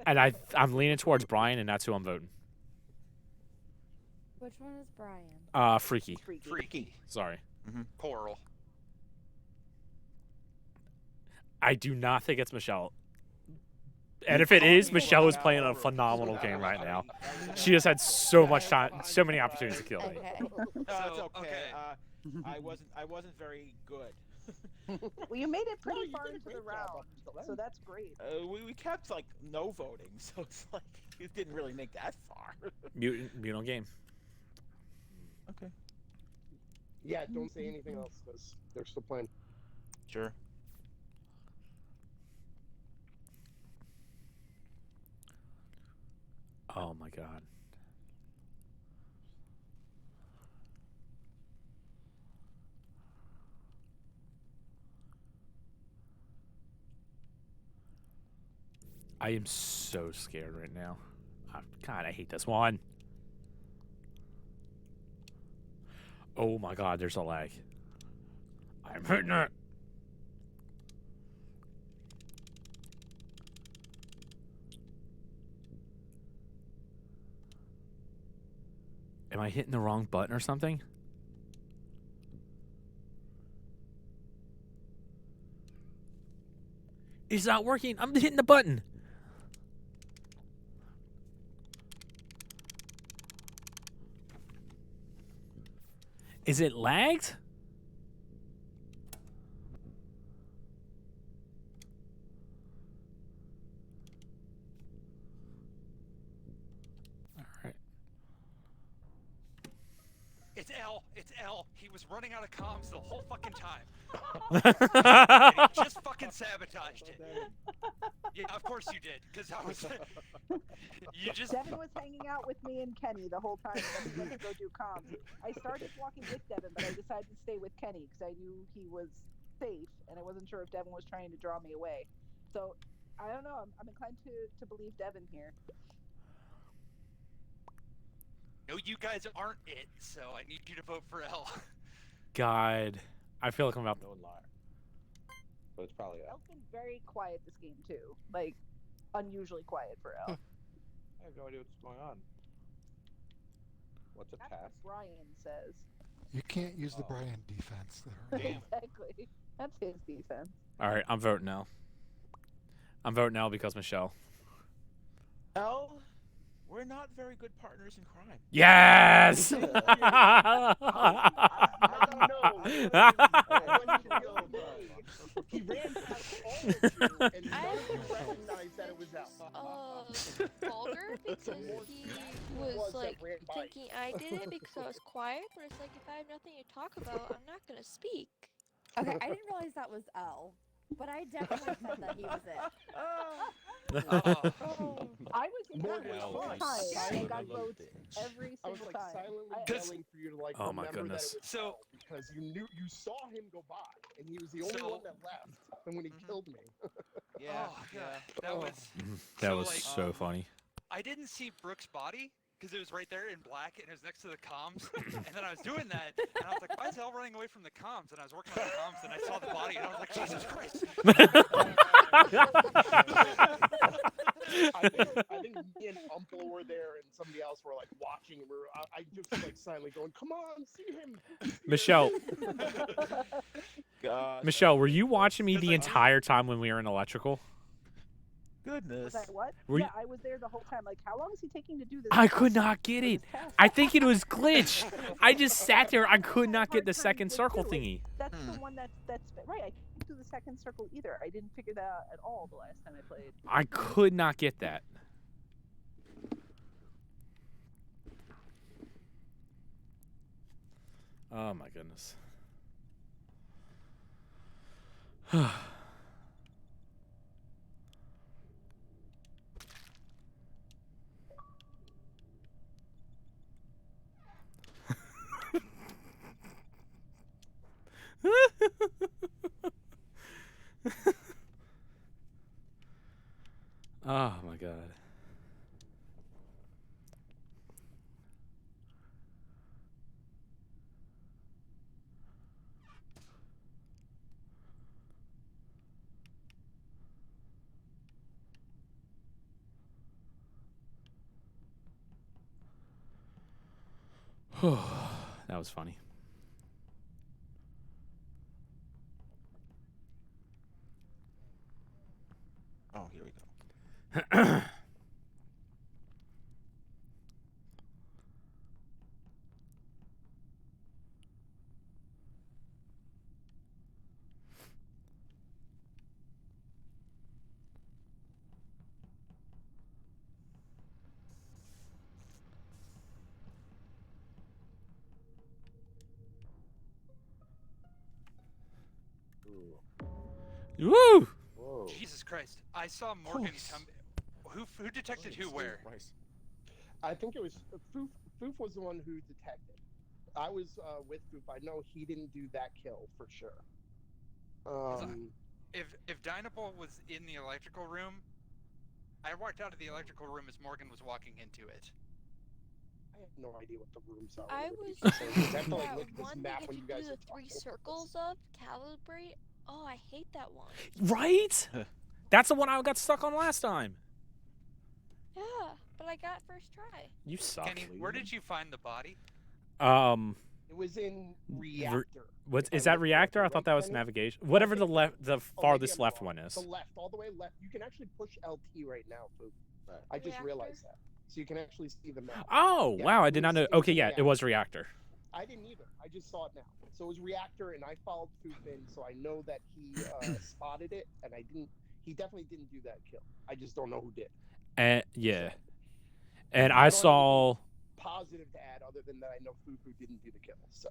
And I'm leaning towards Brian, and that's who I'm voting. Which one is Brian? Freaky. Freaky. Sorry. Coral. I do not think it's Michelle. And if it is, Michelle is playing a phenomenal game right now. She has had so much time, so many opportunities to kill me. It's okay. I wasn't very good. Well, you made it pretty far into the round, so that's great. We kept like no voting, so it's like it didn't really make that far. Mutant game. Okay. Yeah, don't say anything else because they're still playing. Sure. Oh my god. I am so scared right now. God, I hate this one. Oh my god, there's a lag. I'm hitting it. Am I hitting the wrong button or something? It's not working. I'm hitting the button. Is it lagged? It's L. It's L. He was running out of comms the whole fucking time. And he just fucking sabotaged it. Yeah, of course you did, because I was. You just. Devin was hanging out with me and Kenny the whole time, and then he went to go do comms. I started walking with Devin, but I decided to stay with Kenny because I knew he was safe, and I wasn't sure if Devin was trying to draw me away. So, I don't know. I'm inclined to believe Devin here. No, you guys aren't it, so I need you to vote for L. God, I feel like I'm about to. No liar. But it's probably El's been very quiet this game too, like unusually quiet for El. I have no idea what's going on. What's a That's task? what Brian says. You can't use the Brian defense there. Exactly. That's his defense. All right, I'm voting now. I'm voting now because Michelle. L, we're not very good partners in crime. Yes! He ran past all of you, and none of you recognized that it was Al. Vulgar because he was like thinking I did it because I was quiet, but it's like if I have nothing to talk about, I'm not gonna speak. Okay, I didn't realize that was L, but I definitely said that he was it. I was in More that than whole one. time. I got votes every I was single like time. silently I- yelling for you to like Oh my remember goodness. that it was So- Al, because you saw him go by, and he was the only one that left. And when he killed me, Yeah, Oh, God. That was. That So, was like, so funny. I didn't see Brooke's body because it was right there in black and it was next to the comms. And then I was doing that and I was like, why is Elle running away from the comms? And I was working on the comms and I saw the body and I was like, Jesus Christ. I think me and Umple were there, and somebody else were like watching. And I just like silently going, "Come on, see him." Michelle. God. Michelle, were you watching me the entire time when we were in electrical? Goodness. Was I what? Were Yeah, you- I was there the whole time. Like, how long is he taking to do this? I could not get or it. this task? I think it was glitch. I just sat there. I could not get the Hard time second with circle too. thingy. That's the one that's right. I can't do the second circle either. I didn't figure that out at all the last time I played. I could not get that. Oh my goodness. Oh my god. That was funny. Oh, here we go. Woo! Whoa. Jesus Christ! I saw Morgan come. Who detected who where? I think it was Foof. Foof was the one who detected. I was with Foof. I know he didn't do that kill for sure. If Dynapole was in the electrical room, I walked out of the electrical room as Morgan was walking into it. I have no idea what the rooms are. I What was the difference is. I have to like that look at this one map that when you you do guys the are three talking. circles of calibrate. Oh, I hate that one. Right? That's the one I got stuck on last time. Yeah, but I got first try. You suck. Kenny, where did you find the body? It was in reactor. What if is I that remember reactor? I correctly, thought right, that was Kenny? navigation. Whatever the left, the Oh, maybe farthest I'm left wrong. one is. The left, all the way left. You can actually push LT right now, Foof. I just Reactor? realized that. So you can actually see the map. Oh Yeah, wow! I it did not was- know. it was Okay, yeah, it reactor. was reactor. I didn't either. I just saw it now. So it was reactor, and I followed Foof in, so I know that he spotted it, and I didn't. He definitely didn't do that kill. I just don't know who did. And yeah, and I I don't have saw. Positive to add, other than that, I know Fufu didn't do the kill. So.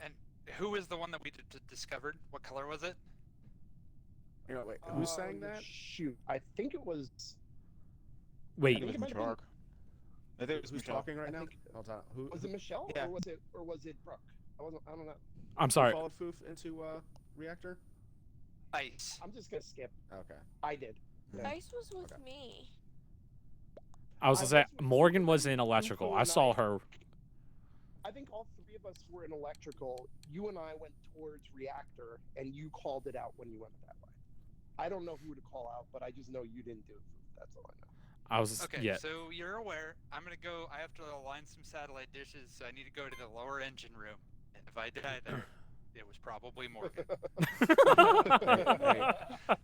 And who is the one that we discovered? What color was it? You know, wait, who's saying that? Shoot, I think it was. Wait, I think it might have been- I think it was Who's Michelle. talking right I now? think- Hold on. Who? Was it Michelle Yeah. or was it Brooke? I don't know. I'm sorry. Who followed Foof into reactor? Ice. I'm just gonna skip. Okay. I did. Yeah. Ice was with me. I was gonna say with Morgan Fufu, was in electrical. Fufu I and saw her. I think all three of us were in electrical. You and I went towards reactor, and you called it out when you went that way. I don't know who to call out, but I just know you didn't do it. That's all I know. I was Okay, yeah. so you're aware. I'm gonna go. I have to align some satellite dishes, so I need to go to the lower engine room. And if I die there, it was probably Morgan.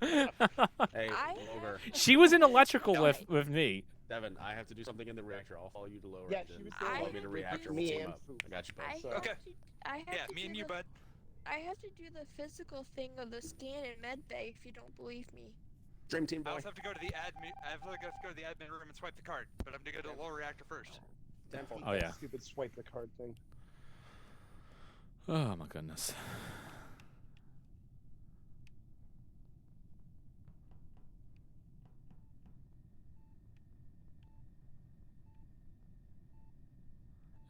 Hey, I Loger. She was in electrical with me. Devin, I have to do something in the reactor. I'll follow you to lower Yeah, engine. she was there Follow with me to me reactor. and We'll team Foof. up. I got you, bud. I So- have Okay. to, I have Yeah, to me do and you, the, bud. I have to do the physical thing of the scan and med bay if you don't believe me. Dream team I boy. also have to go to the admin. I have to go to the admin room and swipe the card. But I'm gonna go to the lower reactor first. Tenfold. Oh yeah. Stupid swipe the card thing. Oh my goodness.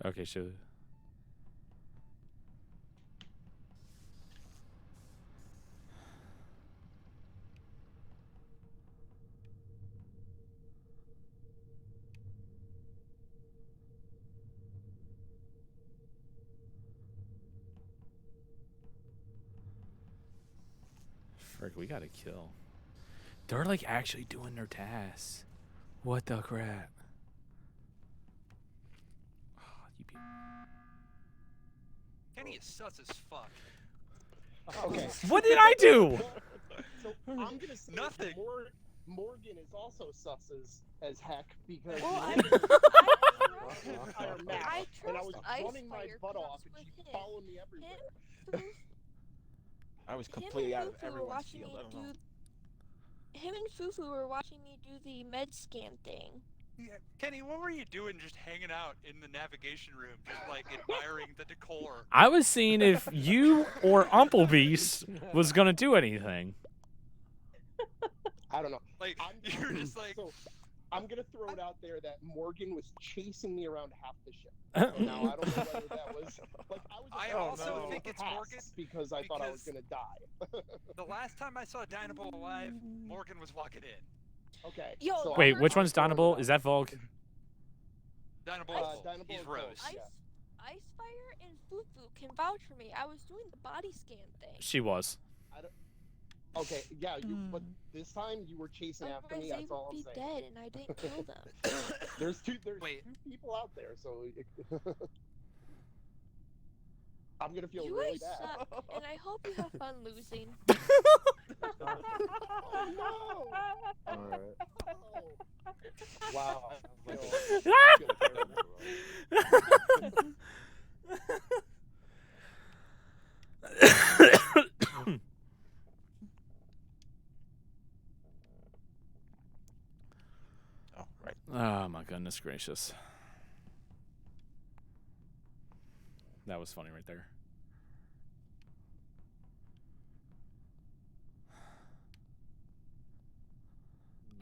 Okay, so frick, we gotta kill. They're like actually doing their tasks. What the crap? Oh, you people. Kenny is sus as fuck. Okay. What did I do? So I'm gonna say Nothing. Morgan is also sus as heck because Well, I Morgan trust entire map, I and I trust was running my Icefire butt 'cause off, I and was she with him. followed me everywhere. I was Him completely and out of Fufu were everyone's watching field. me I don't know. Him and Fufu were watching me do the med scan thing. Yeah, Kenny, what were you doing just hanging out in the navigation room, just like admiring the decor? I was seeing if you or Umplebeast was gonna do anything. I don't know. Like you're just like. So, I'm gonna throw it out there that Morgan was chasing me around half the ship. So now I don't know whether that was like I was also think it's Morgan because I thought I was gonna die. The last time I saw Dynable alive, Morgan was walking in. Okay. Yo, so Wait, which one's Dynable? Is that Vogue? Dynable, Dynable he's is Rose. Vogue, yeah. Icefire and Fufu can vouch for me. I was doing the body scan thing. She was. Okay, yeah, but this time you were chasing after me. That's all I'm saying. Dead, and I didn't kill them. There's two people out there, so I'm gonna feel You really guys bad. suck, and I hope you have fun losing. Oh no! Alright. Wow. I feel terrible. Oh, right. Oh my goodness gracious. That was funny right there.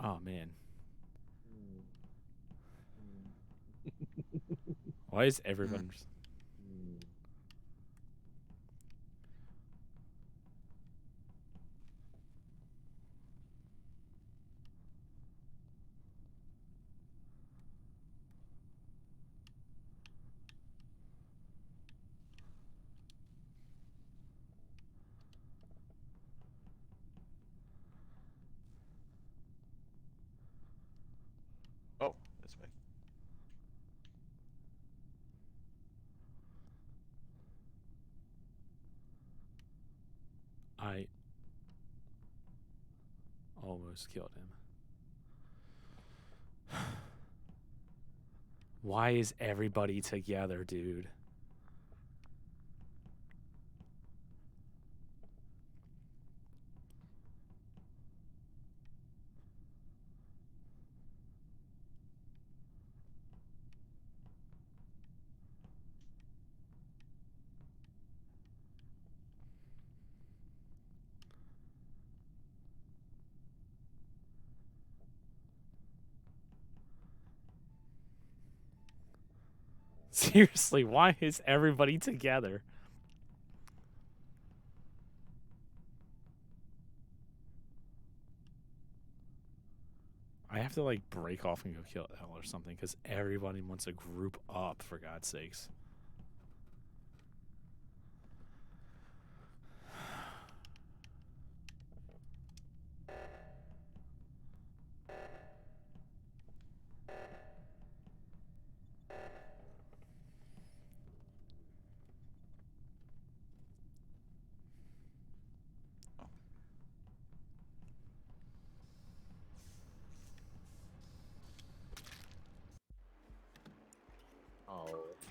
Oh man. Why is everyone Oh, this way. I almost killed him. Why is everybody together, dude? Seriously, why is everybody together? I have to like break off and go kill L or something because everybody wants to group up, for God's sakes.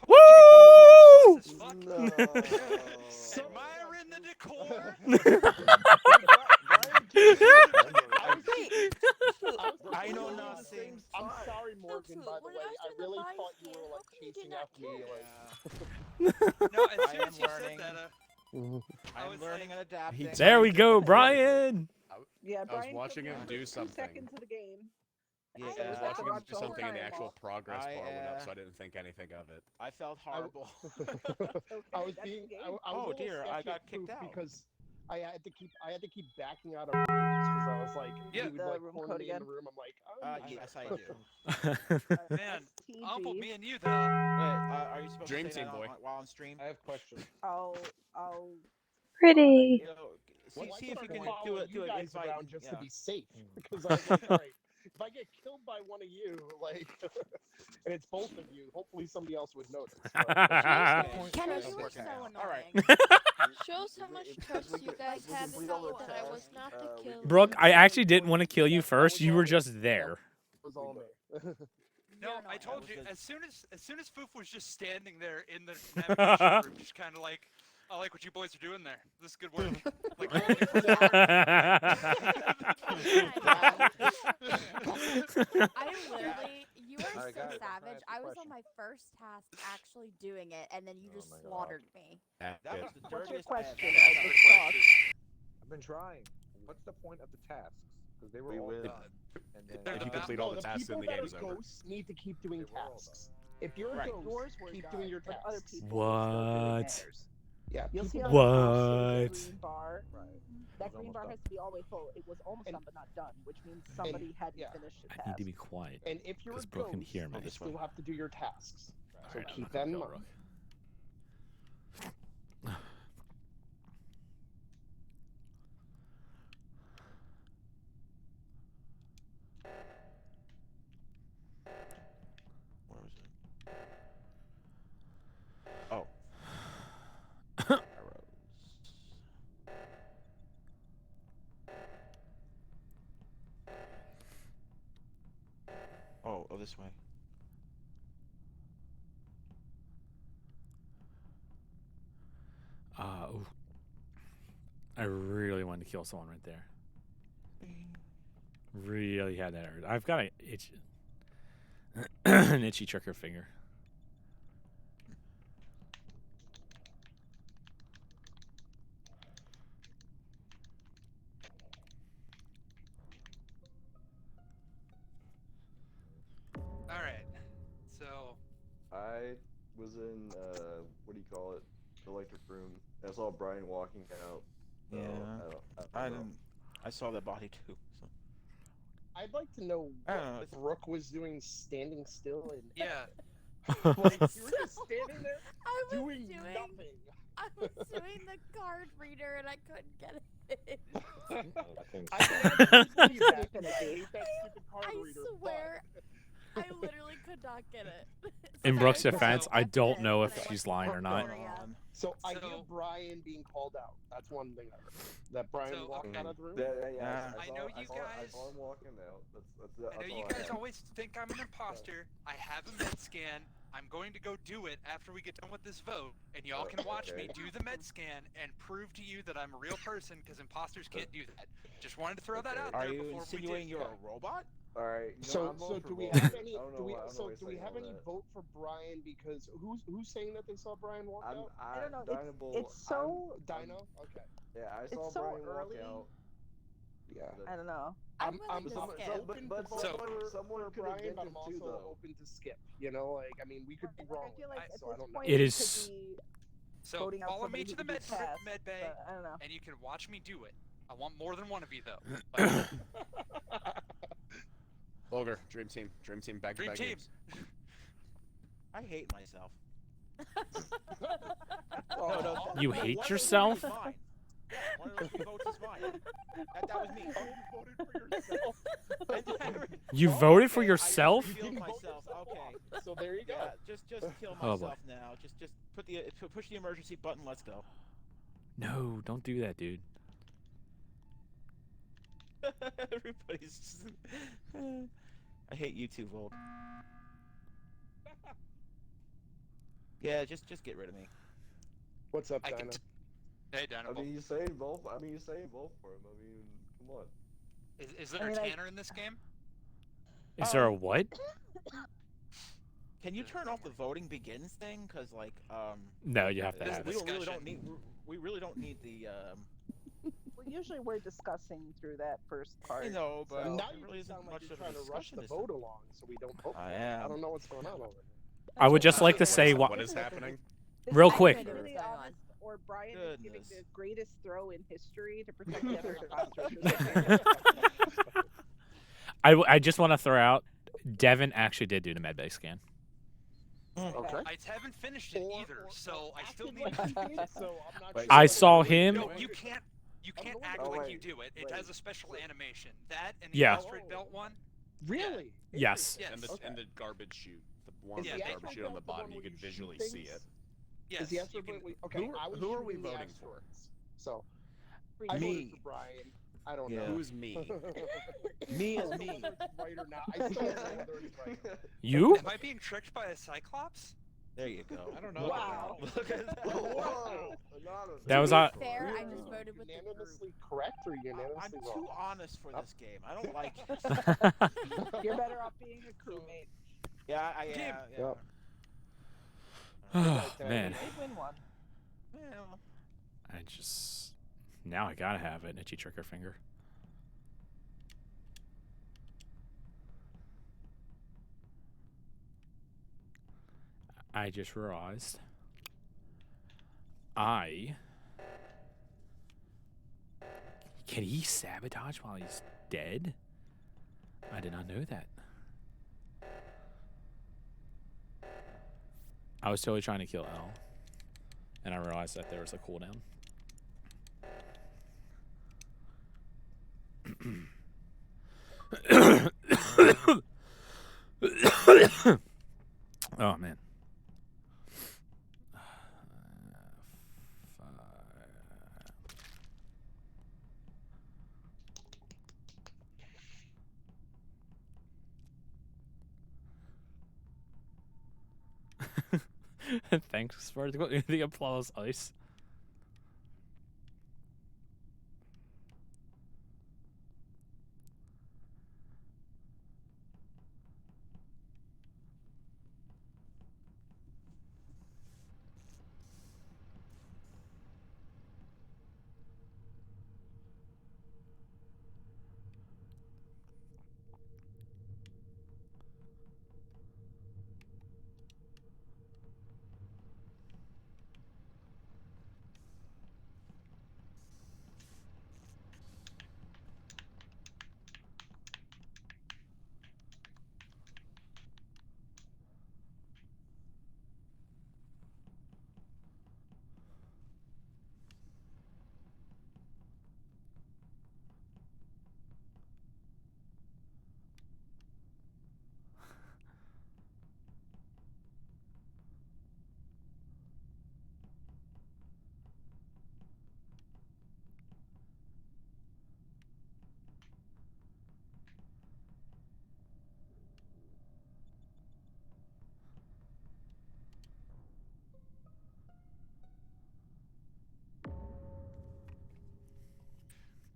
Woo! No. Admiring the decor. I know nothing. I'm sorry, Morgan. By the way, I really thought you were like chasing after me. No, as I soon am as you learning. said that, I'm learning and adapting. There we go, Brian. Yeah, I was Brian watching took him the do first 2 something. seconds of the game. Yeah, I was watching him watch do the whole something and the time. actual progress I, bar went up, so I didn't think anything of it. I felt horrible. I was that's being. the I game. was a Oh, little dear, I sketchy got of kicked Poof out. because I had to keep backing out of rooms because I was like, Yeah. he would The like room corner code me in again? the room. I'm like, oh, Yes, I do. man, Umple, me and you though. Wait, are you supposed Dream to say team, that boy. while on stream? I have questions. I'll Pretty. You know, well, I see if you started can following do you it. guys Invite around and- just yeah. to be safe because I was like, all right, if I get killed by by one of you, like, and it's both of you. Hopefully, somebody else would notice. Kenny, you were so annoying. All right. Shows how much trust you guys have in me that I was not the killer. Brooke, I actually didn't want to kill you first. You were just there. It was all me. No, I told you as soon as Foof was just standing there in the navigation room, just kind of like, I like what you boys are doing there. This is good work. Like, I literally, you are so savage. I was on my first task actually doing it, and then you just slaughtered me. That was the What's your dirtiest question? I've been trying. What's the point of the tasks? Because they were We all will. done. And then If you complete all the tasks, then the game is over. Ghosts need to keep doing tasks. If you're Right. a ghost, keep doing your but other tasks. people are still doing What? theirs. Yeah. You'll see people- on the top, What? the green bar. Right. That It's green almost bar done. has to be all the way full. It was almost done but not done, which means somebody hadn't finished the I task. need to be quiet. And if you're a Because Brooke can ghost, hear me. you still have to do your tasks. So Alright, I'm keep not that in gonna mind. go, Where was it? Oh. Arrows. Oh, this way. Ooh. I really wanted to kill someone right there. Really had that urge. I've got an itchy trigger finger. all right. So I was in what do you call it? The electric room. I saw Brian walking out. So Yeah. I don't know. I saw that body too. So. I'd like to know I don't know, what Brooke was doing standing still and yeah, like you were just standing there I was doing nothing. I was doing the card reader, and I couldn't get it. I think I can believe that. Gonna I be. hate that stupid card I reader. swear, I literally could not get it. In So Brooke's I defense, so I don't know if upset. she's lying or not. So I hear So- Brian being called out. That's one thing I heard. That Brian So, walked okay. out of the room. Yeah, I know you I guys- saw him walking out. That's I know you all guys know. always think I'm an imposter. I have a med scan. I'm going to go do it after we get done with this vote, and y'all can watch me Okay. do the med scan and prove to you that I'm a real person, because imposters can't do that. Just wanted to throw that out Are there you before we insinuating did. you're a robot? All right. So, I'm so voting for do we both. have any? I don't know Do we? why- I don't know So why he's do we saying have all any that. vote for Brian? Because who's saying that they saw Brian walk out? I don't know. Dynable, It's so. Dino. Okay. Yeah, I It's saw so Brian early. walk out. Yeah. I don't know. I'm willing to someone- skip. some- but vote someone, for someone could have Brian, been but I'm him also too, though. open to skip. You know, like I mean, we could be wrong. I feel like at so I this don't know. point It we is- could be So voting out follow me somebody to who the can do tasks, med bay, but I don't know. and you can watch me do it. I want more than one of you though. Like, Vulgar, dream team, back to Dream back team. games. I hate myself. Oh, You one hate of those yourself? votes is mine. Yeah, one of those votes is mine. That was me. you voted for yourself. You voted for Okay, yourself? I just killed myself. Okay. So there you go. Yeah, just kill Oh, boy. myself now. Just push the emergency button. Let's go. No, don't do that, dude. Everybody's. I hate you too, Volt. Yeah, just get rid of me. What's up, I can Dino? Hey, I Dynamo. mean, you saved both. I mean, you saved both for him. I mean, come on. Is there I a mean, Tanner in this game? Is there a what? Can you turn off the voting begins thing? Cause like No, you have to this- have we it. don't really don't need we really don't need the Well, usually we're discussing through that first part. I know, but Now there you really just isn't sound much like you're of a trying to rush discussion the this vote time. along, so we don't vote. I I am. don't know what's going on over there. I would just like to say What is happening? This Real is quick. either What's the going on? honest or Brian is giving Goodness. the greatest throw in history to protect the other imposters. I just want to throw out, Devin actually did do the medbay scan. Okay. I haven't finished it either, so I still need. acted like so I'm not Wait, sure. I saw him. No, you can't act Oh, like wait, you do it. It wait. has a special animation. That and the Yeah. Asteroid Belt one. Really? Yes. Yes. And the garbage chute. The one Is with the the astral garbage chute on the plate the bottom, one you where could you shoot visually things? see it. Yes. Is the astral you can, plate? Okay, I was who are we shooting the voting for? asteroids. So For I you. voted Me. for Brian. I don't Yeah. know. Who's me? Me I is don't know me. whether it's right or not. I still don't know whether it's right. You? Am I being tricked by a Cyclops? There you go. I don't know. Wow. Look at that. Whoa. That was To be fair, I just voted with the group. Unanimously correct or I'm unanimously too wrong? honest for this game. I don't like it. You're better off being a crewmate. Yeah. Yep. Oh, man. You did win one. Well, I just... Now I gotta have an itchy trigger finger. I just realized can he sabotage while he's dead? I did not know that. I was totally trying to kill L, and I realized that there was a cooldown. Oh man. Thanks for the applause, Ice.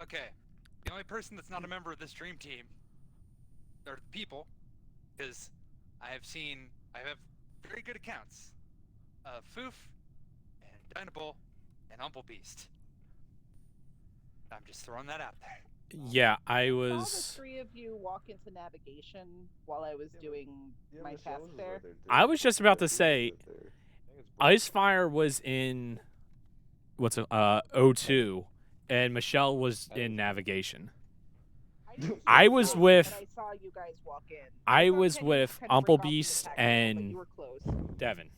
Okay. The only person that's not a member of this dream team, or people, is I have very good accounts of Foof and Dynable and Humble Beast. I'm just throwing that out there. Yeah, I saw the was. three of you walk into navigation while I was doing my task there. I was just about to say, Icefire was in O2, and Michelle was in navigation. I was with. But I saw you guys walk in. I saw was Kenny with kind of break off the Umplebeast attack, but and you were close. Devin.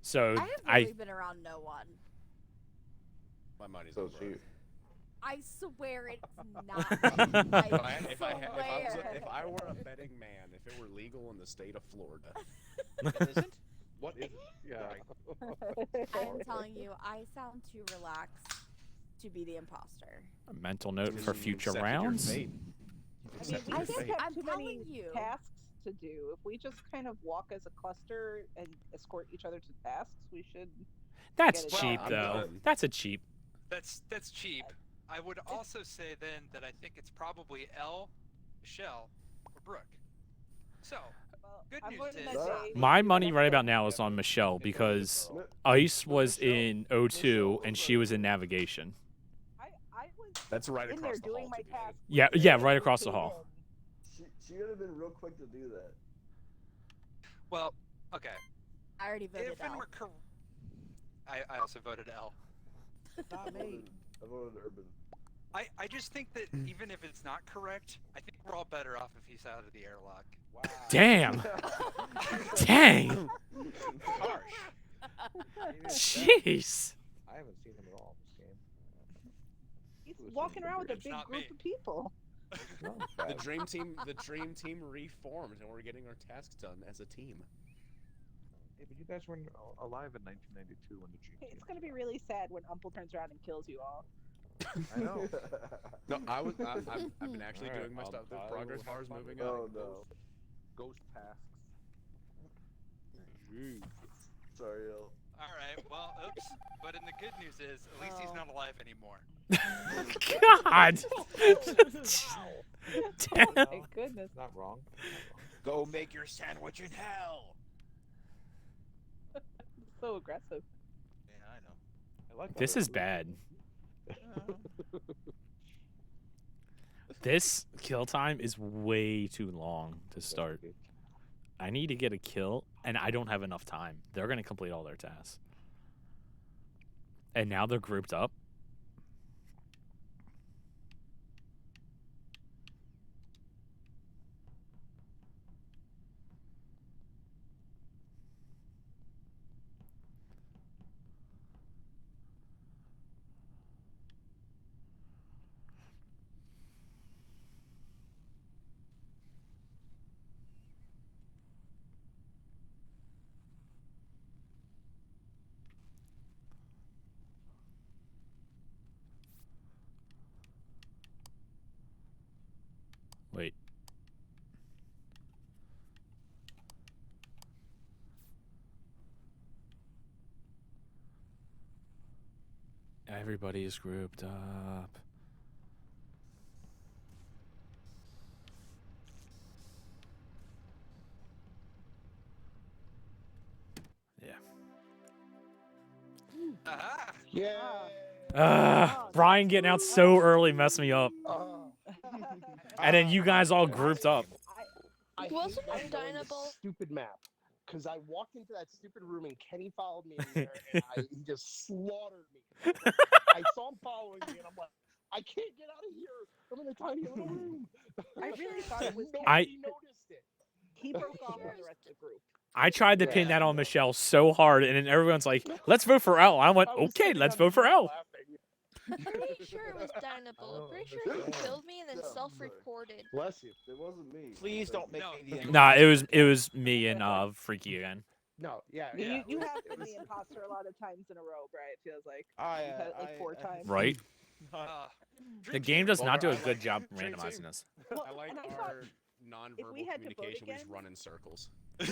So I have really been around no one. My money's So on Brooke. cheap. I swear it's not. I If I were a betting man, if it were legal in the state of Florida. It isn't? What is? Yeah. I'm telling you, I sound too relaxed to be the imposter. A mental note for You future accepted your rounds. fate. I mean, we I just think have I'm too many telling you. tasks to do. If we just kind of walk as a cluster and escort each other to tasks, we should. That's get it cheap, done. though. done. That's a cheap. That's cheap. I would also say then that I think it's probably L, Michelle, or Brooke. So, Well, good I'm news voting is that they- My money right about now is on Michelle because Ice was in O2 and she was in navigation. I was That's right in across there the doing hall, my to be. task. Yeah, right across the hall. She would have been real quick to do that. well, okay. I already voted If and L. we're I also voted L. Not me. I voted Urban. I just think that even if it's not correct, I think we're all better off if he's out of the airlock. Wow. Damn. Dang. Harsh. Jeez. I haven't seen him at all this game. He's walking around with a It's big not group me. of people. The dream team reformed, and we're getting our tasks done as a team. Yeah, but you guys weren't alive in 1992 when the dream team. It's gonna be really sad when Umpel turns around and kills you all. I know. No, I've been actually doing my stuff. The progress bar is moving up. Oh no. Ghost tasks. Jesus. Sorry, El. Alright, well, oops. But in the good news is, at least he's not alive anymore. God. Oh my goodness. Not wrong. Go make your sandwich in hell. So aggressive. Yeah, I know. I like This is bad. This kill time is way too long to start. I need to get a kill, and I don't have enough time. They're going to complete all their tasks. And now they're grouped up. Wait. Everybody's grouped up. Yeah. Aha! Yeah. Brian getting out so early messed me up. And then you guys all grouped up. I Wasn't hate it that going to Dynable? stupid map. Because I walked into that stupid room and Kenny followed me in there and he just slaughtered me. I saw him following me and I'm like, I can't get out of here. I'm in a tiny little room. I really thought it was Nobody noticed it. He broke off on the rest of the group. I tried to pin that on Michelle so hard, and then everyone's like, let's vote for L. I went, okay, let's vote for L. Pretty sure it was Dynable. Pretty sure he killed me and then self-reported. Bless you. It wasn't me. Please don't make me the Nah, it was me and Freaky again. No, yeah. You have been the imposter a lot of times in a row, Brian. It feels like. You've had it like 4 times. Right? The game does not do a good job Dream randomizing team. this. Well, I like and I our thought non-verbal we had to vote communication. We again- just run in circles I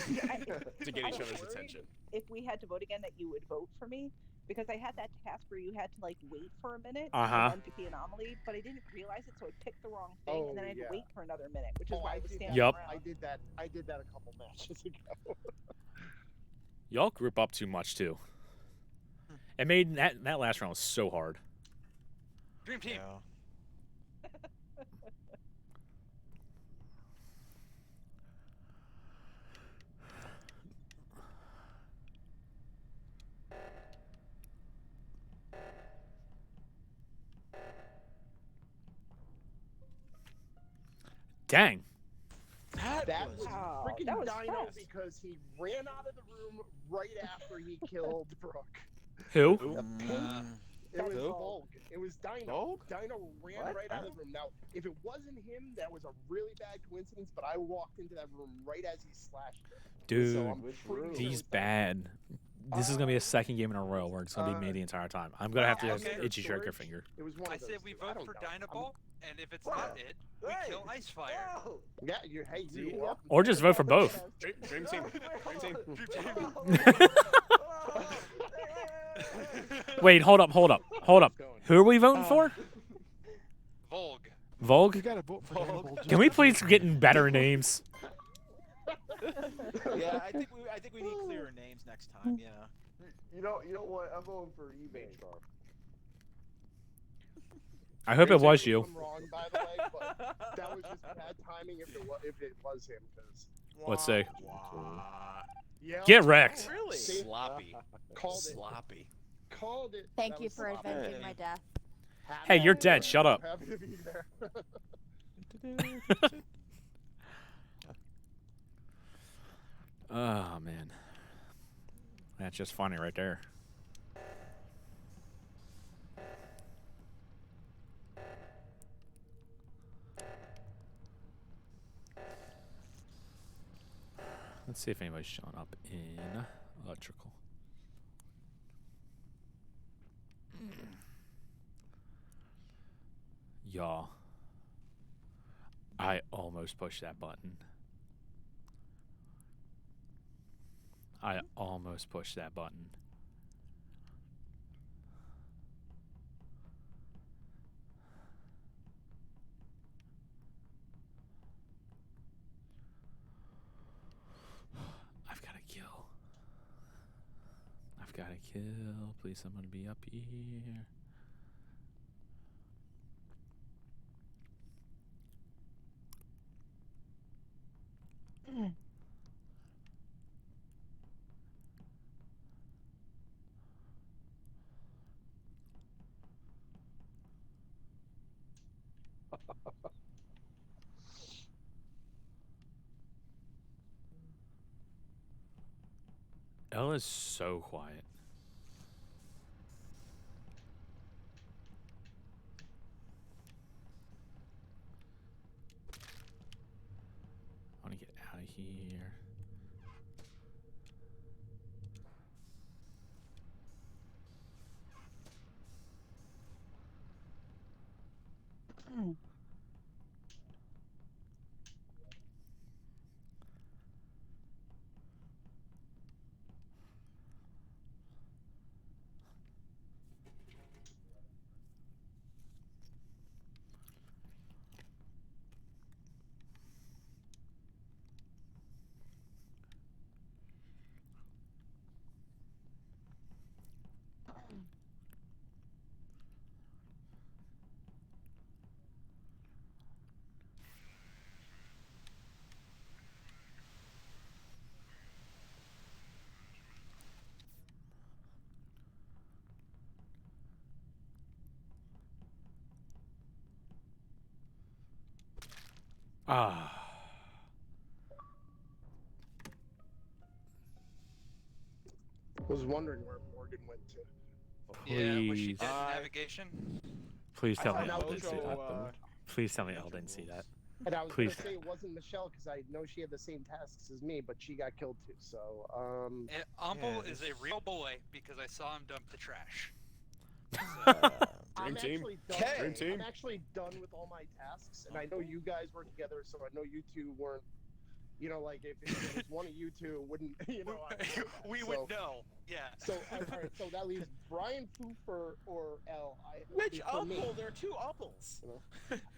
to get I each was other's worried attention. If we had to vote again, that you would vote for me because I had that task where you had to like wait for a minute Uh-huh. and then pick the anomaly, but I didn't realize it, so I picked the wrong thing, and then I had to yeah. wait for another minute, which is why I was did standing Yup. around. I did that a couple matches ago. Y'all group up too much, too. It made that last round was so hard. Dream team. Dang. That was Wow, freaking that was Dino fast. because he ran out of the room right after he killed Brooke. Who? It was Who? Volk. It was Dino. Dino ran What? right out of the room. Now, if it wasn't him, that was a really bad coincidence, but I walked into that room right as he slashed her. Dude, So I'm pretty sure it he's was bad. This is going to be a second game in a row where it's going to be me the entire time. I'm going to have to Okay. just itchy trigger finger. It was one I of say those we two. I vote don't for know. Dynable, and if it's not it, we kill Icefire. Yeah, you welcome. Or just vote for both. Dream team. Dream team. Wait, hold up. Who are we voting for? Volg. Volg? You gotta vote for Dynable. Can we please get in better names? Yeah, I think we need clearer names next time. Yeah. You know what? I'm voting for eBay Sharp. I hope it was you. I'm wrong, by the way, but that was just bad timing if it was him. Cause Let's see. yeah, Get wrecked. Really? Sloppy. Called it. Sloppy. Called it. Thank That you was for sloppy. avenging my death. Hey, you're dead. Shut up. Happy to be there. Oh, man. That's just funny right there. Let's see if anybody's showing up in electrical. Y'all, I almost pushed that button. I almost pushed that button. I've got to kill. I've got to kill. Please, someone be up here. Ella's so quiet. I want to get out of here. Ah. Was wondering where Morgan went to. Yeah, was she Please. dead in navigation? Please tell me thought Elle didn't see Mojo, that. Please tell me Elle didn't see that. And I was Please. gonna say it wasn't Michelle because I know she had the same tasks as me, but she got killed too. So Umble is a real boy because I saw him dump the trash. I'm Dream team. actually done. Dream team. I'm actually done with all my tasks, and I know you guys were together, so I know you two weren't. You know, like if it was one of you two, wouldn't you know? We would know. Yeah. So all right, so that leaves Brian Foofer or L. Which for me. Umple? There are two Umples.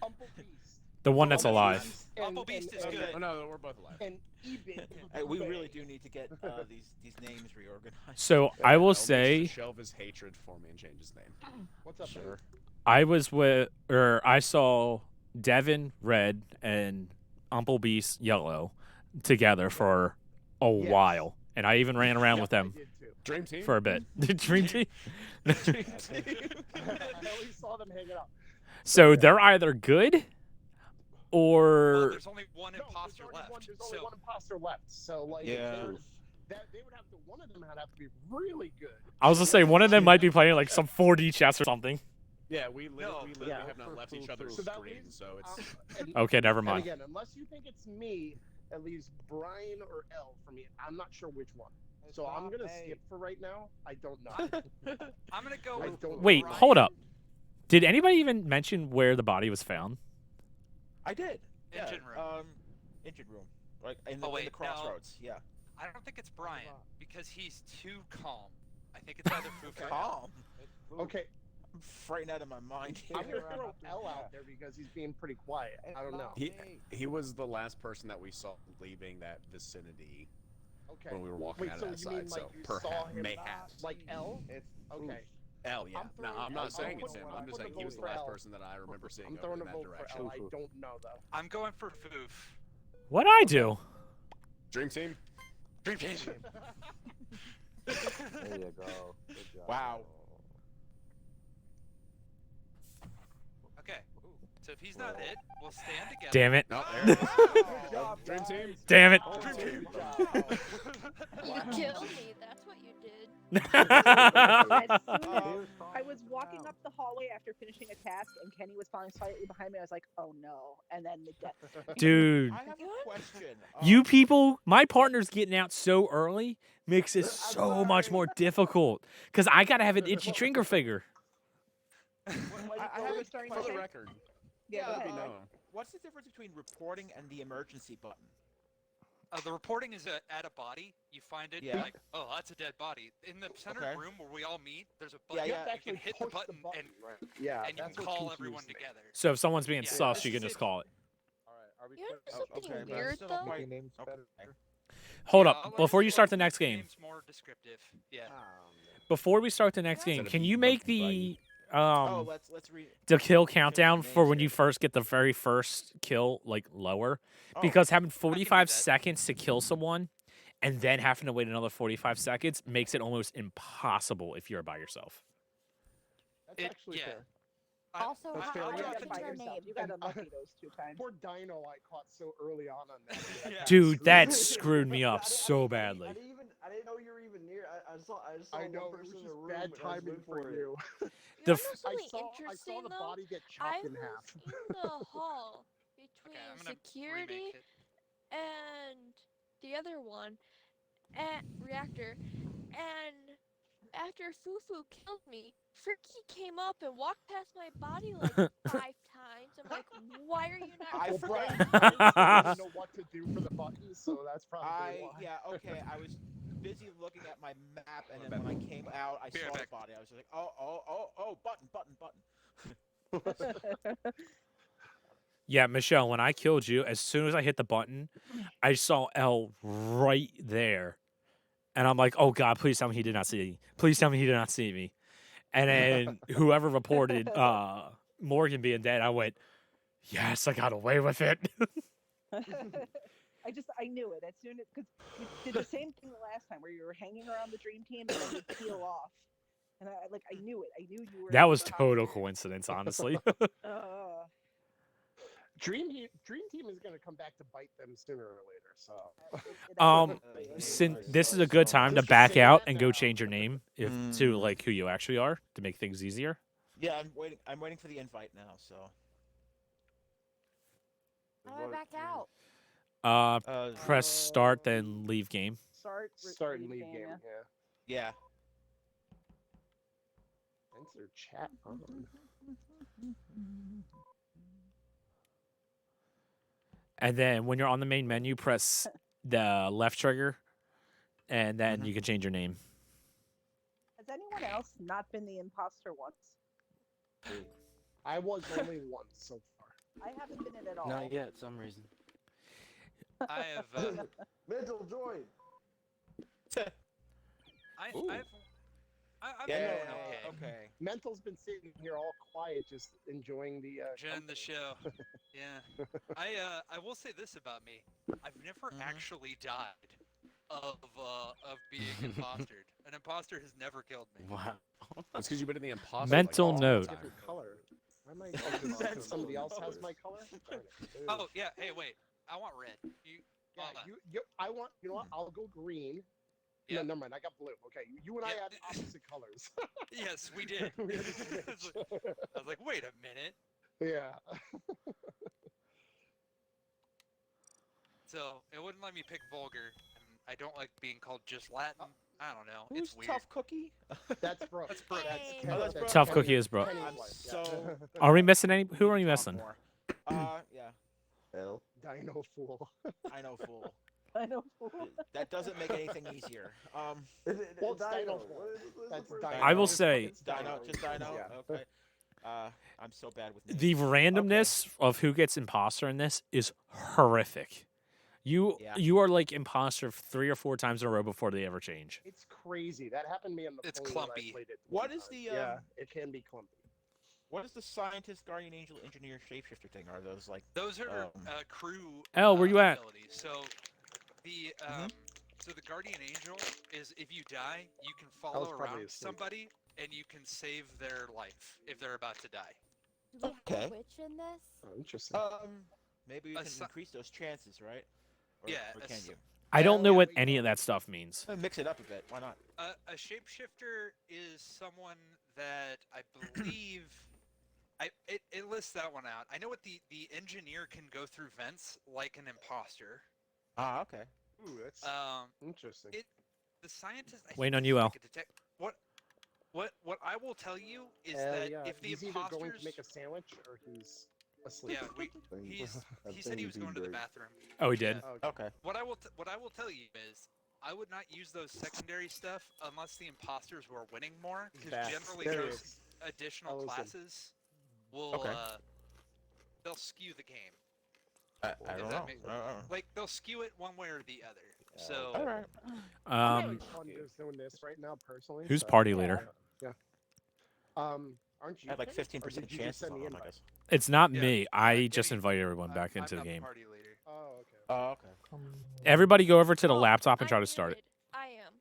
Umple Beast. The one that's alive. Umple Beast is good. Oh no, we're both alive. And Ebit. We really do need to get these names reorganized. So I will I'll say, shelve his hatred for me and change his name. What's up, Sure. I was with, or I saw Devin red and Umple Beast yellow together for a while, and I even ran around with them Dream team for a bit. Dream team. I always saw them hanging out. So they're either good, Well, or there's only one imposter left. There's only one imposter left. So like, Yeah. they would have to. One of them would have to be really good. I was gonna say one of them might be playing like some 4D chess or something. Yeah, we literally Yeah. have not left each other's So that screens, leaves, so it's. Okay, never And mind. again, unless you think it's me, it leaves Brian or L for me. I'm not sure which one. So I'm gonna skip for right now. I don't know. I'm gonna go. I With don't Wait, Brian. hold up. Did anybody even mention where the body was found? I did. Engine room. Engine room. Right in the, Oh, wait, in the crossroads. Yeah. I don't think it's Brian because he's too calm. I think it's either Foofer. Calm. Okay. I'm frightened out of my mind. I'm gonna throw L out there because he's being pretty quiet. I don't know. He was the last person that we saw leaving that vicinity Okay. when we were walking Wait, out so of that you mean side. like So you saw perhaps, him mayhaps. like L? Okay. L, yeah. No, I'm not saying it's him. I'm I'm just saying putting he a was the vote for last L. person that I remember seeing I'm over throwing in a that vote direction. for L. I don't know though. I'm going for Foof. What'd I do? Dream team. Dream team. There you go. Good job. Wow. Okay. So if he's not it, we'll stand together. Damn it. No, Good job, Dream guys. team. Damn it. Good job. You killed me. That's what you did. As soon as I was walking up the hallway after finishing a task, and Kenny was falling slightly behind me, I was like, "Oh no!" And then the death. Dude, I have a question. you people, my partner's getting out so early makes it so much more difficult because I gotta have an itchy trigger finger. I have a Sorry, For the okay. record, Yeah, let it go be ahead. known. What's the difference between reporting and the emergency button? The reporting is at a body. You find it, Yeah. like, oh, that's a dead body. In the center Okay. room where we all meet, there's a Yeah, button. yeah. You can hit the button, and Yeah, and you can that's what call confused everyone me. together. So if someone's being Yeah, sus, this you can is just it. call it. All right, are we You know clear? something okay, but I'm weird still though? quite- Making names okay. better. Hold Yeah, up, I'll let before you just start let the next game. Names more descriptive. Yeah. Before we start the next game, Instead of can you beating make up the Oh, let's read. the kill change countdown the for names when here. you first get the very first kill like lower? Oh. Because having I can do 45 that. seconds to kill someone and then having to wait another 45 seconds makes it almost impossible if you're by yourself. That's actually yeah. fair. Also, That's how fair. often Yeah, change by our yourself. name? You got unlucky those 2 times. Poor Dino, I caught so early on that. Yeah. Dude, that screwed me up so badly. I didn't know you were even near. I just saw I know, one it was person in just the room. bad and I just timing went for it. you. You The wanna know f- something I saw interesting the though? body get I chopped in was half. in the hall between I'm gonna security remake it. and the other one at reactor, and after Fufu killed me, Fricky came up and walked past my body like 5 times. I'm like, why are you not? Well, killing Brian me?" didn't know what to do for the buttons, so that's probably why. Yeah, okay. I was busy looking at my map, and then when I came out, I saw the body. I was like, oh, button. Yeah, Michelle, when I killed you, as soon as I hit the button, I saw L right there. And I'm like, oh God, please tell me he did not see me. Please tell me he did not see me. And then whoever reported Morgan being dead, I went, yes, I got away with it. I knew it as soon as, because you did the same thing the last time where you were hanging around the dream team and then you peel off, and I knew it. I knew you were. That was total coincidence, honestly. Dream Team is going to come back to bite them sooner or later. So. Since this is a good time to back out and go change your name to like who you actually are to make things easier. Yeah, I'm waiting for the invite now. So. How do I back out? Press start, then leave game. Start and leave game. Yeah. Enter chat on. And then when you're on the main menu, press the left trigger, and then you can change your name. Has anyone else not been the imposter once? I was only once so far. I haven't been it at all. Not yet, some reason. I have. Mental joy. I've Yeah, been doing okay. Mental's been sitting here all quiet, just enjoying the. Enjoying the show. Yeah. I will say this about me. I've never actually died of being impostered. An imposter has never killed me. Wow. That's because you've been in the imposter. Mental like, all note. the time. Different color. Why am I? Somebody else has my color. Oh yeah. Hey, wait. I want red. I want. You know what? I'll go green. Yeah. No, never mind. I got blue. Okay, you and I had opposite colors. Yes, we did. I was like, wait a minute. Yeah. So it wouldn't let me pick vulgar. And I don't like being called just Latin. I don't know. Who's It's weird. Tough Cookie? That's Brooke. That's Brooke. That's Brooke. Tough Cookie is Brooke. I'm so. Are we missing any? Who are we missing? Yeah. Hell. Dino fool. I know, fool. I know, fool. That doesn't make anything easier. Well, it's Dino fool. That's Dino. I will say- It's Dino, just Dino. Yeah. Okay. I'm so bad with names. The randomness of who gets imposter in this is horrific. You are like imposter 3 or 4 times in a row before they ever change. It's crazy. That happened to me on the It's phone clumpy. when I played it. What is the Yeah, it can be clumpy. What is the scientist, guardian angel, engineer, shapeshifter thing? Are those like Those are crew. Elle, where you at? abilities. So the so the guardian angel is if you die, you can follow probably around asleep. somebody and you can save their life if they're about to die. Do we have Okay. a witch in this? Oh, interesting. maybe we can Assi- increase those chances, right? Or, Yeah, Or can you? I don't know Yeah, what we- any of that stuff means. Mix it up a bit. Why not? A shapeshifter is someone that I believe it lists that one out. I know what the engineer can go through vents like an imposter. Ah, okay. Ooh, that's interesting. The scientist. I Waiting think on this you, is Al. like a what I will tell you is Hell that yeah. if the He's either imposters. going to make a sandwich or he's asleep. Yeah, he said he was going to the bathroom. Oh, he did? Yeah. Okay. What I will tell you is I would not use those secondary stuff unless the imposters were winning more, because generally There it those is. additional Listen. classes will they'll skew the game. I If don't that know. makes- Like they'll skew it one way or the other. So All right. I'm having fun just doing this right now, personally. Who's so- party leader? Yeah. Aren't you? I had like Or did 15% you just chance send on the them, I invite? guess. It's not me. I just invited everyone back I'm into the not game. party leader. Oh, okay. Oh, okay. Everybody go over to the laptop and try to start it. I am.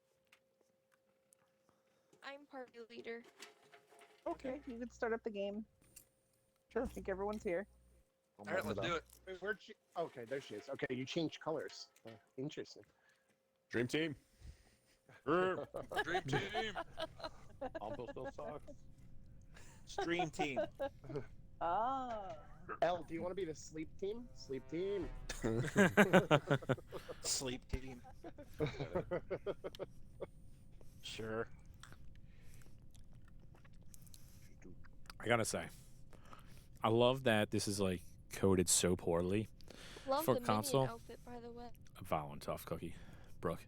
I'm party leader. Okay, you can start up the game. Sure. I think everyone's here. All right, let's do it. Wait, where'd she? Okay, there she is. Okay, you changed colors. Interesting. Dream team. Dream team. Alpo still sucks. Stream team. Ah. L, do you want to be the sleep team? Sleep team. Sleep team. Sure. I gotta say, I love that this is like coded so poorly Love for the console. minion outfit, by the way. I'm following tough cookie, Brooke.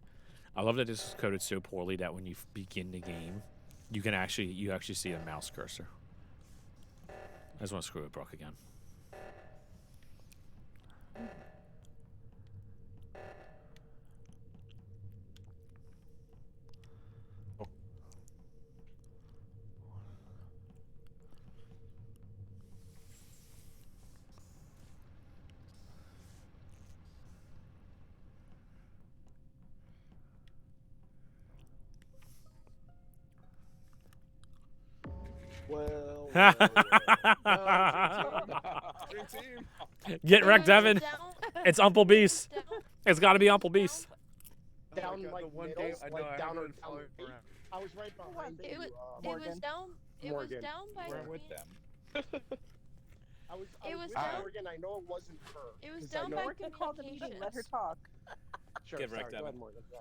I love that this is coded so poorly that when you begin the game, you actually see a mouse cursor. I just want to screw with Brooke again. Well, Dream team. Get wrecked, Devin. It's Umple Beast. It's got to be Umple Beast. Down God, like the one middle, game I know like I down haven't or been down following the around. I was right behind It was, you, it was Morgan. down. It Morgan. was down by. We're with them. I was It was with down- Morgan. I know it wasn't her. It was 'cause I down know- by Morgan called the meeting. Let her communications. talk. Sure, Get sorry, wrecked, go ahead, Evan. Morgan. Yeah.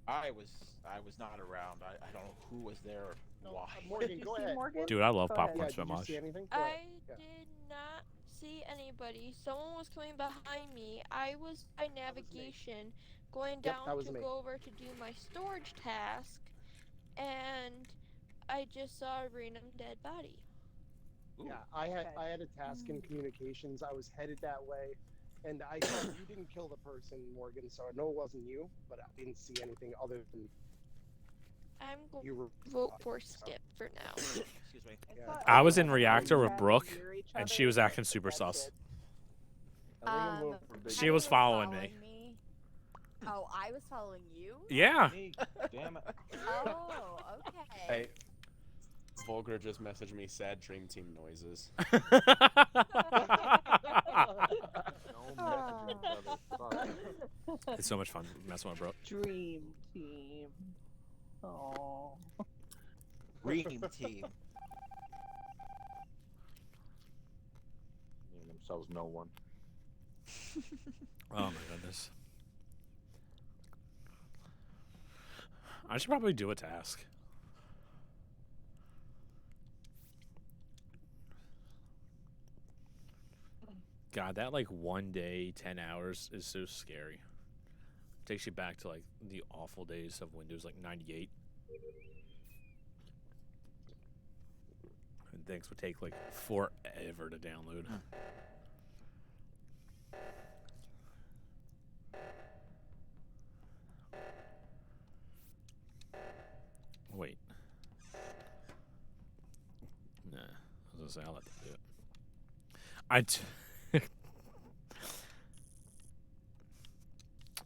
I was not around. I don't know who was there or No, why. Morgan, Did you go see ahead. Morgan? Dude, I love Go ahead. popcorn Yeah, so did you much. see anything? Go ahead. I Yeah. did not see anybody. Someone was coming behind me. I was by navigation going Yep, down that was to me. go over to do my storage task, and I just saw a random dead body. Yeah, I had Okay. a task in communications. I was headed that way, and I thought you didn't kill the person, Morgan. So I know it wasn't you, but I didn't see anything other than I'm going you were. to vote for skip for now. Excuse me. Yeah. I was in everyone reactor with chatted Brooke, near each and other, she was but acting super that's sus. it. She was following me. Oh, I was following you? Yeah. Me, damn it. Oh, okay. Hey, Volker just messaged me sad dream team noises. No messaging, brother. Sorry. It's so much fun messing with Brooke. Dream team. Oh. Dream team. Naming themselves no one. Oh my goodness. I should probably do a task. God, that like 1 day, 10 hours is so scary. Takes you back to like the awful days of Windows like 98. And things would take like forever to download. Wait. Nah, I was gonna say I'll let them do it.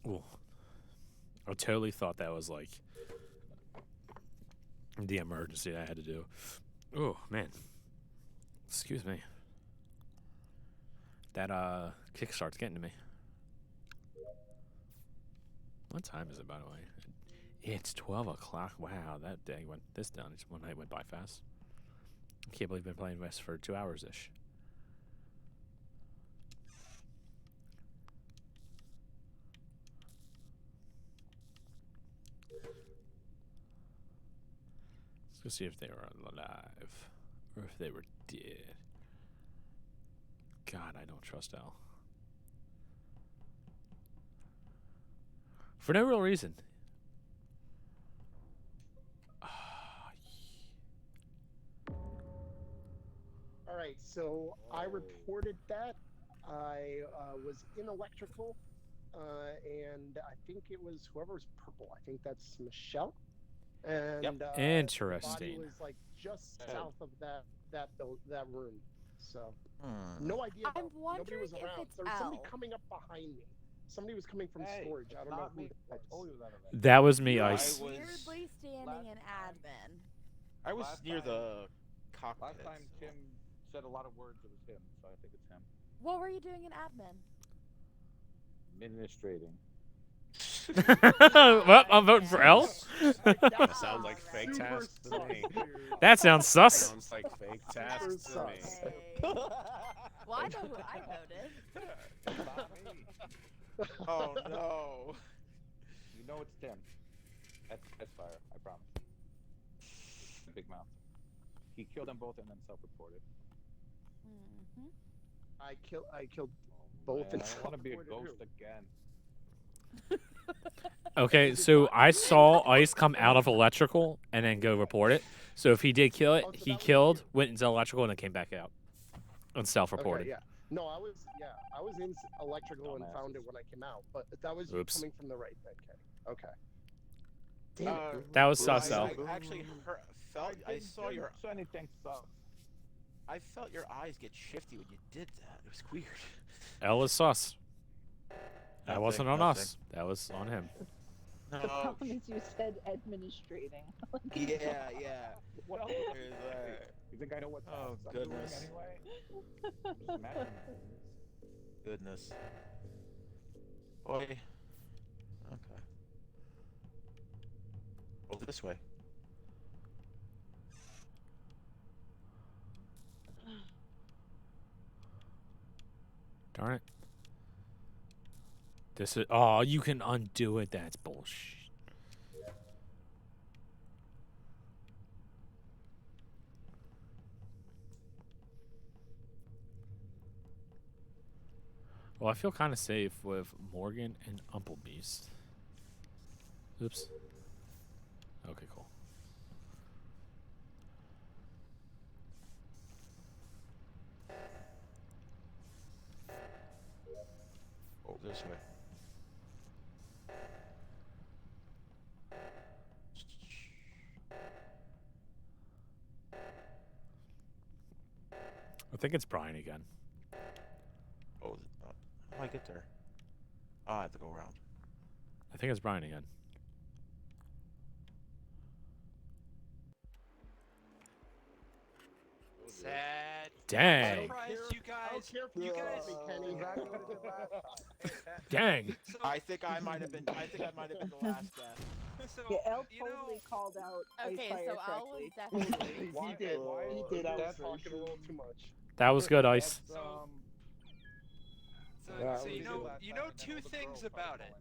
Ooh. I totally thought that was like the emergency I had to do. Oh man. Excuse me. That Kickstart's getting to me. What time is it, by the way? It's 12 o'clock. Wow, that day went this done. It's one night went by fast. I can't believe I've been playing this for 2 hours ish. Let's go see if they were alive or if they were dead. God, I don't trust Al. For no real reason. All right, so I reported that. I was in electrical, and I think it was whoever was purple. I think that's Michelle. And the body Interesting. was like just south of that room. So no idea. I'm Nobody wondering was if around. it's There was somebody Al. coming up behind me. Somebody was coming from storage. I don't know who it was. I told you that already. That was me, I Ice. was Weirdly standing in admin. I was Last near time- the cockpit. Last time Tim said a lot of words, it was him, so I think it's him. What were you doing in admin? Administrating. Well, I'm voting for L. That sounds like fake tasks to me. That sounds sus. Sounds like fake tasks to me. Well, I know who I voted. Not me. Oh no. You know it's Tim. That's fire, I promise. Big mouth. He killed them both and then self-reported. I killed both. Man, I want to be a ghost again. Okay, so I saw Ice come out of electrical and then go report it. So if he did kill it, he killed, went into electrical, and then came back out and self-reported. Okay, yeah. No, I was in electrical and found it when I came out, but that was you Oops. coming from the right. Okay. Damn it. That was sus, L. I actually felt. I saw your. So anything sus. I felt your eyes get shifty when you did that. It was weird. L was sus. That Nothing, wasn't on nothing. us. That was on him. The problem is you said administrating. Yeah. What else? There's You think I know what Oh, tasks I'm doing goodness. anyway? Just imagine. Goodness. Boy. Okay. Well, this way. Darn it. This is. Oh, you can undo it. That's bullshit. Well, I feel kind of safe with Morgan and Umplebeast. Oops. Okay, cool. Oh, this way. I think it's Brian again. Oh, how do I get there? Oh, I have to go around. I think it's Brian again. Sad. Dang. I'm surprised you guys. Dang. I think I might have been the last death. So, Yeah, Elle you know, totally called out Okay, Icefire so Al was correctly. definitely. He did. He did. I was That's talking a little too much. That was good, Ice. That's, So, Yeah, so it you was know, good. you know two things about it.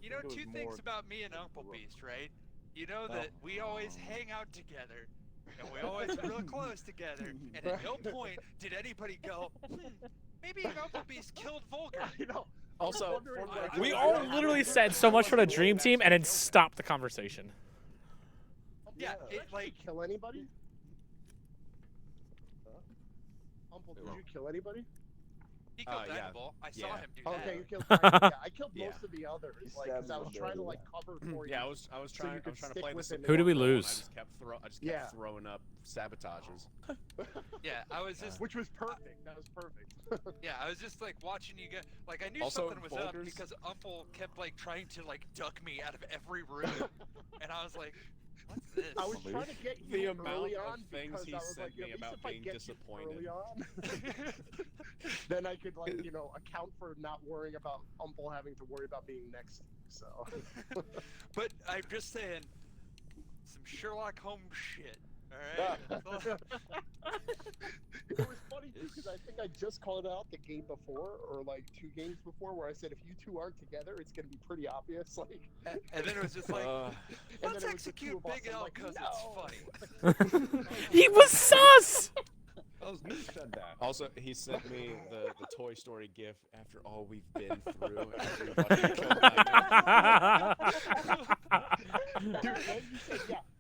You know It was two more- things about me and Uncle Beast, right? You know that we always hang out together, and we always real close together. And at no point did anybody go, maybe Uncle Beast killed Volker. You know. Also, We all literally said so much for the dream team and then stopped the conversation. Yeah, it like kill anybody? Uncle, did you kill anybody? he killed yeah. Hannibal. I saw Yeah. him do that. Okay, you killed. Yeah, I killed Yeah. most of the others. Like, stabbed 'cause I was him trying to dead, like cover for you. Yeah, I was trying. So you I was could trying to stick play with this. him Who did we and I lose? just kept Yeah. throwing up sabotages. Yeah, I was just Which was perfect. That was perfect. yeah, I was just like watching you guys. Like I knew Also, something was up Volker's- because Uncle kept like trying to like duck me out of every room, and I was like, What's this? I was trying to get The you amount early of on things because he I was sent like, me at least about if I being get disappointed. you early on, then I could like account for not worrying about Umple having to worry about being next. So. But I'm just saying, some Sherlock Holmes shit. All right. It was funny too because I think I just called out the game before, or like 2 games before, where I said if you two aren't together, it's gonna be pretty obvious. Like, and then it was just like, and let's then it was the two execute of us. Big I'm L like, because no. it's funny. He was sus. That was me who said that. Also, he sent me the Toy Story gif after all we've been through. Everybody killed Diamond. Dude, and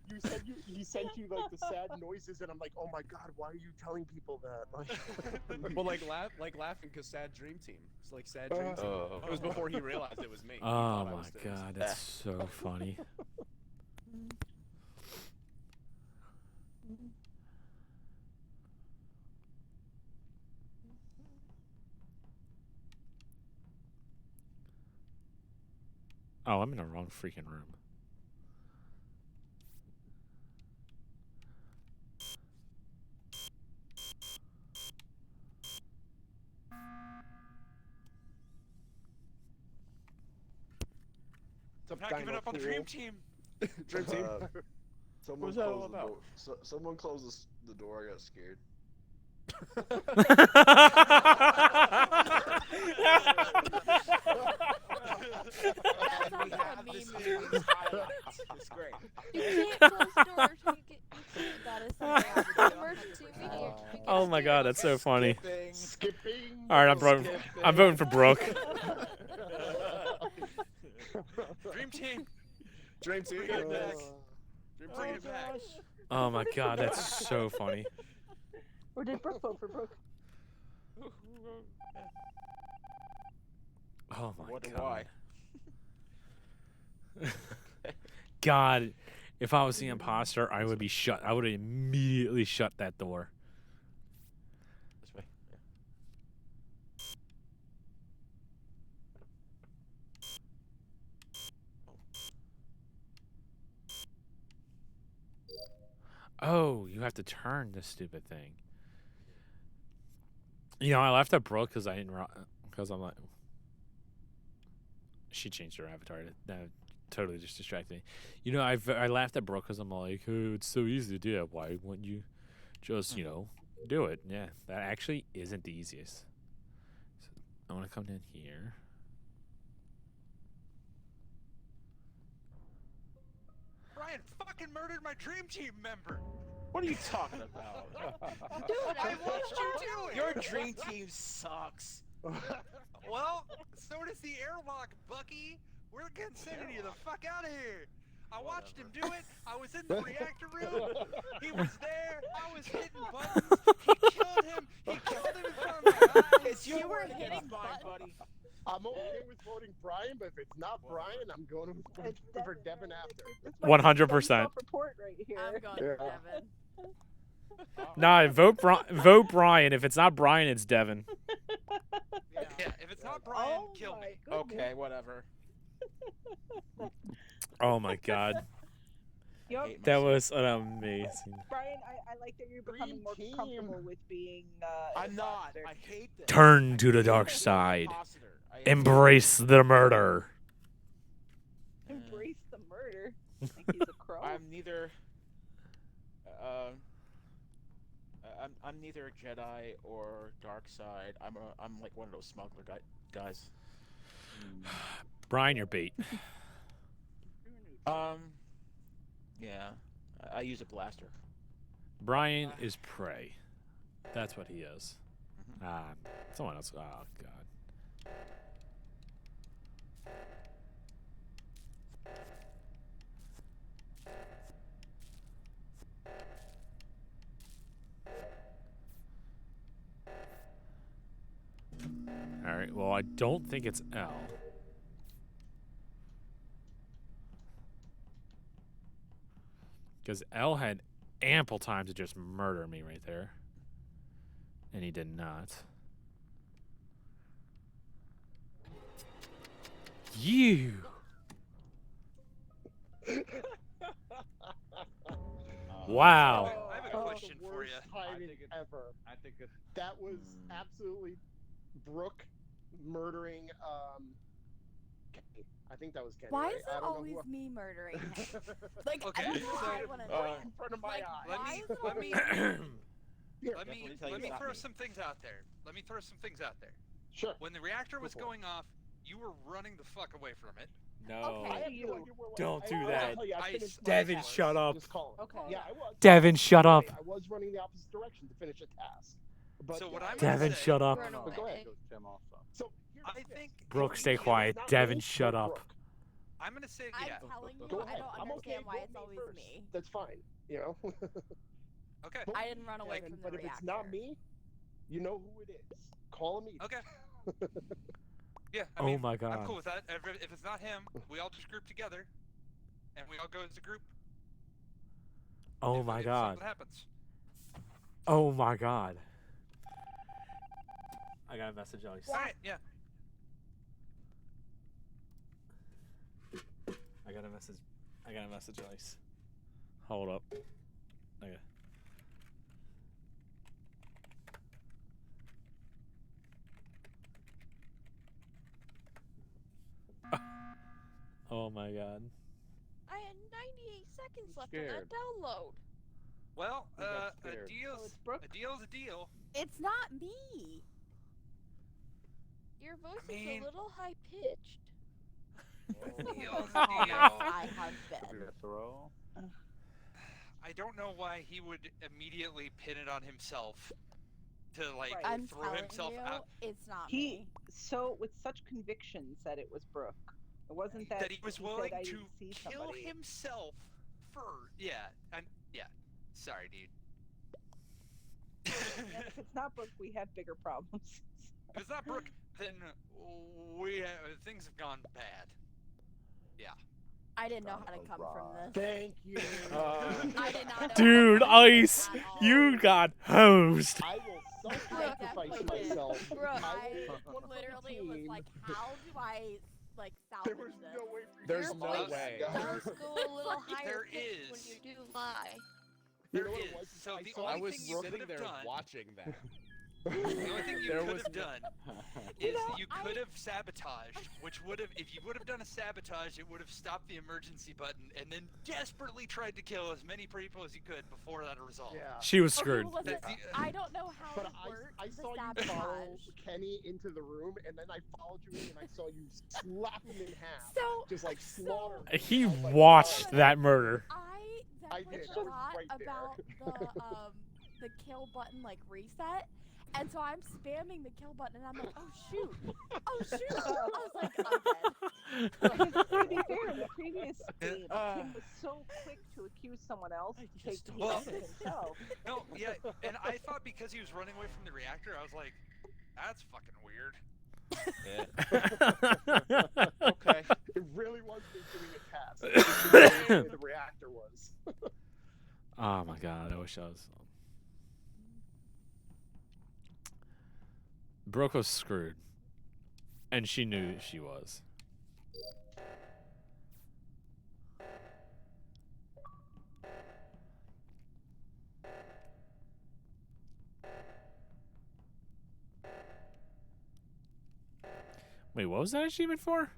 you said he sent you like the sad noises, and I'm like, oh my god, why are you telling people that? Like, Well, laughing because Sad Dream Team. It's like Sad Dream Team. It was before he realized it was me. He Oh thought I my was Diz. god, that's so funny. Oh, I'm in the wrong freaking room. I'm not giving up on the Dream Team. Dream Team. Someone What was that all closed the about? door. Someone closed the door. I got scared. We have this series highlights. It's great. You can't close doors. You gotta send an emergency immediate. Oh my god, that's so funny. Skipping. All right, I'm voting for Brooke. Dream Team. Dream Team. Bring it back. Bring Oh it back. gosh. Oh my god, that's so funny. Or did Brooke vote for Brooke? Oh my Wonder god. why. God, if I was the imposter, I would be shut. I would immediately shut that door. This way. Oh, you have to turn this stupid thing. You know, I left at Brooke because I didn't. Because I'm like, she changed her avatar. That totally just distracted me. You know, I laughed at Brooke because I'm like, oh, it's so easy to do that. Why wouldn't you just, do it? Yeah, that actually isn't the easiest. So I want to come down here. Brian fucking murdered my Dream Team member. What are you talking about? Dude, I watched you do it. Your dream team sucks. Well, so does the airlock, Bucky. We're getting sending you the fuck out of here. I watched him do it. I was in the reactor room. He was there. I was hitting buttons. He killed him. He killed him in front of my eyes. It's your You were word against hitting mine, buttons? buddy. I'm okay with voting Brian, but if it's not Brian, I'm going for Devin after. 100%. Self-report right here. I'm going for Devin. Nah, vote Brian. If it's not Brian, it's Devin. Yeah, if it's not Brian, Oh kill my me. goodness. Okay, whatever. Oh my god, Yup. Hate that myself. was an amazing. Brian, I like that you're becoming more Dream comfortable with being. I'm not. imposter. I hate this. Turn to the dark side. Imposter. I hate Embrace the murder. Embrace the murder. Like he's a crow. I'm neither. I'm neither Jedi or dark side. I'm like one of those smuggler guys. Brian, you're bait. Yeah. I use a blaster. Brian is prey. That's what he is. Someone else. Oh god. All right. Well, I don't think it's L. Because L had ample time to just murder me right there. And he did not. You! Wow. I have a question for you. Timing ever. I think it's. That was absolutely Brooke murdering Kenny. I think that was Kenny. Why right? is I it don't know always who me murdering him? Like, Okay, I don't know so, why I want to right in front of my eyes. Let why me is it let me Here, let me Definitely tell you let me stop throw me. some things out there. Let me throw some things out there. Sure. When the reactor was for it. going off, you were running the fuck away from it. No. I have no idea where Don't I do will that. tell you, I finished my Devin, task. shut up. Just call him. Okay. Yeah, I was. Devin, shut up. I was running the opposite direction to finish a task. But So what yeah, I'm Devin, gonna say, shut up. Run but go away. ahead. Goes Tim also. So here's I this. think Brooke, stay It's quiet. not Devin, me, shut but up. Brooke. I'm gonna say I'm yeah. telling you, Go I ahead. don't I'm okay. understand why Vote it's me always first. me. That's fine. You know. Okay. Vote I didn't run away Devin, from the but reactor. if it's not me, you know who it is. Call him. Okay. Yeah. I Oh mean, my I'm God. cool with that. If it's not him, we all just group together, and we all go as a group. Oh if, my if God. something happens. Oh my God. I got a message, Alex. All right. Yeah. I got a message. I got a message, Alex. Hold up. Okay. Oh my God. I had 98 seconds left on scared. that download. Well, Who got a scared? deal's it's Brooke? a deal's a deal. It's not me. Your voice mean- is a little high pitched. Deal's a Oh, deal. yes, I have Could be been. a throw. I don't know why he would immediately pin it on himself to like Right. I'm throw telling himself you, out. it's not He me. so with such conviction said it was Brooke. It wasn't that, That he was said, willing "I to didn't see kill somebody." himself for yeah. Sorry, dude. And if it's not Brooke, we have bigger problems. If it's not Brooke, then things have gone bad. Yeah. I didn't know how to come from this. Thank you. I did not know Dude, how to come from this Ice, at all. you got hosed. I will I self-sacrifice definitely did. myself. Bro, I I will pick one from the literally was team. like, how do I like There salvage was this? no way for you There's to no survive way. that, guys. Does go a little higher There pitched when is. you do lie. You There know what is. it was? So the saw I only was thing you could sitting have there done. watching that. The only thing you There could was have done You is know, you could have sabotaged, which would have, if you would have done a sabotage, it would have stopped the emergency button, and then desperately tried to kill as many people as you could before that resolved. Yeah. She was Okay, screwed. well, listen, That's the- I don't know how But it worked. I the saw you follow sabotage. Kenny into the room, and then I followed you in, and I saw you slap him in half. So Just like slaughter him. He I was like, watched "Oh, that murder. I I definitely did. I was forgot right there. about the kill button like reset. And so I'm spamming the kill button, and I'm like, oh shoot, oh shoot! I was like, I'm dead. To be fair, in the previous game, Tim was so quick to accuse someone else to take the Well- heat himself. No, yeah, and I thought because he was running away from the reactor, I was like, that's fucking weird. Okay. It really was me doing a task. It was just where the reactor was. Oh my God, I wish I was. Brooke was screwed. And she knew she was. Wait, what was that achievement for?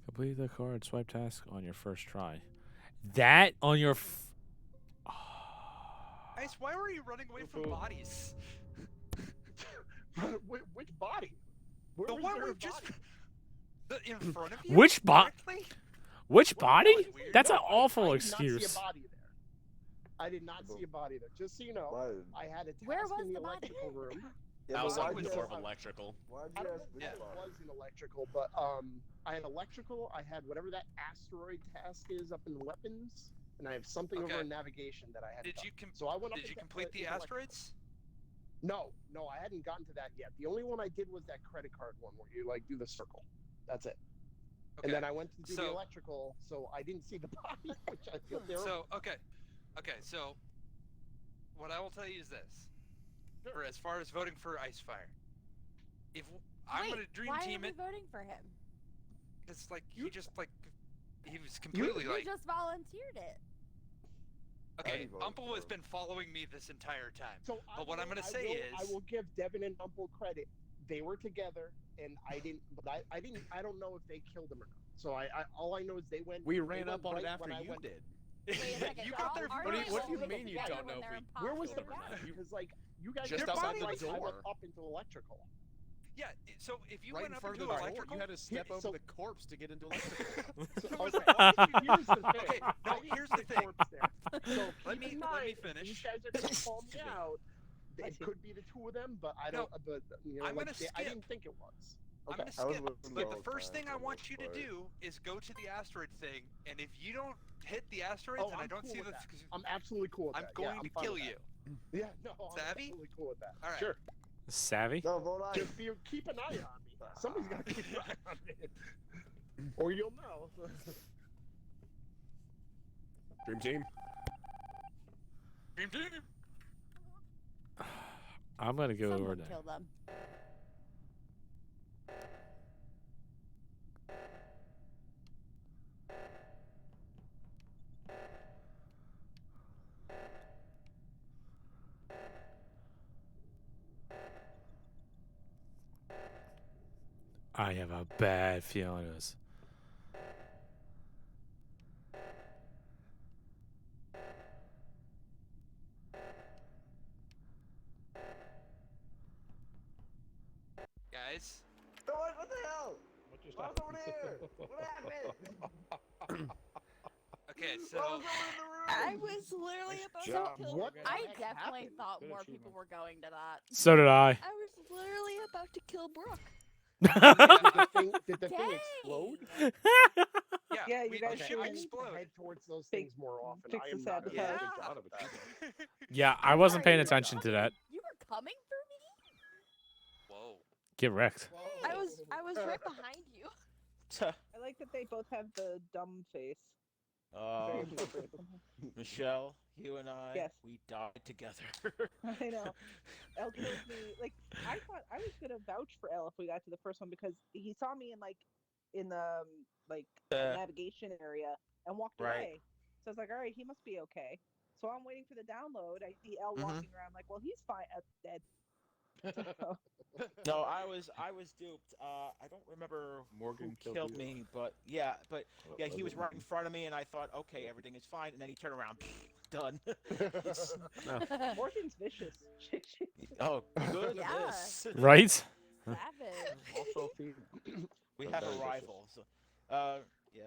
Complete the card swipe task on your first try. That on your. Ice, why were you running away from bodies? Which body? Where The was one there we a just body? in front of you. Which directly? Which body? weird. That's an No, awful I did excuse. not see a body there. I did not see a body there. Just so you know, I had a task Where was in the the body? electrical room. That was why'd like you more ask- of electrical. Why'd I you don't ask know which what body? it was in electrical, but I had electrical. I had whatever that asteroid task is up in weapons, and I have something over Okay. in navigation that I had. Did done. you So I went up did you into- complete the into electrical. asteroids? No, I hadn't gotten to that yet. The only one I did was that credit card one where you like do the circle. That's it. Okay. And then I went to do the So- electrical, so I didn't see the body, which I feel terrible. So okay. So what I will tell you is this: for as far as voting for Icefire, if I'm Wait, gonna dream why team are we it. voting for him? It's like he just like he was completely You like. just volunteered it. Okay, voted Umple for has him. been following me this entire time. So But what I'm gonna say I is, will give Devin and Umple credit. They were together, and I didn't. But I didn't. I don't know if they killed him or not. So all I know is they went. We they ran went up on it right after when I you went. did. Wait a second. You they're got all there arguing What do you over mean you together don't know when if they're we Where was the killed him or back? not? You Because like you guys just were outside the right, I went door. up into electrical. yeah. So if you Right went in up front of into the door. electrical, You had to step Here- over so- the corpse to get into electrical. Here's the thing. Okay, no, I didn't here's see the thing. corpse there. So Let keep me- in let me mind, finish. These guys are gonna call me Excuse me. out. It could be the two of them, but I No, don't. But you know, I'm gonna I skip. didn't think it was. I'm Okay. gonna I was skip. with But all the first time thing I for want most you to part. do is go to the asteroid thing, and if you don't hit the asteroids, Oh, and I I'm don't cool see with the, that. I'm absolutely cool with I'm that. going yeah, to I'm fine kill with you. that. Yeah, no, I'm Savvy? absolutely cool with that. All right. Sure. Savvy? No, vote aye. Just keep an eye on me. Somebody's got to keep an eye on me. Or you'll know. Dream team. Dream team. I'm gonna go over Someone there. kill them. I have a bad feeling it was. Guys. What the hell? What just What's over there? What happened? Okay, What so was over in the room? I was literally about job. to kill. What I the heck definitely happened? thought Good more achievement. people were going to that. So did I. I was literally about to kill Brooke. Did the thing Dang. explode? yeah, Yeah, you we, guys the Okay, ship I need to explode. head towards those Fix- things more often. fix I the am not doing a sabotage. good job of it. Yeah, I wasn't paying Sorry, attention to that. You were coming for me? Whoa. Get wrecked. I was right behind you. I like that they both have the dumb face. Very appropriate. Michelle, you and I, Yes. we died together. I know. Elle kills me. Like I thought I was gonna vouch for Elle if we got to the first one because he saw me in the navigation area and walked Right. away. So I was like, all right, he must be okay. So I'm waiting for the download. I see Elle walking around like, well, he's fine. Dead. So, No, I was duped. I don't remember Morgan who killed killed you. me, but yeah, he was right in front of me, and I thought, okay, everything is fine, and then he turned around, done. Morgan's vicious. Oh, good. Yeah. This. Right? Savage. Also, feed. We I'm have very a vicious. rival. So, yeah.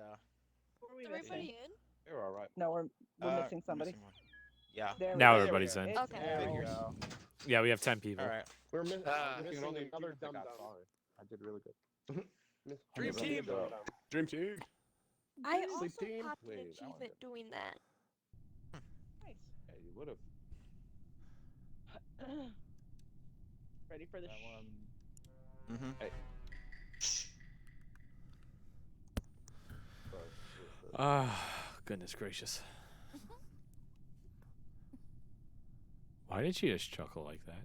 Who are we Everybody missing? in? You're all right. No, we're We're missing somebody. missing one. Yeah. There we Now go. everybody's in. It's Okay. Elle. Figures. Yeah, we have 10 people. All right. We're You missing can only another do the dum got dum. far. I did really good. Dream Only team. the- Dream team. I Sleep also team? popped an Wait, I achievement wanted- doing that. Nice. Yeah, you would have. Ready for the That one. Mm-hmm. Hey. Ah, goodness gracious. Why did she just chuckle like that?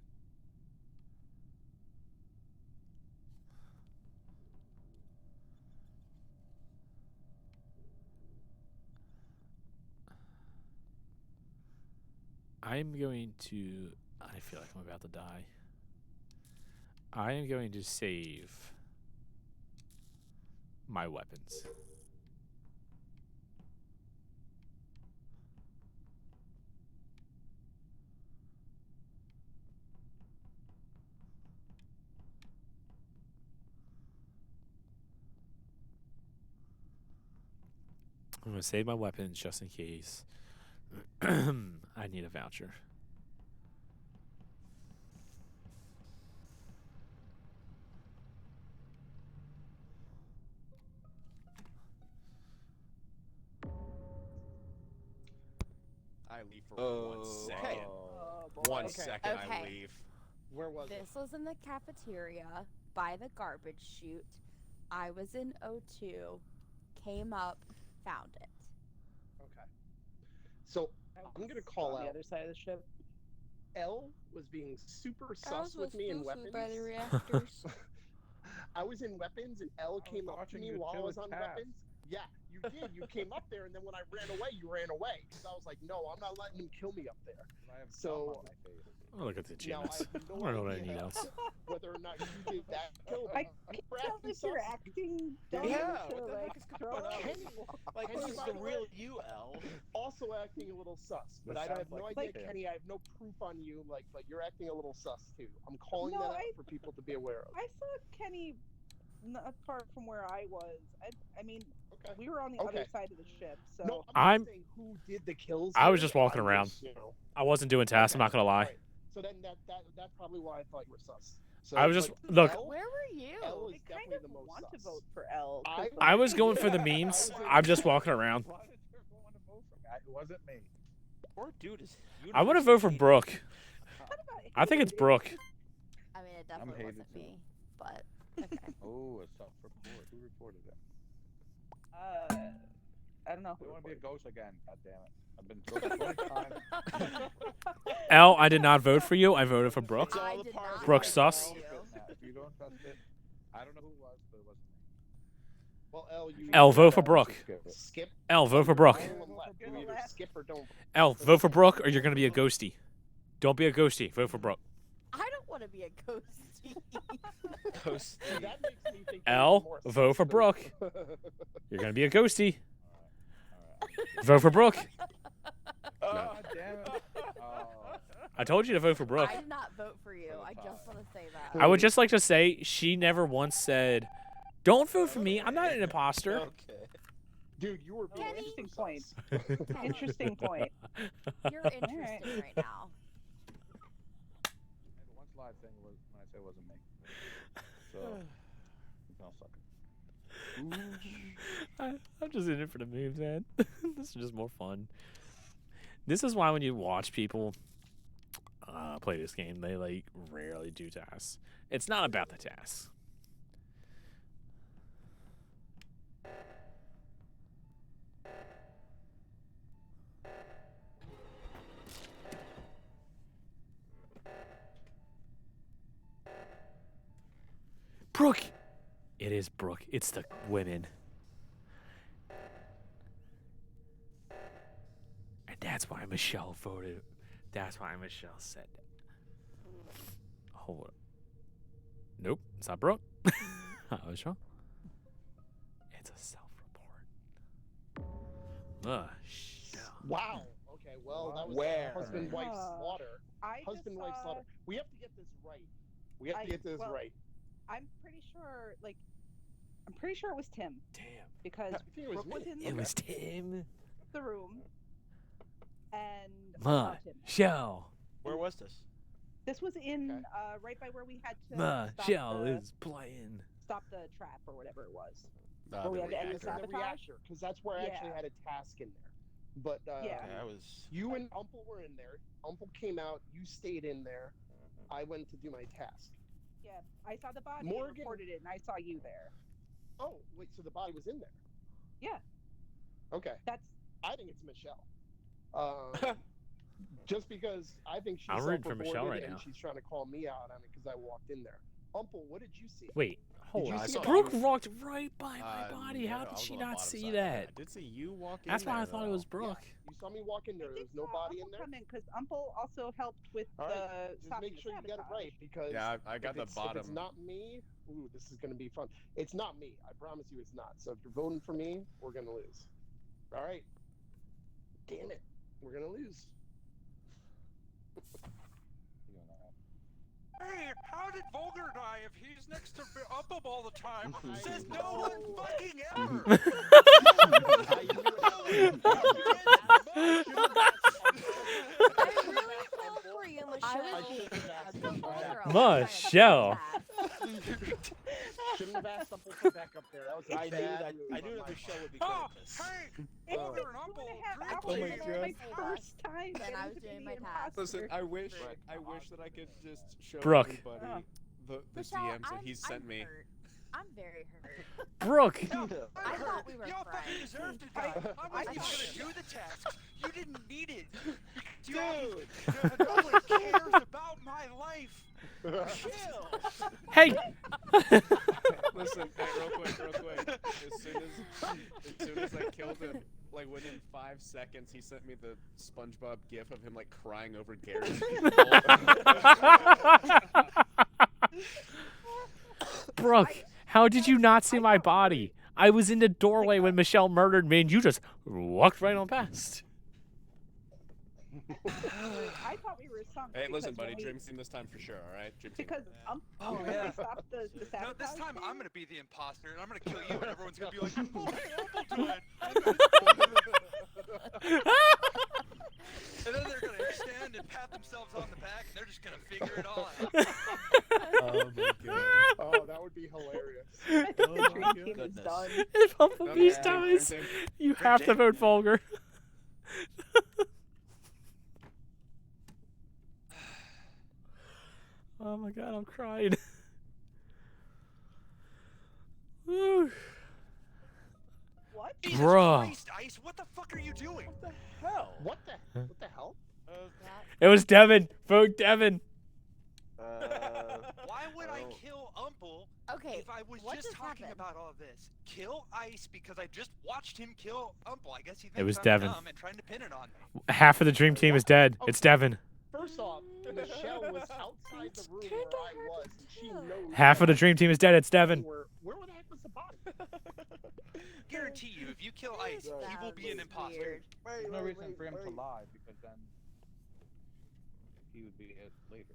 I'm going to... I feel like I'm about to die. I am going to save my weapons. I'm going to save my weapons just in case I need a voucher. I leave for 1 second. Okay. Oh, boy. 1 Okay. second I Okay. leave. Where was it? This was in the cafeteria by the garbage chute. I was in O2, came up, found it. Okay. So I'm gonna call on the out. other side of the ship. Elle was being super I sus was with me in weapons. by the reactors. I was in weapons, and L came up to watching me you while I kill was a on task. weapons. Yeah, you did. You came up there, and then when I ran away, you ran away. Because I was like, no, I'm not letting him kill me up there. I have So gum on my face. Oh, look at the now I achievements. have no I don't know what I idea need else. whether or not you did that kill. I can tell if you're acting dumb Yeah, to what the like heck is throw going on? out. Kenny, Like, Kenny, this is by the the real way, you, L. also acting a little sus, but This I have sounds no like idea, Kim. Kenny. I have no proof on you, but you're acting a little sus too. I'm calling No, that out I- for people to be aware of. I saw Kenny not far from where I was. I mean, Okay. we were on the other side of the ship, so No, I'm- not saying who did the kills. I was here. just walking I'm around. just, you know. I wasn't doing tasks. I'm not gonna lie. Right. So then that's probably why I thought you were sus. So, I was just but look. L, Where were you? L is I kind definitely of the most want to sus. vote for L. 'cause, I like, was going for the memes. I'm just walking around. Why did everyone want to vote for me? It wasn't me. Poor dude is. I want to vote for Brooke. what about I think it's Brooke. I mean, it definitely hated wasn't too. me, but okay. Oh, it's self-report. Who reported it? I don't know. I want to be a ghost again. God damn it! I've been voted 20 times. L, I did not vote for you. I voted for Brooke. I did not Brooke vote sus. for you. Now, if you don't trust it, I don't know who it was, but it wasn't me. Well, L, you L, vote for Brooke. skip. L, vote for Brooke. You either skip or don't. L, vote for Brooke, or you're gonna be a ghosty. Don't be a ghosty. Vote for Brooke. I don't want to be a ghosty. Ghost. See, that makes me think L, you're more vote for sus Brooke. than- You're gonna be a ghosty. Vote for Brooke. Oh, damn it. Oh. I told you to vote for Brooke. I did not vote for you. I just want to say that. I would just like to say she never once said, "Don't vote for me. I'm not an imposter." Okay. Dude, you were being Interesting super point. sus. Interesting point. You're interesting right now. I had one slide thing was when I said it wasn't me. So, I'll suck it. I'm just in it for the memes, man. This is just more fun. This is why when you watch people play this game, they like rarely do tasks. It's not about the tasks. Brooke! It is Brooke. It's the women. And that's why Michelle voted. That's why Michelle said that. Hold up. Nope, it's not Brooke. I was wrong. It's a self-report. Michelle. Wow. Okay. Well, that was Where? husband-wife slaughter. I just Husband-wife saw- slaughter. We have to get this right. We have to get this well, right. I'm pretty sure, I'm pretty sure it was Tim. Damn. Because You think it was Brooke was me? in It was Tim. the room, and I saw Tim. Michelle. Where was this? This was in right by where we had to Michelle is playing. stop the trap or whatever it was. Uh, Where we the had to end the reactor. The sabotage. reactor, because that's where I actually Yeah. had a task in there. But Yeah. I was. you and Umpel were in there. Umpel came out. You stayed in there. I went to do my task. Yeah, I saw the body. Morgan- And reported it, and I saw you there. Oh, wait. So the body was in there. Yeah, Okay. that's I think it's Michelle. Just because I think she's I'm rooting for self-reported Michelle right and now. she's trying to call me out on it because I walked in there. Umpel, what did you see? Wait, hold you on. see a Brooke body? walked right by my body. How no, I did was she on the not bottom see side. that? I did see you walk in That's why I there, thought it though. was Brooke. You saw me walk in there. There was no body in there. because Umpel also helped with All right, the just stopping make sure the you get it right sabotage. because Yeah, I got if the it's, bottom. If it's not me, ooh, this is gonna be fun. It's not me. I promise you, it's not. So if you're voting for me, we're gonna lose. All right. Damn it, we're gonna lose. Hey, how did Vulgar die if he's next to Upham all the time? Says no one fucking ever! I really fell for you, Michelle. Shouldn't have asked Umpel for backup there. That was a I knew bad that. move I on knew that my Michelle part. would be good Oh, at this. hey! Vulgar and Upham, Oh my my God. first time. Then I getting was to doing be my the task. Listen, imposter. I wish that I could just show Brooke. everybody the Michelle, DMs that I'm- he sent I'm me. hurt. I'm very hurt. Brooke. I thought we were Y'all fucking friends. deserve to die. I wasn't even thought- gonna do the tasks. You didn't need it. Dude, no one cares about my life. Chill. Hey. within 5 seconds, he sent me the SpongeBob gif of him like crying over Gary. Brooke, how did you not see my body? I was in the doorway when Michelle murdered me, and you just walked right on past. I thought we were sunk. Hey, listen, because buddy, when we- dream team this time for sure, alright? Dream team. Because Oh, when yeah. we stopped the sabotage. No, this time I'm gonna be the imposter, and I'm gonna kill you, and everyone's gonna be like, "Oh, hey, Uncle do it." And then they're gonna stand and pat themselves on the back, and they're just gonna figure it all out. Oh my god. Oh, that would be hilarious. The dream team is done. If Humplebee's Yeah. dies, you have to vote Vulgar. Oh my god, I'm crying. Whew. What? Jesus Bruh. Christ, Ice, what the fuck are you doing? What the hell? What the hell? It was Devin. Vote Devin. Why would I Oh. kill Umple Okay, if I was what just just talking happened? about all this? Kill Ice because I just watched him kill Umple. I guess he thinks It was I'm Devin. dumb and trying to pin it on me. Half of the dream team is dead. It's Devin. First off, Michelle was outside the room Kinda where I hard was, to and she tell. knows. Half of the that dream team is dead. It's Devin. Where the heck was the body? Guarantee you, if you kill Ice, he will be an imposter. Weird. There's no reason for him to lie because then he would be it later.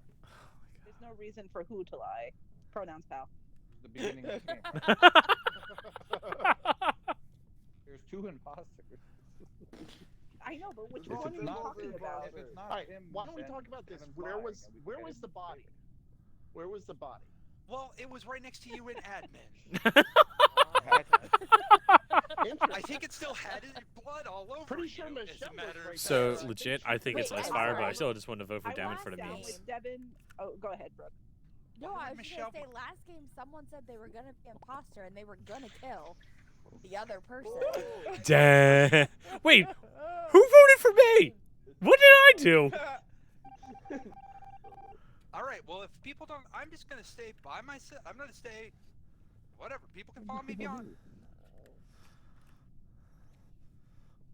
There's no reason for who to lie. Pronouns, pal. It's the beginning of the game. There's two imposters. I know, but which If one it's are you not- talking about? If it's not All right, him, why don't we then talk about this? Devin's Where lying, was and we where get was it the body? Where was the body? Well, it was right next to you in admin. I Interesting. think it still had his blood all over Pretty you. sure as a Michelle matter was of right So there. legit, I think it's Wait, Ice I'm Fire, but I sorry. still just want to vote for I Devin was for the down memes. with Devin. Oh, go ahead, Brooke. No, Why I would was Michelle gonna say last game someone said they were gonna be imposter and they were gonna kill the other person. Damn. Wait, who voted for me? What did I do? All right. Well, if people don't, I'm just gonna stay by myself. I'm gonna stay. Whatever. People can follow me beyond.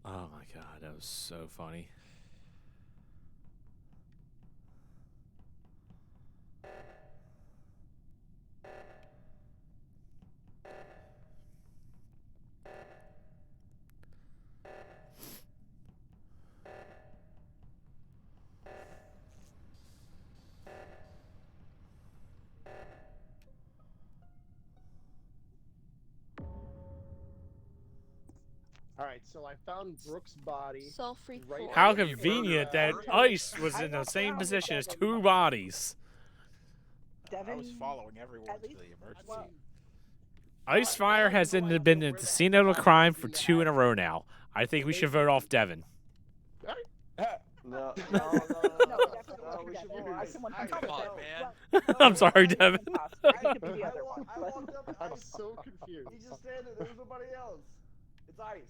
Oh my god, that was so funny. All right, so I found Brooke's body. Self-report. Right How after you convenient that murdered her. Ice was in the same position as two bodies. Devin, I was following everyone at to least- the emergency. well, Ice Fire has been at the scene of a crime for 2 in a row now. I think we should vote off Devin. No, definitely we should Devin. vote I Ice. can 100% Come on, vote. man. Well, I'm sorry, Ice is Devin. imposter. He could be the I other one. walked, I but- walked up to I'm Ice. so confused. He just standing. There was nobody else. It's Ice.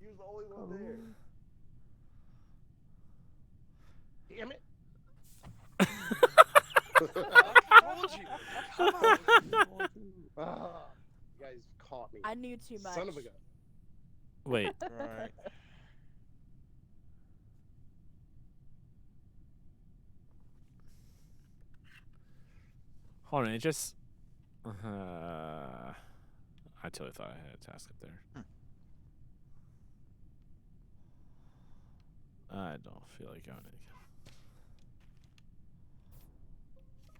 He was the only one there. Damn it. I told you. Come on. Ah, you guys caught me. I knew too much. Son of a gun. Wait. Right. Hold on, it just... I totally thought I had a task up there. I don't feel like going again.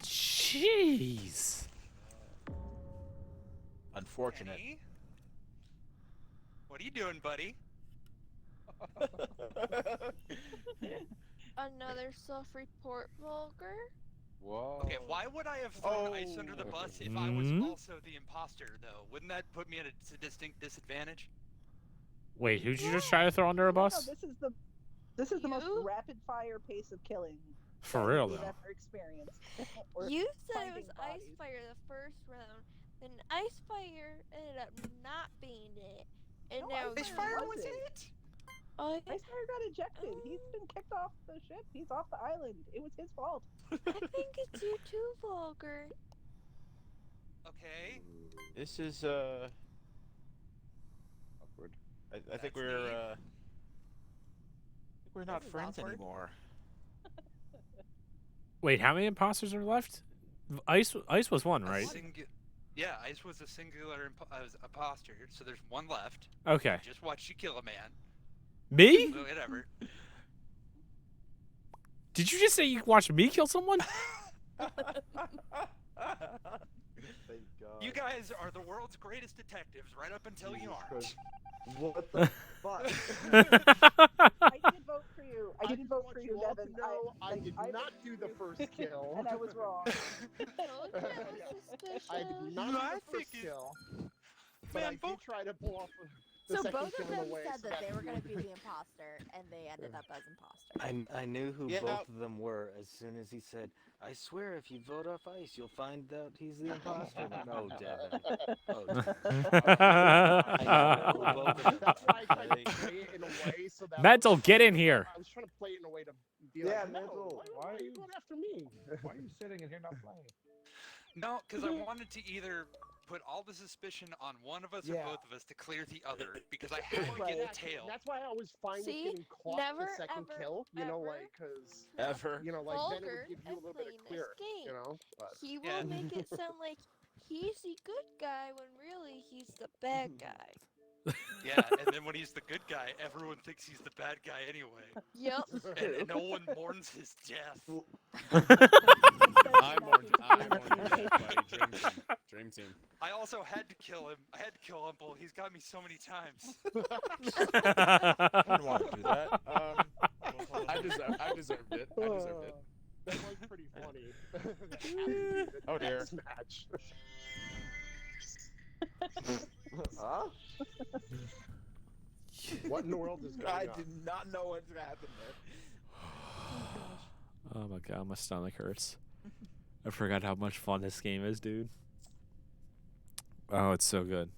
Jeez. Unfortunate. Kenny? What are you doing, buddy? Another self-report vulgar? Whoa. Okay, why would I have thrown Ice under the bus if I was Hmm? also the imposter, though? Wouldn't that put me at a distinct disadvantage? Wait, who'd you just try to throw under a No, bus? this is the most You? rapid fire pace of killing For real, we've though. ever experienced. We're You said it finding was bodies. Ice Fire the first round, then Ice Fire ended up not being it, and No, now Ice you- Fire was wasn't. it? Oh, Ice Fire got ejected. He's been kicked off the ship. He's off the island. It was his fault. I think it's you too, vulgar. Okay, Okay. This is Awkward. I think That's we're neat. not This is friends awkward. anymore. Wait, how many imposters are left? Ice was one, right? Yeah, Ice was a singular imposter, so there's one left. Okay. Just watched you kill a man. Me? Whatever. Did you just say you watched me kill someone? Thank God. You guys are the world's greatest detectives right up until you Jesus aren't. Christ. What the fuck? I didn't vote for you. I didn't vote for you, all Devin. to know I did not do the first kill. And I was wrong. I did not do the first kill. But I did try to pull off the So second both kill of in a them way. said so that they that's were going to good. be the imposter, and they ended up as imposters. I knew who Yeah. both of them were as soon as he said, "I swear, if you vote off Ice, you'll find out he's the imposter." Oh, Devin. Oh, Devin. I know who both of them That's are. why I tried to play it in a way so that Mental, get in here. I was trying to play it in a way to be Yeah, like, no, Mental. why are you going after me? Why are you sitting in here not playing? No, because I wanted to either put all the suspicion on one of us or Yeah. both of us to clear the other, because I had to get the tail. That's why I was fine See? with getting caught Never, the second ever, kill. You know, ever like, because Ever. you know, like then it Vulgar would give you a at little bit of playing clear. this game. You know, but He will Yeah. make it sound like he's the good guy when really he's the bad guy. Yeah, and then when he's the good guy, everyone thinks he's the bad guy anyway. Yep. And no one mourns his death. I mourned death, buddy. Dream team. I also had to kill him. I had to kill Umple. He's got me so many times. I didn't want to do that. I deserved it. I deserved it. that was pretty funny. That happened to be the Oh, dear. next match. Huh? What in the world is going I on? did not know what's happened there. Oh my god, my stomach hurts. I forgot how much fun this game is, dude. Oh, it's so good.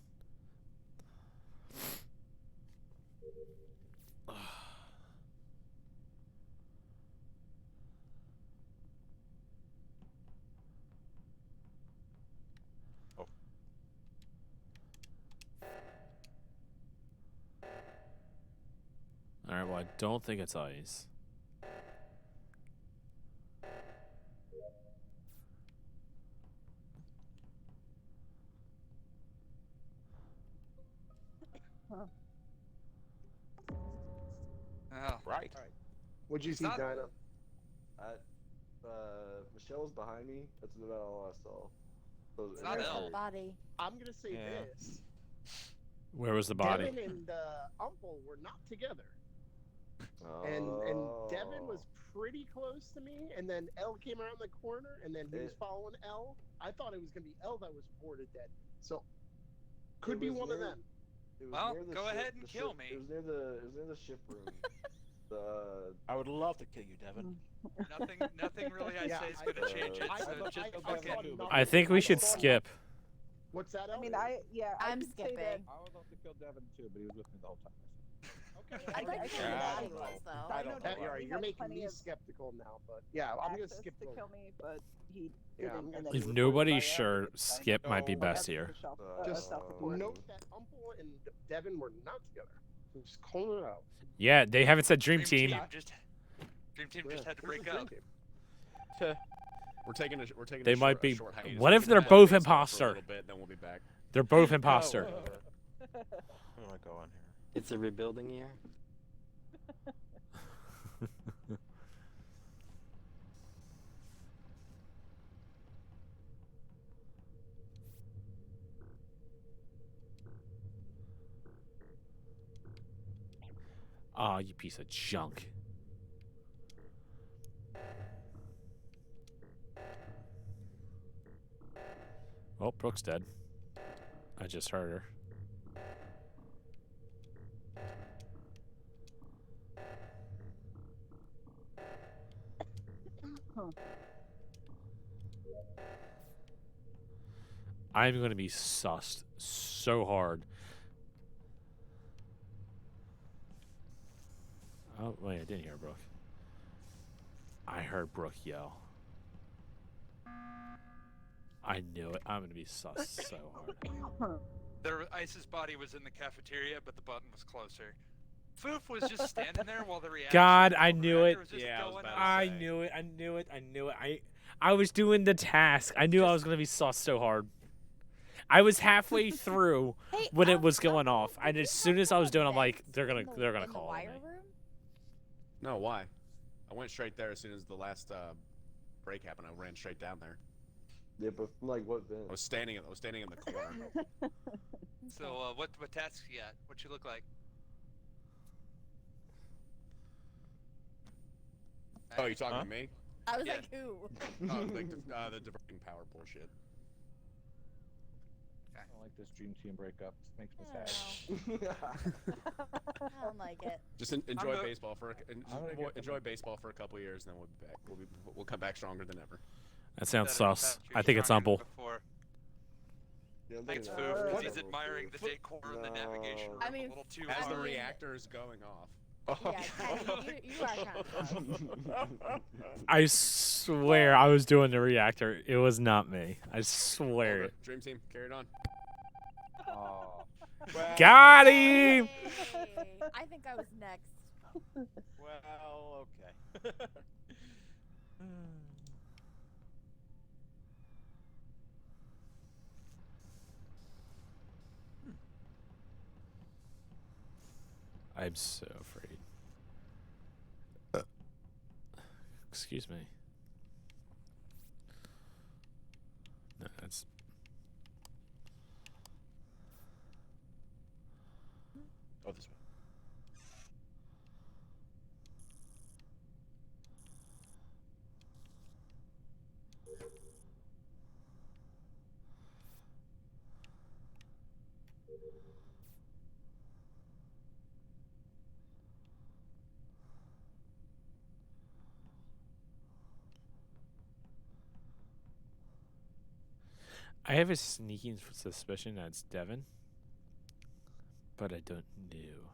Alright, well, I don't think it's Ice. Oh. Right. What'd you It's see, not- Dinah? Michelle's behind me. That's about all I saw. So, It's not and Elle. Body. I'm gonna say Yeah. this. Where was the body? Devin and Umple were not together. And Devin was pretty close to me, and then Elle came around the corner, and then he was following Elle. I thought it was gonna be Elle that was reported dead, so could be one of them. It was Well, near the go ship- ahead and the kill ship- me. It was near the ship room. I would love to kill you, Devin. Nothing really I Yeah, say is gonna change it. So just fucking. I think we should skip. What's that? I mean, Elle? I'm could say that- skipping. I would love to kill Devin too, but he was with me the whole time. I'd like to know Yeah, who I he was, though. I don't know. You're right. He You're had making plenty me of skeptical now, but yeah, I'm gonna access skip to the. kill me, but he Yeah, didn't. I'm And then gonna- he If was nobody's worried by sure, everything. skip might be No, best That's here. Just self-report. note that Umple and Devin were not together. Just calling it out. Yeah, they haven't said Dream Team. Just had to Where's break the up. Dream Team? We're taking They a might short, be- A short hiatus. what We're if gonna they're have both this going for imposter? A little bit, then we'll be back. They're both imposter. Where do I go on here? It's a rebuilding year. Aw, you piece of junk. Oh, Brooke's dead. I just heard her. I'm going to be sussed so hard. Oh, wait, I didn't hear Brooke. I heard Brooke yell. I knew it. I'm gonna be sus so hard. Ice's body was in the cafeteria, but the button was closer. Foof was just standing there while the reaction. God, I knew it. Was just Yeah, I was going about on. to I say. knew it. I knew it. I knew it. I was doing the task. I knew I was gonna be sus so hard. I was halfway through Hey, when it was going Uncle, off, did and you as soon as I have was doing, I'm like, events they're gonna in the call on wire me. room? No, why? I went straight there as soon as the last break happened. I ran straight down there. Yeah, but like what vent? I was standing in the corner. So, what tasks you got? What you look like? Oh, you talking to me? I was Yeah. like, who? Oh, like the diverting power bullshit. I don't like this dream team breakup. Makes me sad. I don't like it. Just enjoy the- baseball for gonna get enjoy baseball for a couple years, and then we'll be back. We'll come back stronger than ever. That sounds Better- sus. better, I think it's stronger Umble. than before. Yeah, I'm Thanks, thinking Foof, that. because he's admiring the decor and the navigation room I mean, a little too As the hard. reactor is going off. Yeah, Kenny, you are kind of I swear I was doing the reactor. It was not me. I swear it. Dream team, carry it on. Oh. Got him! I think I was next. Well, okay. I'm so afraid. Excuse me. No, that's. Oh, this way. I have a sneaking suspicion that it's Devin, but I don't know.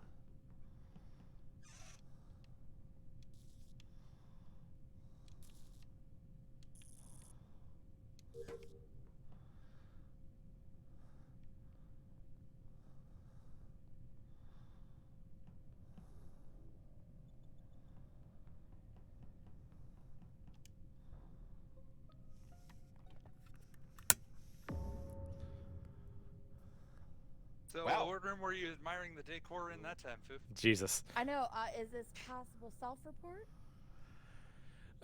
So, Wow. what room were you admiring the decor in that time, Foof? Jesus. I know. Is this possible self-report?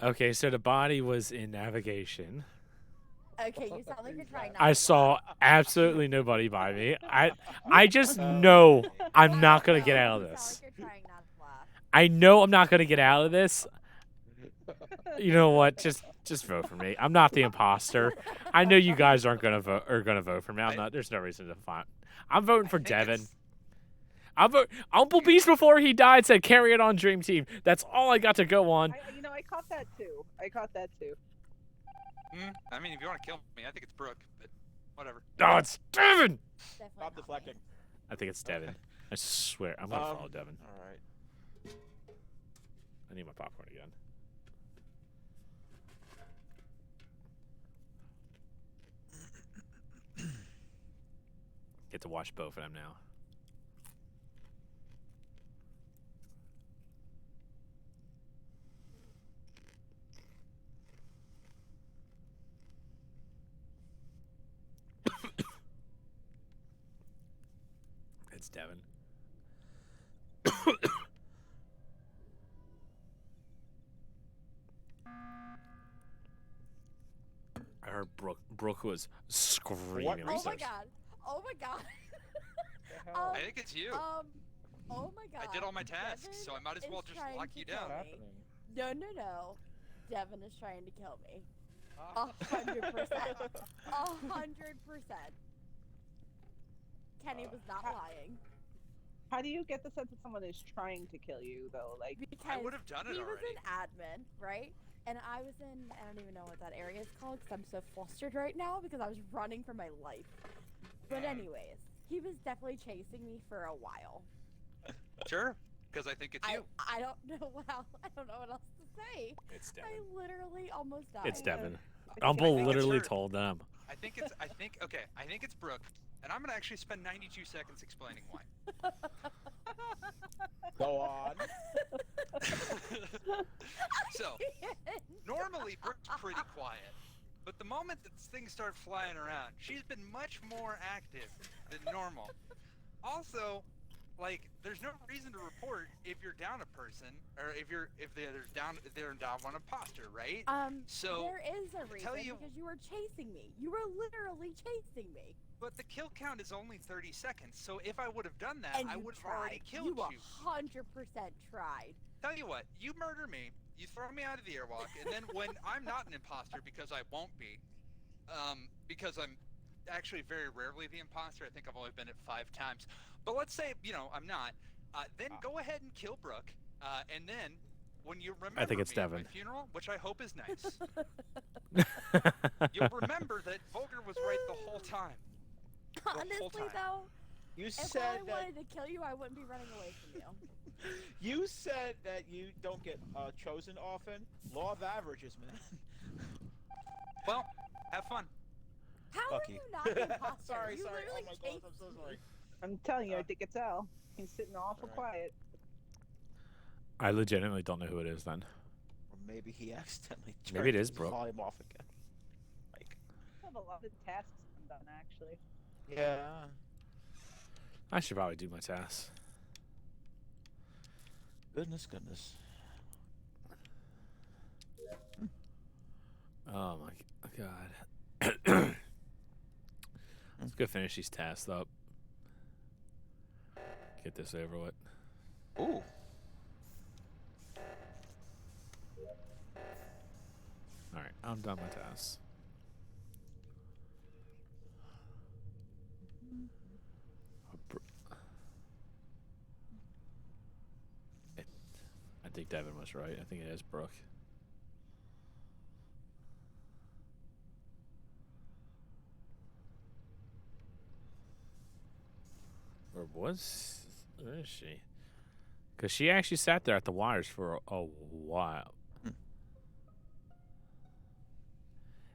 Okay, so the body was in navigation. Okay, you sound like you're trying not I to saw laugh. absolutely nobody by me. I just know I'm not gonna get out of You this. sound like you're trying not to laugh. I know I'm not gonna get out of this. You know what? Just vote for me. I'm not the imposter. I know you guys aren't gonna vote for me. I'm not. There's no reason to fight. I'm voting for Devin. I'm vote. Uncle Beast before he died said carry it on Dream Team. That's all I got to go on. I caught that too. I mean, if you want to kill me, I think it's Brooke, but whatever. Oh, it's Devin. Stop deflecting. I think it's Devin. I swear. I'm gonna follow Devin. All right. I need my popcorn again. Get to watch both of them now. It's Devin. I heard Brooke was screaming. Oh my god. Oh my god. I think it's you. Oh my god. I did all my tasks, Devin so I might as well is just trying lock to you kill down. me. No. Devin is trying to kill me. 100%. 100%. Kenny was not lying. How do you get the sense that someone is trying to kill you, though? Like, Because I would have done it he already. was an admin, right? And I was in, I don't even know what that area is called because I'm so flustered right now because I was running for my life. But anyways, he was definitely chasing me for a while. Sure, because I think it's you. I don't know what else, I don't know what else to say. It's I literally almost died. It's Devin. I Umble think it's literally her. told them. I think it's Brooke, and I'm gonna actually spend 92 seconds explaining why. Go on. So, normally Brooke's pretty quiet, but the moment that things start flying around, she's been much more active than normal. Also, like, there's no reason to report if you're down a person, or if they're down one imposter, right? So there is a reason tell you, because you were chasing me. You were literally chasing me. but the kill count is only 30 seconds. So if I would have done that, And I you would have tried. already killed You you. 100% tried. Tell you what, you murder me, you throw me out of the airwalk, and then when I'm not an imposter, because I won't be, because I'm actually very rarely the imposter. I think I've only been it 5 times. But let's say, I'm not. Then go ahead and kill Brooke, and then when you remember I think it's me at Devin. my funeral, which I hope is nice, you'll remember that Volker was right the whole time. The whole Honestly, time. though, You if said I that wanted to kill you, I wouldn't be running away from you. you said that you don't get chosen often. Law of averages, man. Well, have fun. How Lucky. are you not the imposter? Sorry, you sorry. literally Oh my God, chased I'm so sorry. I'm telling you, I think it's Al. He's sitting awful quiet. I legitimately don't know who it is then. Or maybe he accidentally Maybe it turned is his Brooke. volume off again. I have a lot of tasks undone, actually. Yeah. I should probably do my tasks. Goodness. Oh my god. Let's go finish these tasks up. Get this over with. Ooh. Alright, I'm done my tasks. I think Devin was right. I think it is Brooke. Or was... Where is she? Because she actually sat there at the wires for a while.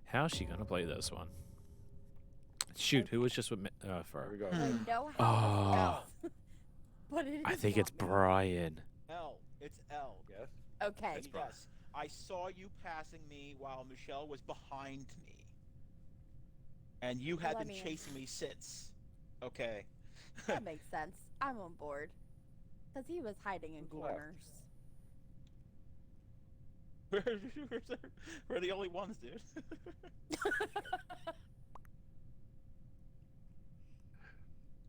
How's she going to play this one? Shoot, who was just with me? For... we go. I know Oh. how this is, but it is I think not it's me. Brian. L. It's L. Yes. Okay. It's Brian. Yes. I saw you passing me while Michelle was behind me. And you had Let been me in. chasing me since. Okay. That makes sense. I'm on board. Because he was hiding in Who's left? corners. We're the only ones, dude.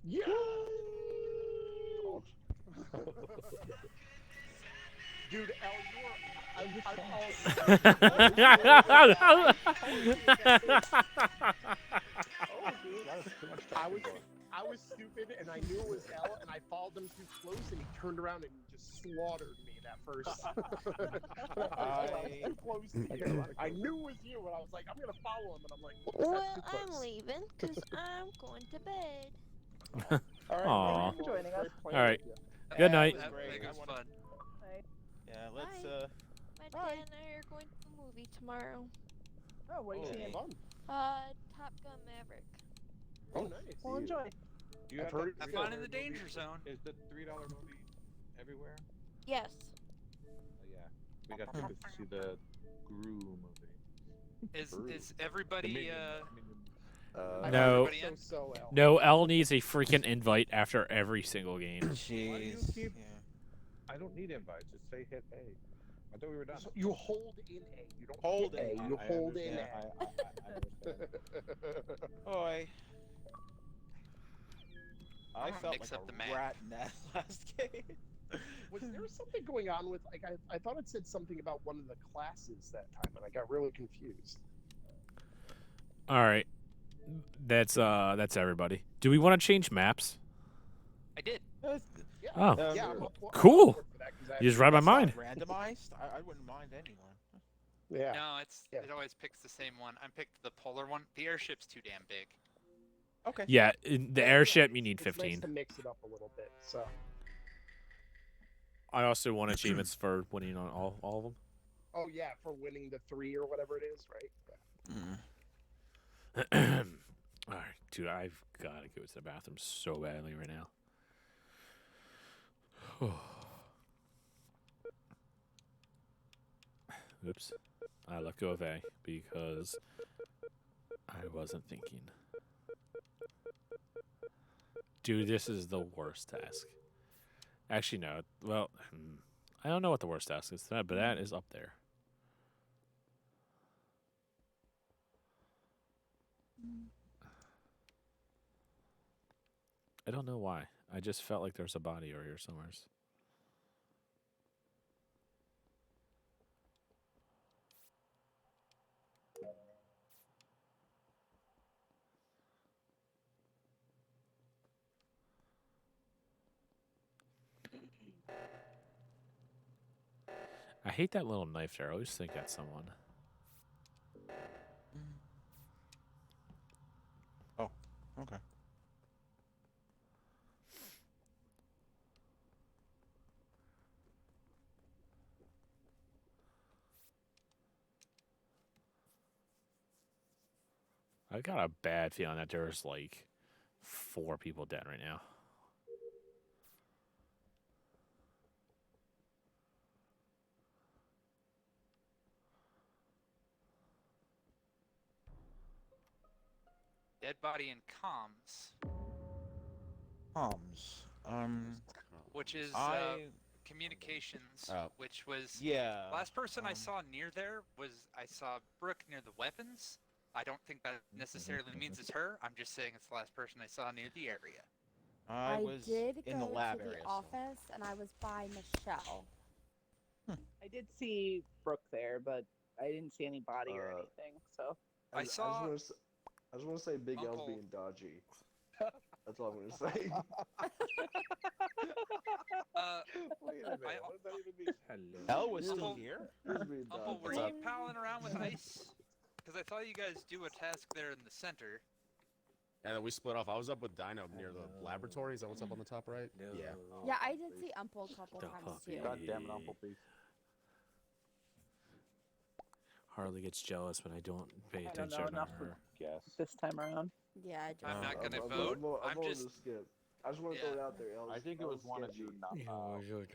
Yeah. Dude, Al, I was stupid and I knew it was L and I followed him too close and he turned around and just slaughtered me that first. Too close to you. I knew it was you and I was like, I'm gonna follow him and I'm like, whoops, Well, that's too I'm close. leaving because I'm going to bed. Aw. Thank you for joining us. Alright. Good night. That was fun. Yeah, let's Bye. My dad and I are going to the movie tomorrow. Oh, what are you seeing? Top Gun Maverick. Oh, nice. Well, enjoy. Do you I've have heard the it's Have fun $3 in the danger movie? zone. Is the $3 movie everywhere? Yes. Yeah. We got tickets to see the Gru movie. Is everybody No. everybody in? So L. No, L needs a freaking invite after every single game. Jeez. keep- I don't need invites. Just say hit A. I thought we were done. So you hold in A. You don't Hold hit in. A. You I hold in understand. A. I understand. Oi. I felt Mix like up a the map. rat in that last game. Was there something going on with like I thought it said something about one of the classes that time and I got really confused. Alright. That's everybody. Do we want to change maps? I did. Yeah, Oh. yeah, Cool. I'm for that 'cause I You just read my That's not mind. randomized? I wouldn't mind anyone. Yeah. No, it always picks the same one. I picked the polar one. The airship's too damn big. Okay. Yeah, in the airship you need It's 15. nice to mix it up a little bit. So. I also want achievements for winning on all of them. Oh yeah, for winning the 3 or whatever it is, right? Yeah. Alright, dude, I've got to go to the bathroom so badly right now. Oops. I let go of A because I wasn't thinking. Dude, this is the worst task. Actually, no. Well, I don't know what the worst task is, but that is up there. I don't know why. I just felt like there's a body over here somewhere. I hate that little knife there. I always think that's someone. Oh, okay. I got a bad feeling that there's like 4 people dead right now. Dead body in comms, which is communications, which was last person I saw near there was I saw Brooke near the weapons. I don't think that necessarily means it's her. I'm just saying it's the last person I saw near the area. I was did in go the lab to the area. office, and I was by Michelle. I did see Brooke there, but I didn't see any body or anything. So I just want to say Big L's being dodgy. That's all I'm gonna say. Wait a minute. What does that even mean? Hello. L was still here? Uncle, were you palling around with ice? Because I thought you guys do a task there in the center. And then we split off. I was up with Dino near the laboratory. Is that what's up on the top right? Yeah. Yeah, I did see Umple a couple times too. God damn it, Uncle Beef. Harley gets jealous when I don't pay I don't attention know on enough her. this time around. Yeah, I I'm not gonna I'm vote. I'm I'm willing just to skip. I just want to throw it out there. I think it was one of you, not one of you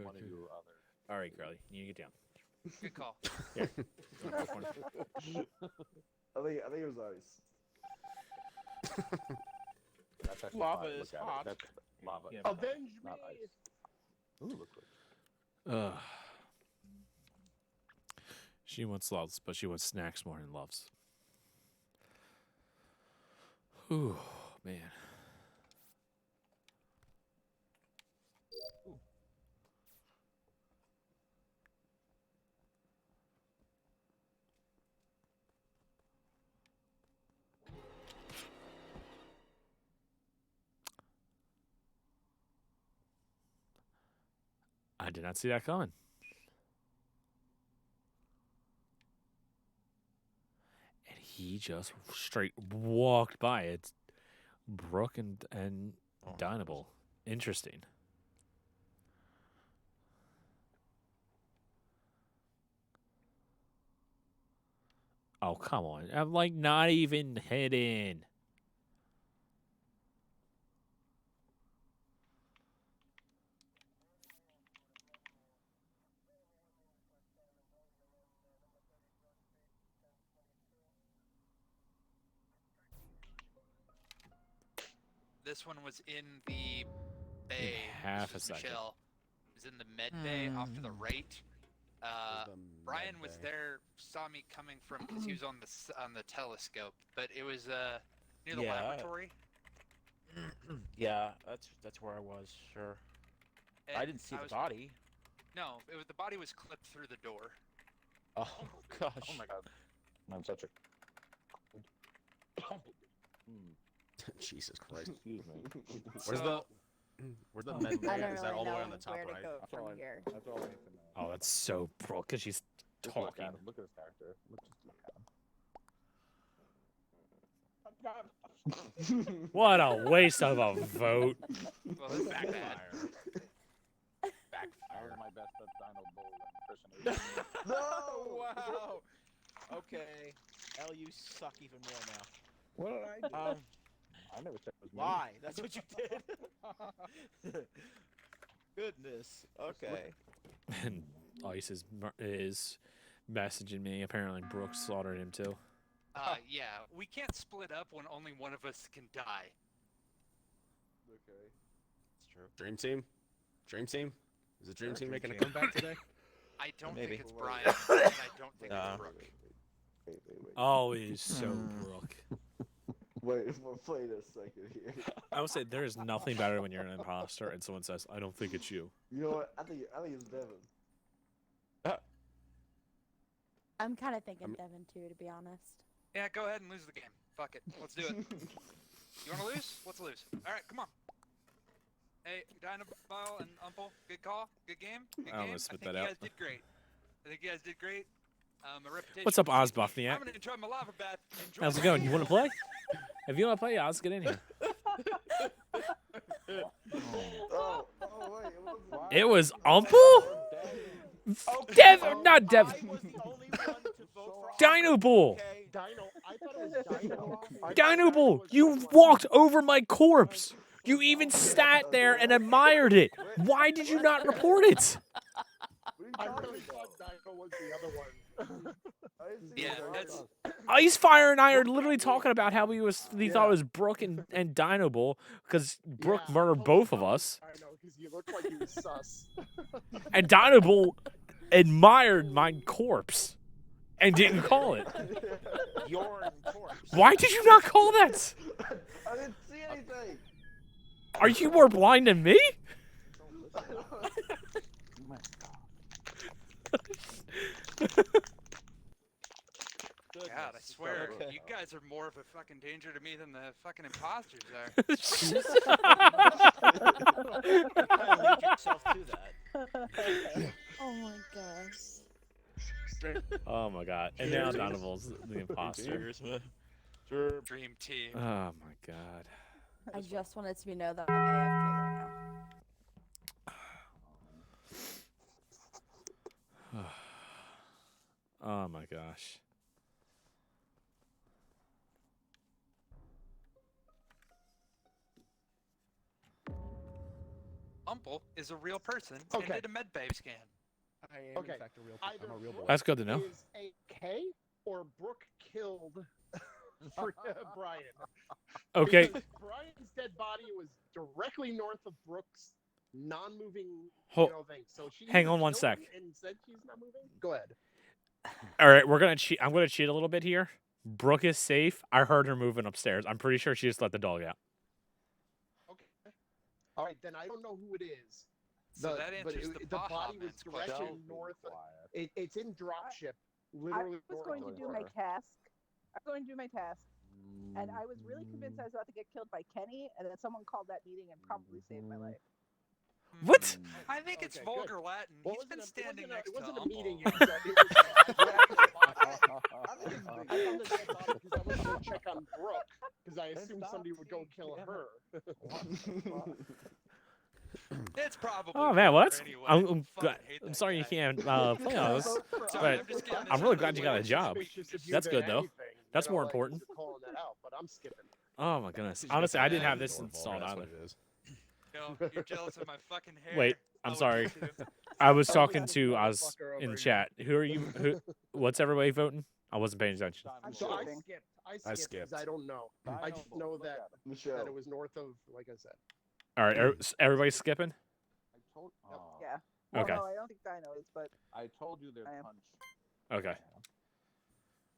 others. All right, Carly, you get down. Good call. Here. I think it was ice. That's actually Lava fine. is Look at hot. it. That's lava. Yeah, Avenge not ice. Ooh, look quick. She wants loves, but she wants snacks more than loves. Ooh, man. I did not see that coming. And he just straight walked by it. Brooke and Dynable. Interesting. Oh, come on. I'm like not even hidden. This one was in the bay. half This a was second. Michelle. It was in the med bay off to the right. Brian was there, saw me coming from because he was on the telescope, but it was near the laboratory. Yeah, that's where I was. Sure. And I didn't see the body. No, the body was clipped through the door. Oh gosh. Oh my god. I'm such a. Jesus Christ. Excuse me. Where's the med bay? Is that all the way on the top where to right? go from here. That's all I need to know. Oh, that's so Brooke, because she's Just look talking. at him. Look at his character. Just look at him. What a waste of a vote. Well, this is bad. That was my best Dino Bull impersonation. No! Wow! Okay. L, you suck even more now. What did I do? I never said it was me. Lie. That's what you did. Goodness. Okay. And Ice is messaging me. Apparently, Brooks slaughtered him too. Yeah, we can't split up when only one of us can die. Okay. It's true. Dream team? Dream team? Is the dream team Dream making a team. comeback today? I don't Maybe. think it's Brian, and I don't think it's Brooke. Wait. Always so Brooke. Wait a second here. I would say there is nothing better when you're an imposter and someone says, "I don't think it's you." You know what? I think it's Devin. I'm kind of thinking Devin too, to be honest. Yeah, go ahead and lose the game. Fuck it. Let's do it. You want to lose? Let's lose. All right, come on. Hey, Dinobile and Umple, good call, good game, good I'm game. gonna spit I think that you out. guys did great. I think you guys did great. My reputation. What's up, precedes me. Ozbuffniak? I'm gonna enjoy my lava bath. Enjoy How's it my going? You want to play? If you want to play, Oz, get in here. Oh wait. It was Umple? Devin, not Devin. I was the only one to vote for Dino Bull. Okay. Dino, I thought it was Dino. Dino Bull, you walked over my corpse. You even sat there and admired it. Why did you not report it? I really thought Dino was the other one. Yeah, that's. Icefire and I are literally talking about how he thought it was Brooke and Dino Bull because Brooke murdered both of us. I know, because you looked like you was sus. And Dino Bull admired my corpse and didn't call it. Your corpse. Why did you not call that? I didn't see anything. Are you more blind than me? God, I swear, you guys are more of a fucking danger to me than the fucking imposters are. Kind of lead yourself to that. Oh my gosh. Oh my god. And now Donovan's the imposter. Dream team. Oh my god. I just wanted to be know that I'm AFK right now. Oh my gosh. Umple is a real person and did a medbay scan. I am in fact a real person. I'm a real boy. That's good to know. Is AK or Brooke killed for Brian? Okay. Because Brian's dead body was directly north of Brooke's non-moving thing. So she Hang either on one killed sec. and said she's not moving. Go ahead. All right, we're gonna cheat. I'm gonna cheat a little bit here. Brooke is safe. I heard her moving upstairs. I'm pretty sure she just let the dog out. Okay. All right, then I don't know who it is. So that answers the Baja body was Man's question. directly north. It's in dropship. Literally. I was going to do my task. And I was really convinced I was about to get killed by Kenny, and then someone called that meeting and probably saved my life. What? I think it's vulgar Latin. He's been standing next to It wasn't a Umple. meeting. It was I found the dead body because I went to go check on Brooke because I assumed somebody would go kill her. It's probably. Oh man, well that's. anyway. I'm Fucking glad. hate I'm that sorry you guy. can't play on this, but I'm really glad you got a job. That's good though. That's more important. Calling that out, but I'm skipping. Oh my goodness. Honestly, I didn't have this installed That's either. what it is. No, you're jealous of my fucking hair. Wait, I'm Oh, sorry. me too. I was talking to Oz in chat. Who are you? What's everybody voting? I wasn't paying attention. So I skipped. I skipped. 'Cause I don't know. I just know that it was north of, like I said. All right, everybody skipping? Yeah. Well, Okay. no, I don't think Dino is, but I told you there's I am. punch. Okay.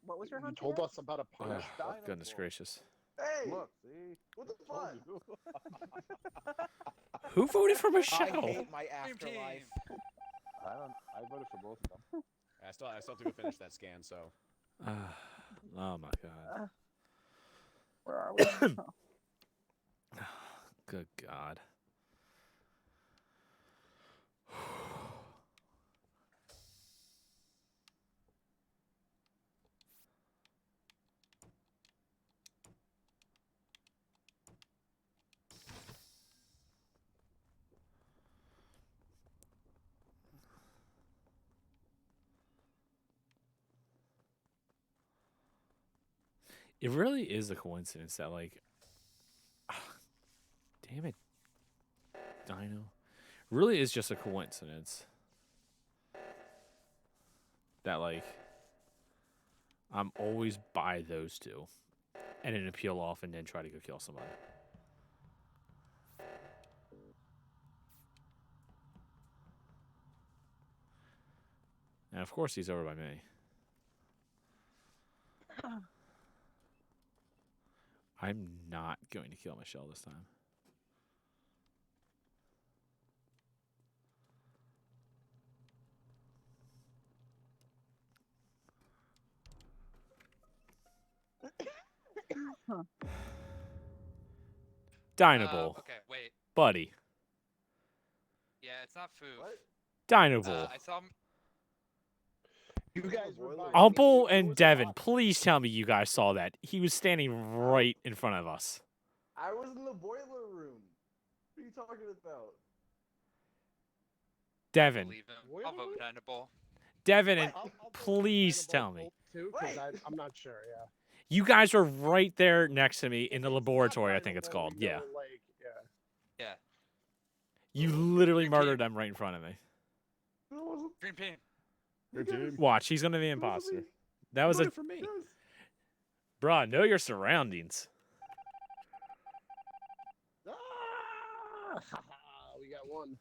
What was your You hunch? told again? us about a punch. Oh, goodness gracious. Hey, Look, see? what the fuck? Who voted for I Michelle? hate my afterlife. I voted for both of them. I still have to go finish that scan, so. Oh my god. Where are we? Good God. It really is a coincidence that, like, damn it, Dino. Really is just a coincidence that, like, I'm always by those two and then peel off and then try to go kill somebody. And of course he's over by me. I'm not going to kill Michelle this time. Dynable. Okay, wait. Buddy. Yeah, it's not food. Dynable. I saw him. You guys were by Umple and Devin, please tell me you guys saw that. He was standing right in front of us. I was in the boiler room. What are you talking about? Devin. Believe him. I'll vote Dynable. Devin, and I'll please tell me. too, because I'm not sure. Yeah. You guys were right there next to me in the laboratory, I think it's called. Yeah. Like, yeah. Yeah. You literally murdered them right in front of me. Dream team. Watch, he's gonna be an imposter. That was a for me. bruh, know your surroundings. Ah! We got one.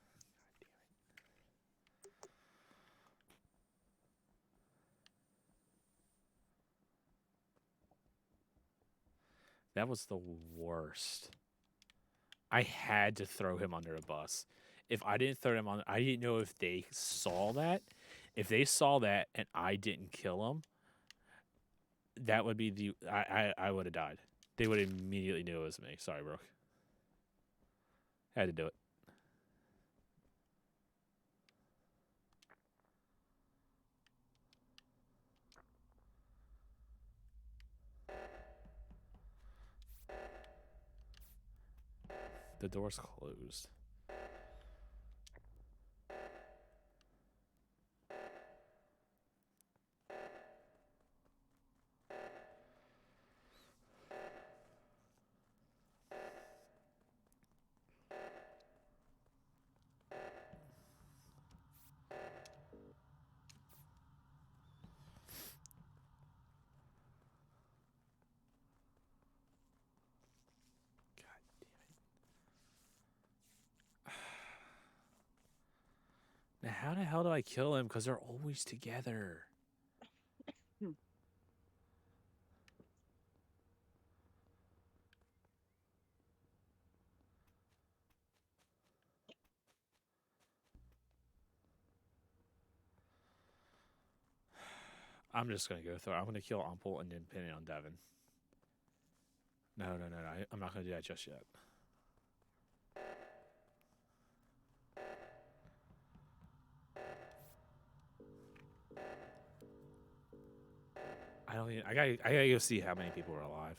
That was the worst. I had to throw him under a bus. If I didn't throw him on, I didn't know if they saw that. If they saw that and I didn't kill him, that would be the I would have died. They would immediately knew it was me. Sorry, Brooke. Had to do it. The door's closed. Now, how the hell do I kill him? Because they're always together. I'm just going to go through. I'm going to kill Umple and then pin it on Devin. No. I'm not going to do that just yet. I gotta go see how many people are alive.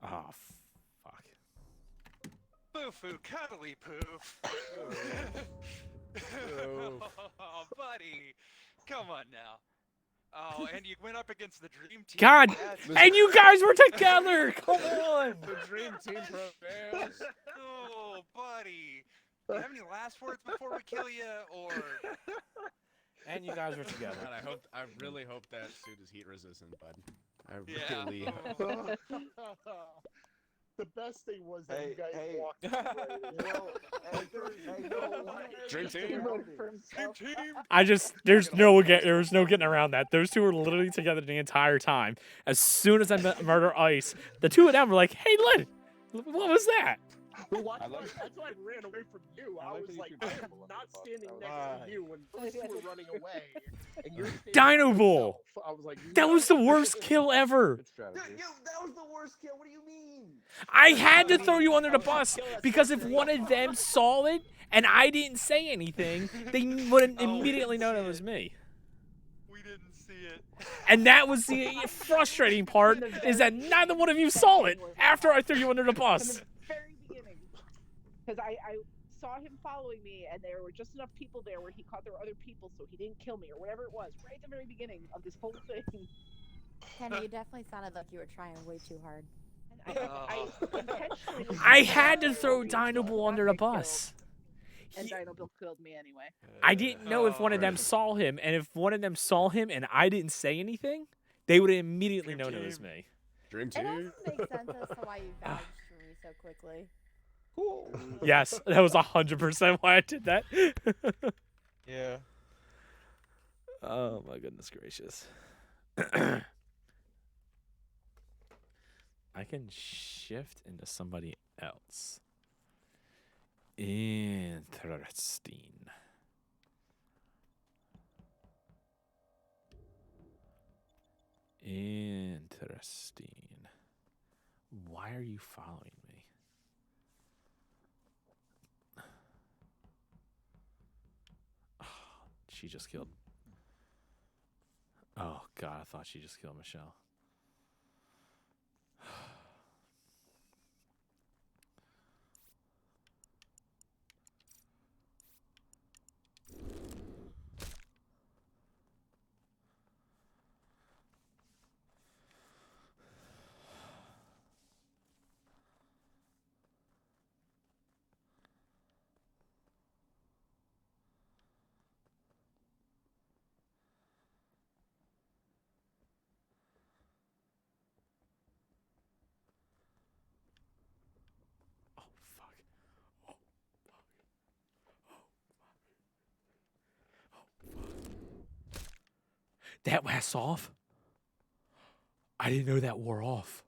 Oh, fuck. Boo-foo, cuddly poof. Oh, buddy. Come on now. Oh, and you went up against the dream team. God, That's- and you guys were together. Come on. The dream team prevails. Oh, buddy. Do you have any last words before we kill you, or? And you guys were together. God, I really hope that suit is heat resistant, bud. I Yeah. really. The best thing was that you guys hey. walked. Dream team. Dream team. There's no getting around that. Those two were literally together the entire time. As soon as I murder Ice, the two of them were like, "Hey, Lynn, what was that?" That's why I ran away from you. I was like, I am not standing next to you when those two were running away. And you're Dino Bull. I was like, That was the worst kill ever. Dude, that was the worst kill. What do you mean? I had to throw you under the bus because if one of them saw it and I didn't say anything, they would have immediately known it was me. We didn't see And that was the frustrating part, is that neither one of you saw it after I threw you under the bus. From the very beginning. Because I saw him following me, and there were just enough people there where he caught there were other people, so he didn't kill me or whatever it was. Right at the very beginning of this whole thing. Kenny, you definitely sounded like you were trying way too hard. I intentionally was I had to throw Dino Bull under the bus. And Dino Bill killed me anyway. I didn't know if one of them saw him, and if one of them saw him and I didn't say anything, they would have immediately known it was me. Dream It also team. makes sense as to why you vouched for me so quickly. Cool. Yes, that was 100% why I did that. Yeah. Oh my goodness gracious. I can shift into somebody else. Interesting. Interesting. Why are you following me? Oh, she just killed. Oh God, I thought she just killed Michelle. That lasts off? I didn't know that wore off.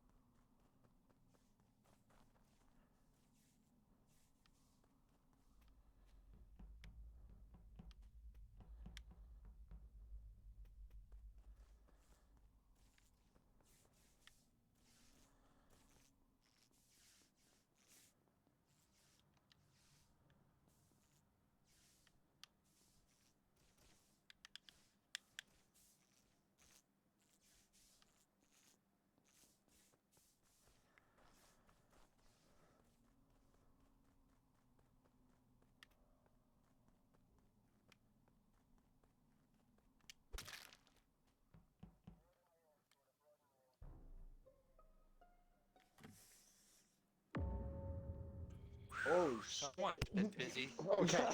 Oh shit. Busy. Okay.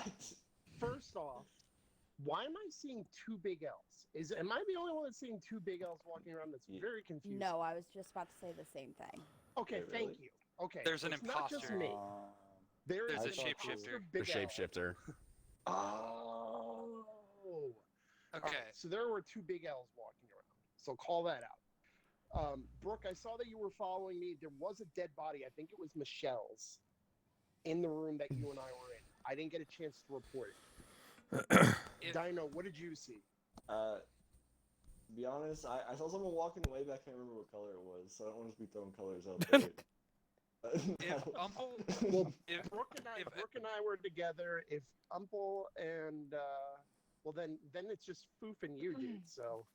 First off, why am I seeing two big L's? Am I the only one that's seeing two big L's walking around? That's very confusing. No, I was just about to say the same thing. Okay, thank you. Okay, There's so an it's not just imposter. me. There's a an shapeshifter. imposter The big L. shapeshifter. Oh. Okay. Alright, so there were two big L's walking around. So call that out. Brooke, I saw that you were following me. There was a dead body. I think it was Michelle's in the room that you and I were in. I didn't get a chance to report it. Dino, what did you see? To be honest, I saw someone walking away, but I can't remember what color it was, so I don't want to be throwing colors out there. If Brooke and I were together, if Umple and well then it's just Foof and you, dude. So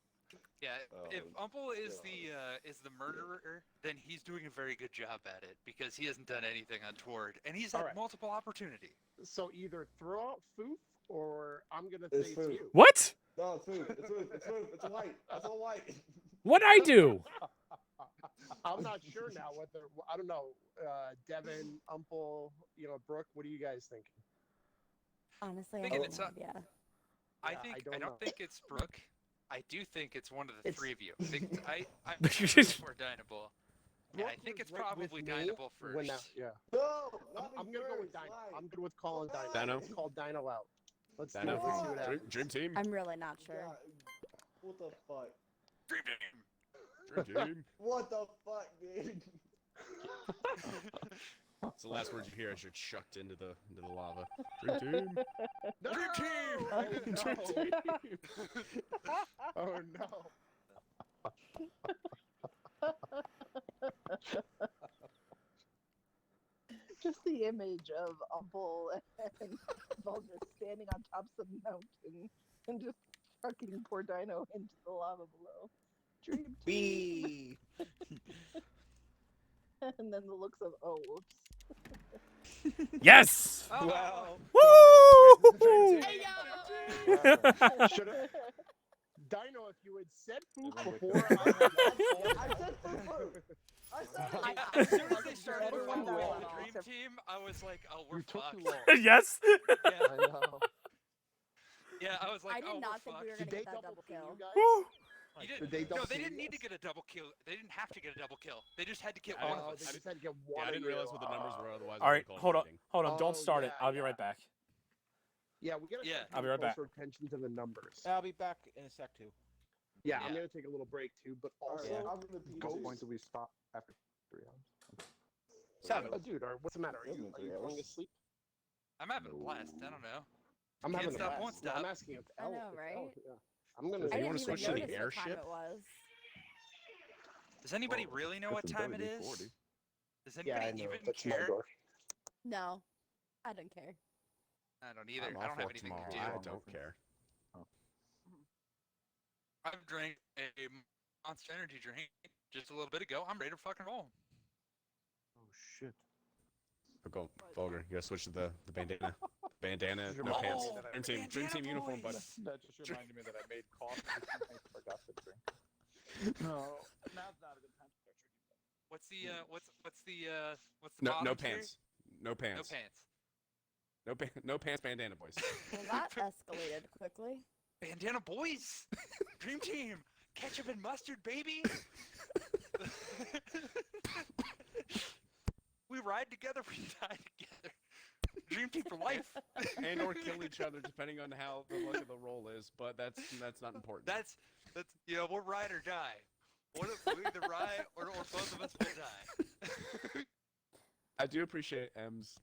yeah, if Umple is the murderer, then he's doing a very good job at it because he hasn't done anything untoward, and he's had multiple opportunity. So either throw out Foof or I'm gonna say it's you. What? No, it's Foof. It's Foof. It's Foof. It's white. That's all white. What'd I do? I'm not sure now whether I don't know. Devin, Umple, Brooke. What do you guys think? Honestly, Thinking I have it's no idea. I don't think it's Brooke. I do think it's one of the three of you. I'm for Dynable. Yeah, I think it's probably Dynable first. Yeah. No, I'm gonna go with Dino. I'm good with calling Dino. Dino? Let's call Dino out. Let's do Dino. it. Let's see what happens. Dream team. I'm really not sure. What the fuck? Dream team. Dream team. What the fuck, dude? It's the last words you hear as you're chucked into the lava. Dream team. No! Dream team. Dream team. Oh no. Just the image of Umple and Vulgar standing on top of the mountain and just trucking poor Dino into the lava below. Dream team. Wee. And then the looks of whoops. Yes. Oh, Wow. Woo! Should have. Dino, if you had said food Everyone before, wake up. I said food. I said it. As soon as they started Everyone moving died with the off. dream team, I was like, "Oh, we're You took fucked." too long. Yes. Yeah, I know. yeah, I was like, I did "Oh, not we're think we were fucked." gonna Did they get that double double kill kill. you guys? Woo. You Did didn't. they No, double they kill didn't you need to guys? get a double kill. They didn't have to get a double kill. They just had to get I one didn't- of Oh, us. they just had to get one. Yeah, I didn't of you. realize what the numbers were. Otherwise, All I right, would've hold on, called a meeting. hold on. Don't Oh, start it. yeah, I'll be yeah. right back. Yeah, we gotta Yeah. start I'll be paying right back. closer attention to the numbers. I'll be back in a sec too. Yeah, Yeah. I'm gonna take a little break too, but also, Alright, I'm gonna pee What too. point do we stop after 3 hours? dude, what's the matter? Are you going to sleep? I'm having a blast. I don't know. I'm Can't having a stop, blast. won't No, I'm stop. asking if I Elle. know, if Elle- right? yeah. I'm gonna. You I wanna didn't even switch to the notice what time airship? it was. Does anybody really know what it's time it is? WD-40. Does Yeah, anybody I know. even That's my care? door. No, I don't care. I don't either. I'm I off don't have work anything tomorrow. to do. I don't care. I've drank a Monster Energy drink just a little bit ago. I'm ready to fucking roll. Oh shit. Go, Vulgar. You gotta switch to the bandana. Bandana, Just no reminded pants. me that I- Dream team uniform, buddy. That just reminded me that I made coffee and I forgot to drink. No, now's not a good time to start drinking. What's the what's the No, bottom no tier? pants. No pants. No pants. No pants. Bandana boys. Well, that escalated quickly. Bandana boys. Dream team. Ketchup and mustard, baby. We ride together. We die together. Dream team for life. And or kill each other depending on how the luck of the roll is, but that's not important. That's we'll ride or die. One of we either ride or both of us will die. I do appreciate M's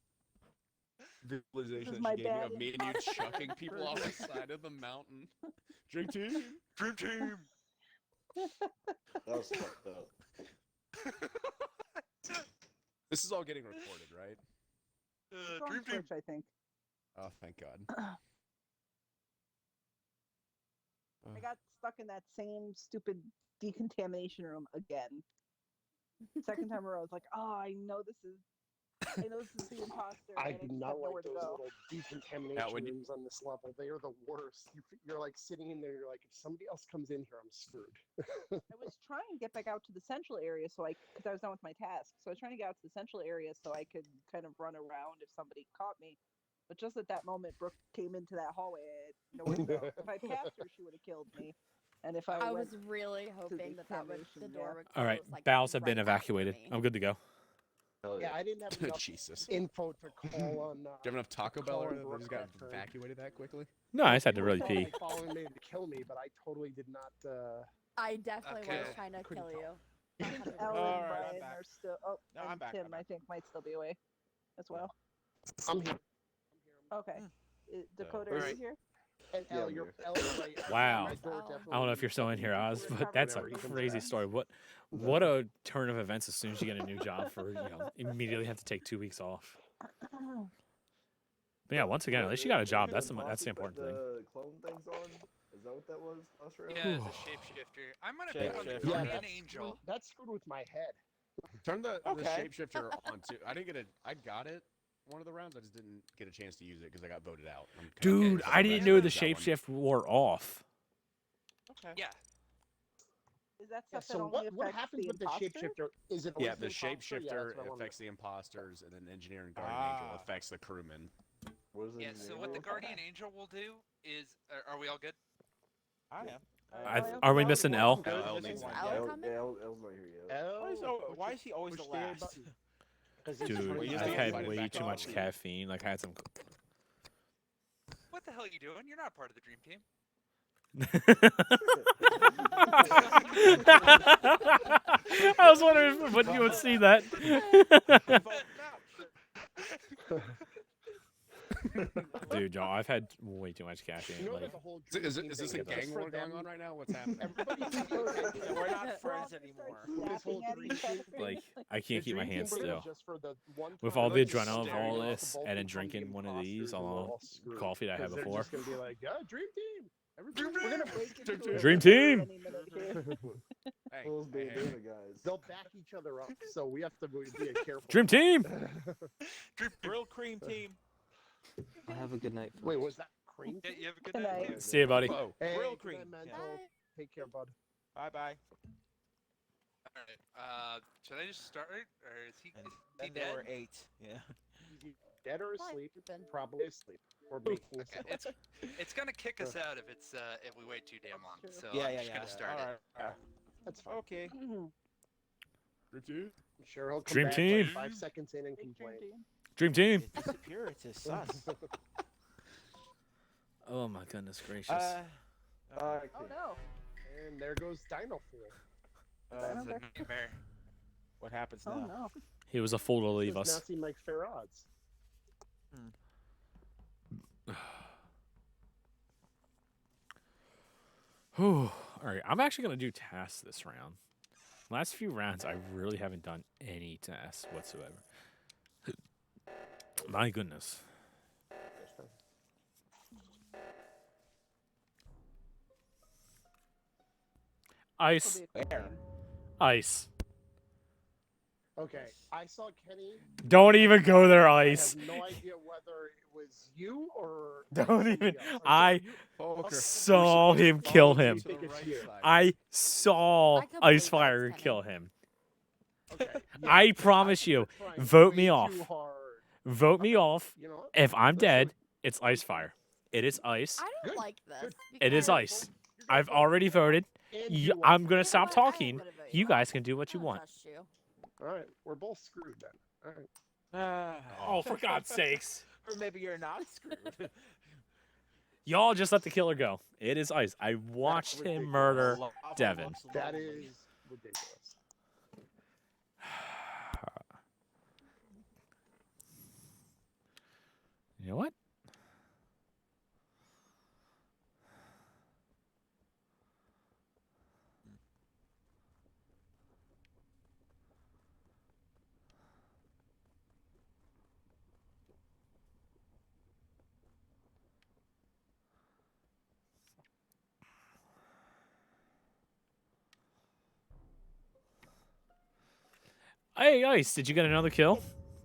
visualization is that my she gave me bad of me and you chucking people off the side of the mountain. Dream team. Dream team. That was fucked up. This is all getting recorded, right? It's on Dream team. Twitch, I think. Oh, thank God. I got stuck in that same stupid decontamination room again. Second time around, I was like, "Oh, I know this is the imposter." I and do just not have nowhere like to those go. little decontamination when you- rooms on this level. They are the worst. You're like sitting in there. You're like, if somebody else comes in here, I'm screwed. I was trying to get back out to the central area because I was done with my task. So I was trying to get out to the central area so I could kind of run around if somebody caught me. But just at that moment, Brooke came into that hallway. I had nowhere to go. If I passed her, she would have killed me. And if I was went really to hoping that the decontamination, door yeah. would All right, close, like, bowels have been right after evacuated. me. I'm good to go. Yeah, I didn't have enough Jesus. info to call on. Do you have enough Taco Bell call or on that Brooke just got that turn. evacuated that quickly? No, I just had to People really thought pee. they followed me to kill me, but I totally did not. I definitely was Okay. trying to Couldn't kill tell. you. I think 100%. Elle All and right, I'm Brian back. are still. Oh, No, and I'm back, Tim, I'm I back. think, might still be away as well. I'm here. Okay. Dakota, All are right. you here? And Yeah, Elle, I'm you're here. Elle's right. Wow. My door I I definitely- don't know if you're still in here, Oz, but that's a Whenever he comes crazy back. story. What a turn of events as soon as you get a new job for immediately have to take 2 weeks off. But yeah, once again, at least you got a job. That's the important thing. The clone thing's on. Is that what that was? Australia? Yeah, it's a shapeshifter. I'm gonna pick on the Shapeshifter. Guardian that's Angel. Screwed, that screwed with my head. Turn the Okay. shapeshifter on too. I got it one of the rounds. I just didn't get a chance to use it because I got voted out. I'm kinda Dude, pissed I about didn't that know the one. shapeshift wore off. Okay. Yeah. Is that Yeah, stuff so that only what affects happens the with the imposter? shapeshifter? Is it Yeah, always the imposter? Yeah, shapeshifter that's what I wanted affects to the know. imposters, and then engineer and guardian angel Ah. affects the crewmen. What is it? Yeah. So what the Guardian Angel will do is, are we all good? I am. Are we missing L? Good. Elle Missing needs one. Elle Elle, coming? yeah, Elle's not here yet. Elle, Why is he always the push the A last? button. 'Cause he's trying Dude, to I've get I've out. had invited way back too on. much caffeine. Like I had some. What the hell are you doing? You're not part of the dream team. I was wondering when you would see that. Dude, y'all, I've had way too much caffeine. You know Like, that the whole Is dream this team a thing gang just war for going them- on right now? What's happening? Everybody's Yeah, we're not We're all friends gonna anymore. start This whole snapping at dream each team other. like I can't keep my hands still. Just for the one With time all that the they adrenaline of stare all off this, the both and then become drinking one of imposters these and we're along all screwed. coffee that I had 'Cause they're before. just gonna be like, yeah, dream team. We're gonna break into Dream team. Any minute here. Hey, Those hey, hey. bandana guys. They'll back each other up, so we have to be careful. Dream team. Grill cream team. Well, have a good night. Wait, was that cream? Yeah, you have a good Good night. night. See you, buddy. Whoa. Hey, Grill good cream. night, Mental. Bye. Take care, bud. Bye bye. Alright, should I just start, or is he And dead? there were 8. Yeah. Dead or Bye, asleep? Ben. Probably asleep. Or making a Okay, it's gonna kick us out if it's if we wait too damn long. So Yeah, I'm yeah, just yeah. gonna start All it. right. That's fine. Okay. I'm sure he'll come Dream back team. like 5 seconds in and complain. Dream team. It disappeared. It's a sus. Oh my goodness gracious. Oh no. And there goes Dino Fool. It's a nightmare. What happens Oh now? no. He was a fool to leave Does us. not seem like fair odds. Whew. All right, I'm actually gonna do tasks this round. Last few rounds, I really haven't done any tasks whatsoever. My goodness. Ice. Where? Ice. Okay, I saw Kenny. Don't even go there, I Ice. have no idea whether it was you or Don't even. somebody else. I Poker. saw him kill him. To the right side. I saw I can't believe Icefire that's kill him. Okay, I promise you. trying Vote way me too off. hard. Vote me off. You know what? If I'm Let's dead, do it's Icefire. It is Ice. I don't Good, like this. It is because- Ice. I've already voted. And You, you I'm want- gonna You know stop what? I am talking. gonna vote You off. guys can do what I you don't want. trust you. All right, we're both screwed then. All right. Oh, for God's sakes. Or maybe you're not screwed. Y'all just let the killer go. It is Ice. I watched him ridiculous. murder Lava Devin. lumps, lava That lumps. is ridiculous. You know what? Hey, Ice, did you get another kill?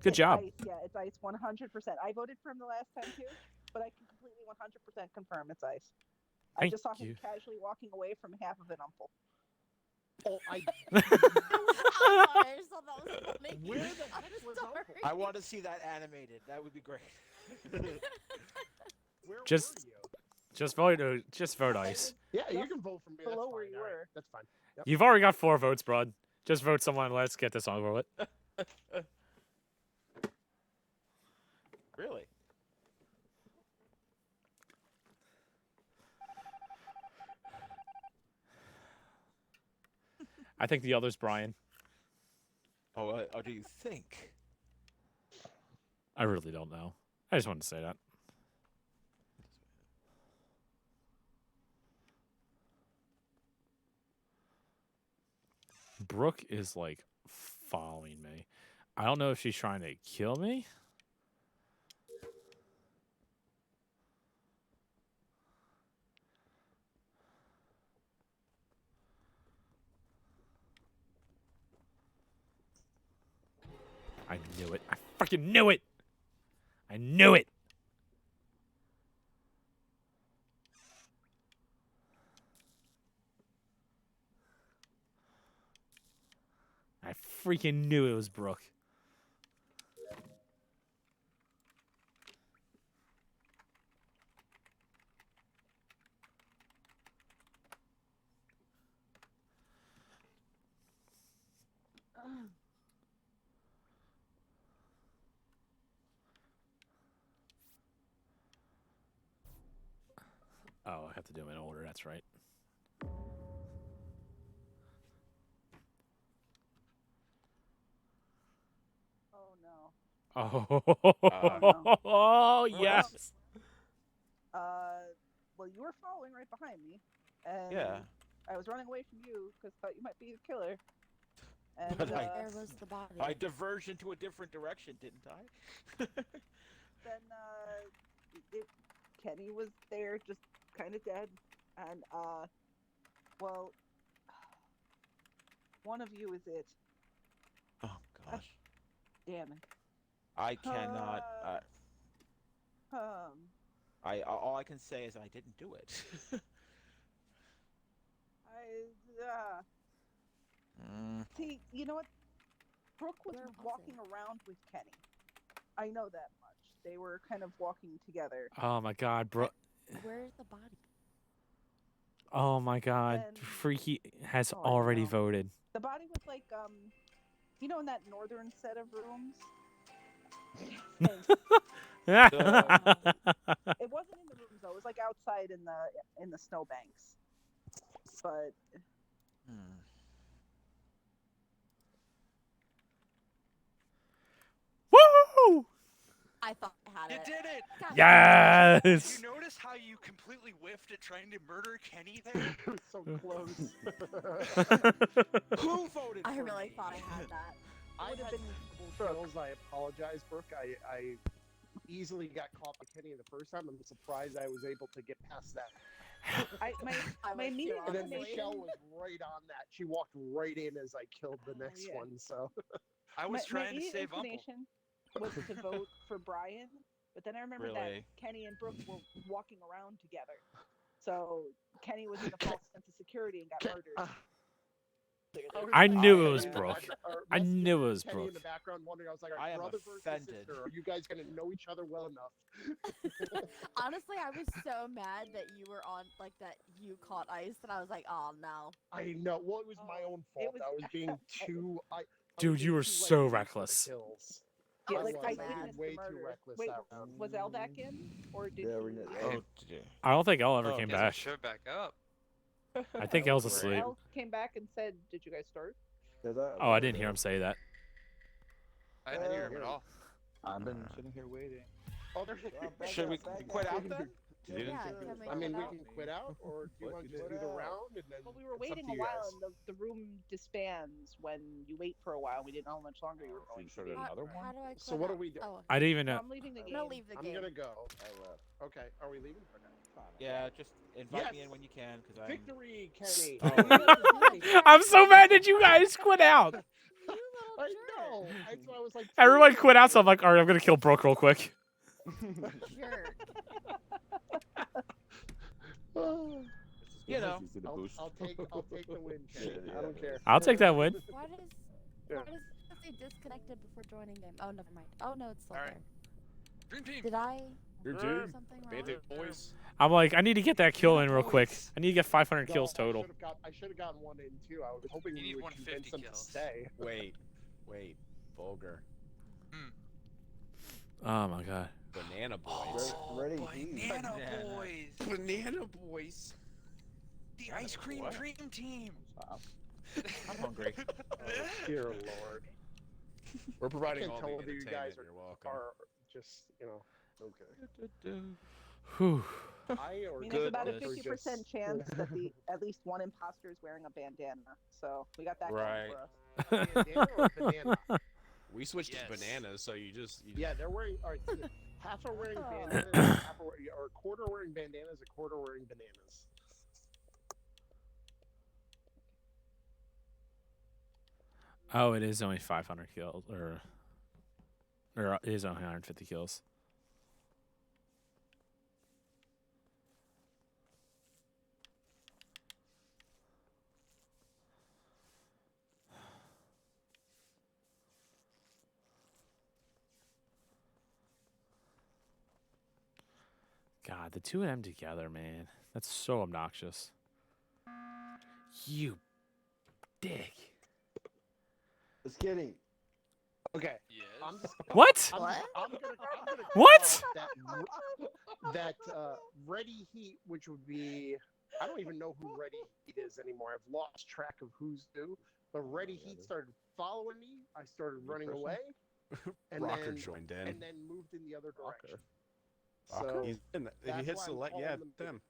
Good It's job. Ice, yeah, it's Ice 100%. I voted for him the last time too, but I can completely 100% confirm it's Ice. I Thank just saw him you. casually walking away from half of an umple. Oh, I. I just thought that was funny. Where the I'm heck was sorry. Uncle? I want to see that animated. That would be great. Where Just- were you? Just vote Ice. Yeah, you can vote for me. That's Below where fine. you All right, were. that's fine. Yep. You've already got 4 votes, bud. Just vote someone. Let's get this over with. Really? I think the other's Brian. Oh, do you think? I really don't know. I just wanted to say that. Brooke is like following me. I don't know if she's trying to kill me. I knew it. I fucking knew it. I knew it. I freaking knew it was Brooke. Oh, I have to do them in order. That's right. Oh no. Oh, yes. Well, you were following right behind me, and Yeah. I was running away from you because I thought you might be the killer. And But Where was the body? I diverged into a different direction, didn't I? then Kenny was there, just kind of dead, And well, one of you is it. Oh gosh. Damn it. I cannot. Um. All I can say is I didn't do it. See, you know what? Brooke was walking around with Kenny. I know that much. They were kind of walking together. Oh my God, bro. Where's the body? Oh my God, And- Freaky has Oh, I already know. voted. The body was like, you know, in that northern set of rooms. Thanks. It wasn't in the rooms though. It was like outside in the snowbanks. But. Woo! I thought I had You it. did it! God. Yes! Did you notice how you completely whiffed at trying to murder Kenny there? It was so close. Who voted I for really me? thought I had that. I had multiple kills. I apologize, Brooke. I easily got caught by Kenny the first time. I'm surprised I was able to get past that. My immediate And then inclination. Michelle was right on that. She walked right in as I killed the next yeah. one. So I was my trying to immediate save Uncle. inclination was to vote for Brian, but then I remember that Really? Kenny and Brooke were walking around together. So Kenny was in a false sense of security and got murdered. I knew it was in the Brooke. back- or I messaging knew it was Kenny Brooke. in the background, wondering. I was like, "Are I am brother versus offended. sister? Are you guys gonna know each other well enough?" Honestly, I was so mad that you were on, like, that you caught ice, that I was like, oh no. I know. Well, it was my own fault. was- I was being too. I was Dude, you being were too, so loose with the reckless. kills. Yeah, I like was I being witnessed way the too murder. reckless Wait, that round. was Elle back in, or did Yeah, he? we're not. Oh dear. I don't think Elle ever Oh, came Guess I back. showed back up. I think Elle's Or asleep. Elle came back and said, "Did you guys start?" Oh, I didn't hear him say that. I didn't hear him at all. I've been sitting here waiting. Oh, there's Should we quit out then? Yeah, can we I mean, quit we out? can quit out, or do you What want to you just did? do the round and then? Well, we were it's up waiting to a you while, guys. and the room disbands when you wait for a while. We didn't know how much longer you were So going you to started be. another How one? do I quit So what out? do we do? Oh, I didn't even So know. I'm leaving the I'm game. gonna leave the I'm game. gonna go. I left. Okay, are we leaving? Okay. Yeah, just invite me Yes! in when you can, because I'm. Victory, Kenny. I'm so mad that you guys quit out. I know. That's why I was like. Everyone quit out, so I'm like, all right, I'm gonna kill Brooke real quick. Jerk. You know. I'll take the win, Kenny. I don't care. I'll take that win. Why does it say disconnected before joining game? Oh, never mind. Oh no, it's still All right. there. Dream team. Did I Your do dude. something wrong? Bandit boys. I'm like, I need to get that kill in real quick. I need to get 500 kills total. I should have gotten one in too. I was hoping You you need would 150 convince them to kills. stay. Wait. Vulgar. Oh my God. Banana boys. Ready? Banana boys. Banana boys. The ice cream What? dream team. I'm hungry. Oh, dear Lord. We're providing Can't all tell the whether you entertainment. guys You're welcome. are just, you know. Okay. Whew. I or I mean, there's about a Goodness. 50% chance that at least one imposter is wearing a bandana. So we got that Right. going for us. bandana or banana? We switched Yes. to bananas, so you just. Yeah, they're wearing. All right, so half are wearing Oh. bandanas, half are, or a quarter wearing bandanas, a quarter wearing bananas. Oh, it is only 500 kills, or it is only 150 kills. God, the two of them together, man. That's so obnoxious. You dick. It's Kenny. Okay. Yes. I'm just, What? I'm What? gonna What? call that Ready Heat, which would be, I don't even know who Ready Heat is anymore. I've lost track of who's who. But Ready Heat started following me. I started running person? away, and Rocker then joined in. and then moved in the other direction. Rocker? So He's in. If you that's hit why I'm select, calling yeah, them- them.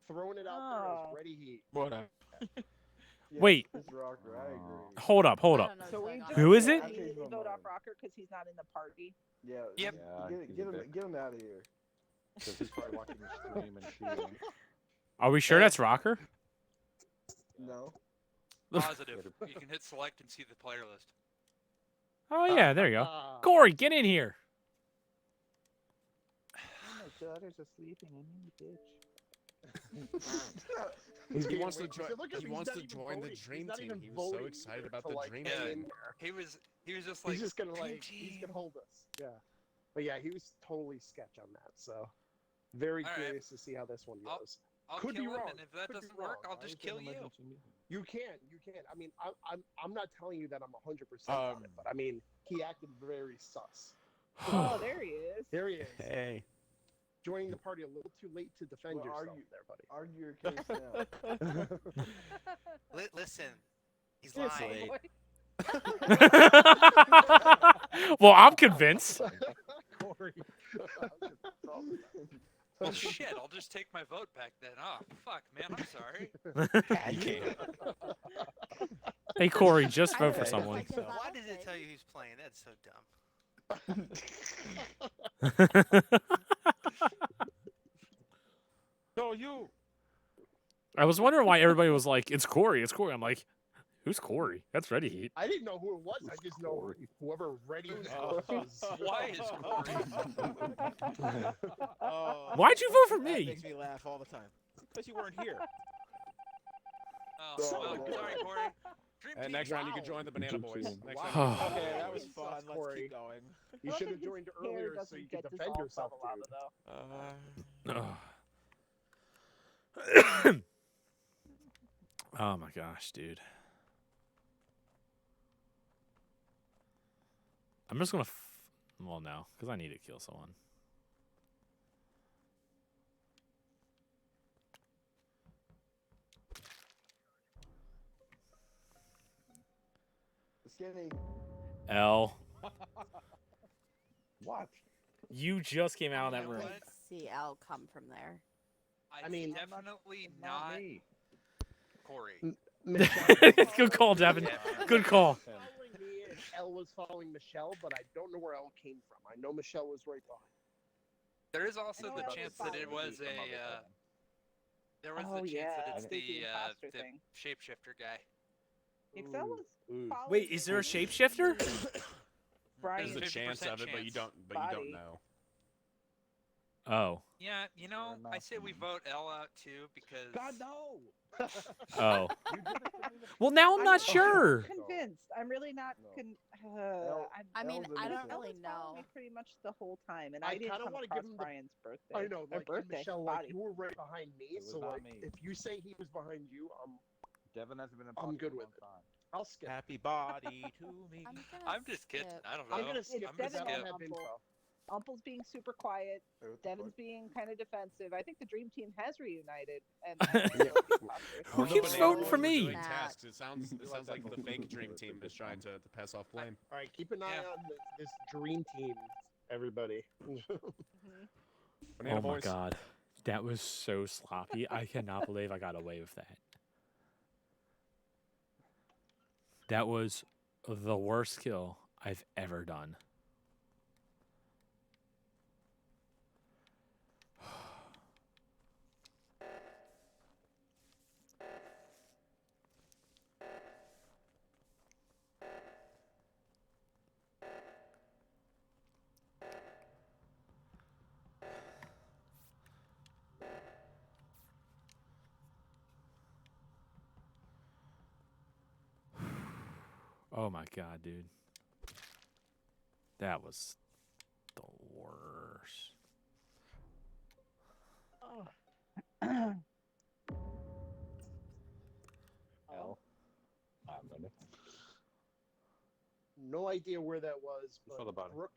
throwing it out there Oh. as Ready Heat. Whatever. Yeah, Wait. It's Rocker. I agree. Hold up, hold I up. don't know So what's we going just on. Who is it? immediately vote off Rocker because he's not in the party. Yeah. Yep. Yeah, Get he's a bit- him out of here. Because he's probably watching the stream and cheating. Are we sure that's Rocker? No. Positive. You can hit select and see the player list. Oh yeah, there you go. Corey, get in here. Oh, my daughter's asleep and I need a bitch. He wants to join. Look at He him, wants he's to not even join the voting. dream He's not team. even He was so voting excited about to, the like, dream get team. in there. He was just like He's just gonna "Dream like he's team." gonna hold us. Yeah. But yeah, he was totally sketch on that. So very All right. curious to see how this one goes. I'll Could kill be him, wrong. and if that Could be doesn't work, wrong. I'll just kill you. You can. I mean, I'm not telling you that I'm 100% on it, but I mean, he acted very sus. Oh, there he is. There he is. Hey. Joining the party a little too late to defend Well, yourself argue- there, buddy. Argue your case now. Listen, he's It's lying. Well, I'm convinced. Corey. Well, shit, I'll just take my vote back then. Oh, fuck, man, I'm sorry. You can't. Hey, Corey, just vote for someone. Why did it tell you he's playing? That's so dumb. No, you. I was wondering why everybody was like, "It's Corey, it's Corey." I'm like, "Who's Corey? That's Ready Heat." I didn't know who it was. I just know whoever ready was. Why is Corey? Why'd you vote for That me? makes me laugh all the time. Because you weren't here. Oh, well, sorry, Corey. Dream And team. next round you can join the Banana Boys. Next Wow. round. Okay, that was Sus, fun. Let's Corey. keep going. You should have joined earlier so you could defend yourself, dude. Oh my gosh, dude. I'm just gonna. Well, no, because I need to kill someone. Skinny. L. What? You just came out of that room. Let's see L come from there. I mean, definitely not Corey. Good call, Devin. Good call. Following me and Elle was following Michelle, but I don't know where Elle came from. I know Michelle was right behind. There is also know the what chance else that is it was there was Oh, the chance yeah, that it's the imposter the thing. shapeshifter guy. If that was following Wait, is there a shapeshifter? Brian, There's a chance of it, but you don't. But you don't know. Oh. Yeah, you know, I say we vote L out too because God no. Oh. Well, now I'm not sure. Convinced. I'm really not. I mean, I don't Elle really was following know. me pretty much the whole time, and I I didn't kinda come wanna across give him the- Brian's birthday. I know, Or like birthday. Michelle, like body. you were right behind me, It was so not like me. if you say he was behind you, Devin hasn't been in I'm good in a with long it. time. I'll skip. Happy body to me. I'm just kidding. I don't know. I'm gonna skip I'm because gonna I don't skip. have info. Umple's being super quiet. Devin's being kind of defensive. I think the dream team has reunited. And Who keeps voting for me? Doing tasks. It sounds like the fake dream team is trying to pass off blame. All right, keep an eye on this dream team, everybody. Banana Oh my Boys. god. That was so sloppy. I cannot believe I got away with that. That was the worst kill I've ever done. Oh my god, dude. That was the worst. L. I'm ready. No idea where that was, saw the but body. Brooke,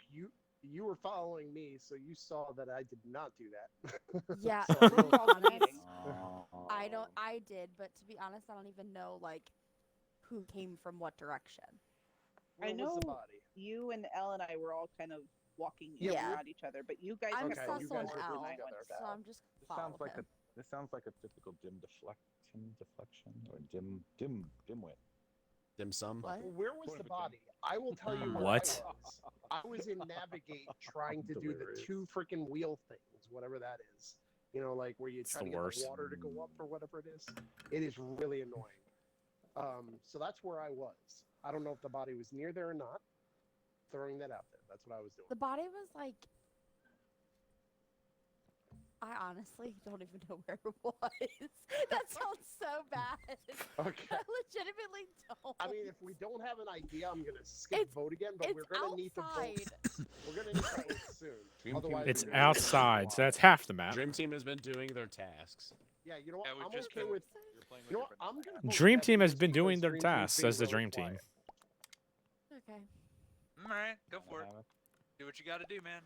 you were following me, so you saw that I did not do that. Yeah, So, to be honest, I did, but to be honest, I don't even know like who came from what direction. where I was know the body? you and Elle and I were all kind of walking Yeah. around each other, but you guys I'm kept Okay, sus you on guys were L, doing together. so I'm just This follow sounds like him. this sounds like a typical dim deflection or dimwit. Dim sum. What? Where was the body? I will tell you where What? I was in Navigate trying to do the two freaking wheel things, whatever that is. You know, like where you It's try the to get worst. the water to go up or whatever it is. It is really annoying. So that's where I was. I don't know if the body was near there or not. Throwing that out there. That's what I was doing. The body was like. I honestly don't even know where it was. That sounds so bad. Okay. I legitimately don't. I mean, if we don't have an idea, I'm gonna skip vote again. But we're gonna need to vote. We're gonna need to vote soon. Otherwise, It's we're gonna lose outside, a so lot. that's half the map. Dream Team has been doing their tasks. Yeah, you know what? Yeah, we've I'm just okay been- with. You're playing You know with what? I'm gonna. vote Dream Devin Team has just been because doing their Dream Team's tasks, being says the really Dream quiet. Team. Okay. All right, go for it. Do what you got to do, man.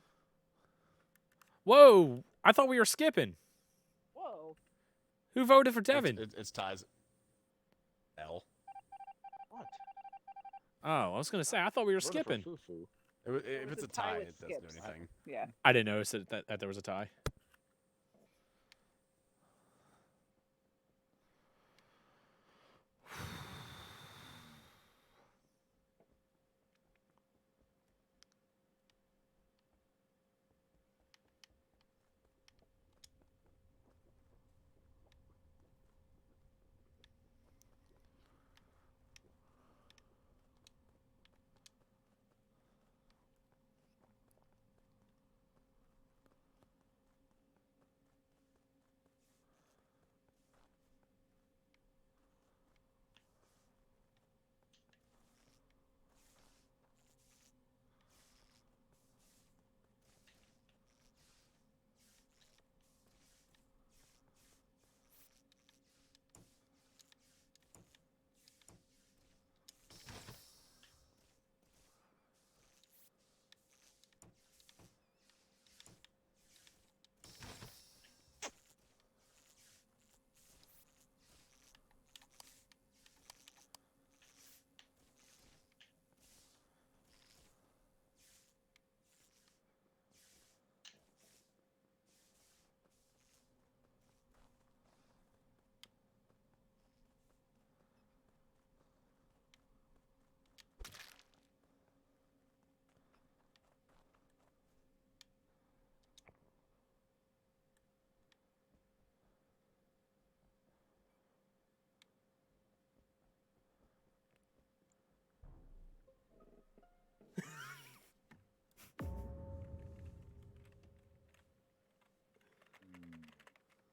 Whoa! I thought we were skipping. Whoa. Who voted for Devin? It's ties. L. What? Oh, I was gonna say I thought we were Voted for skipping. Fufu. If was it's a a tie tie, with it doesn't do skips. anything. Yeah. I didn't notice that there was a tie.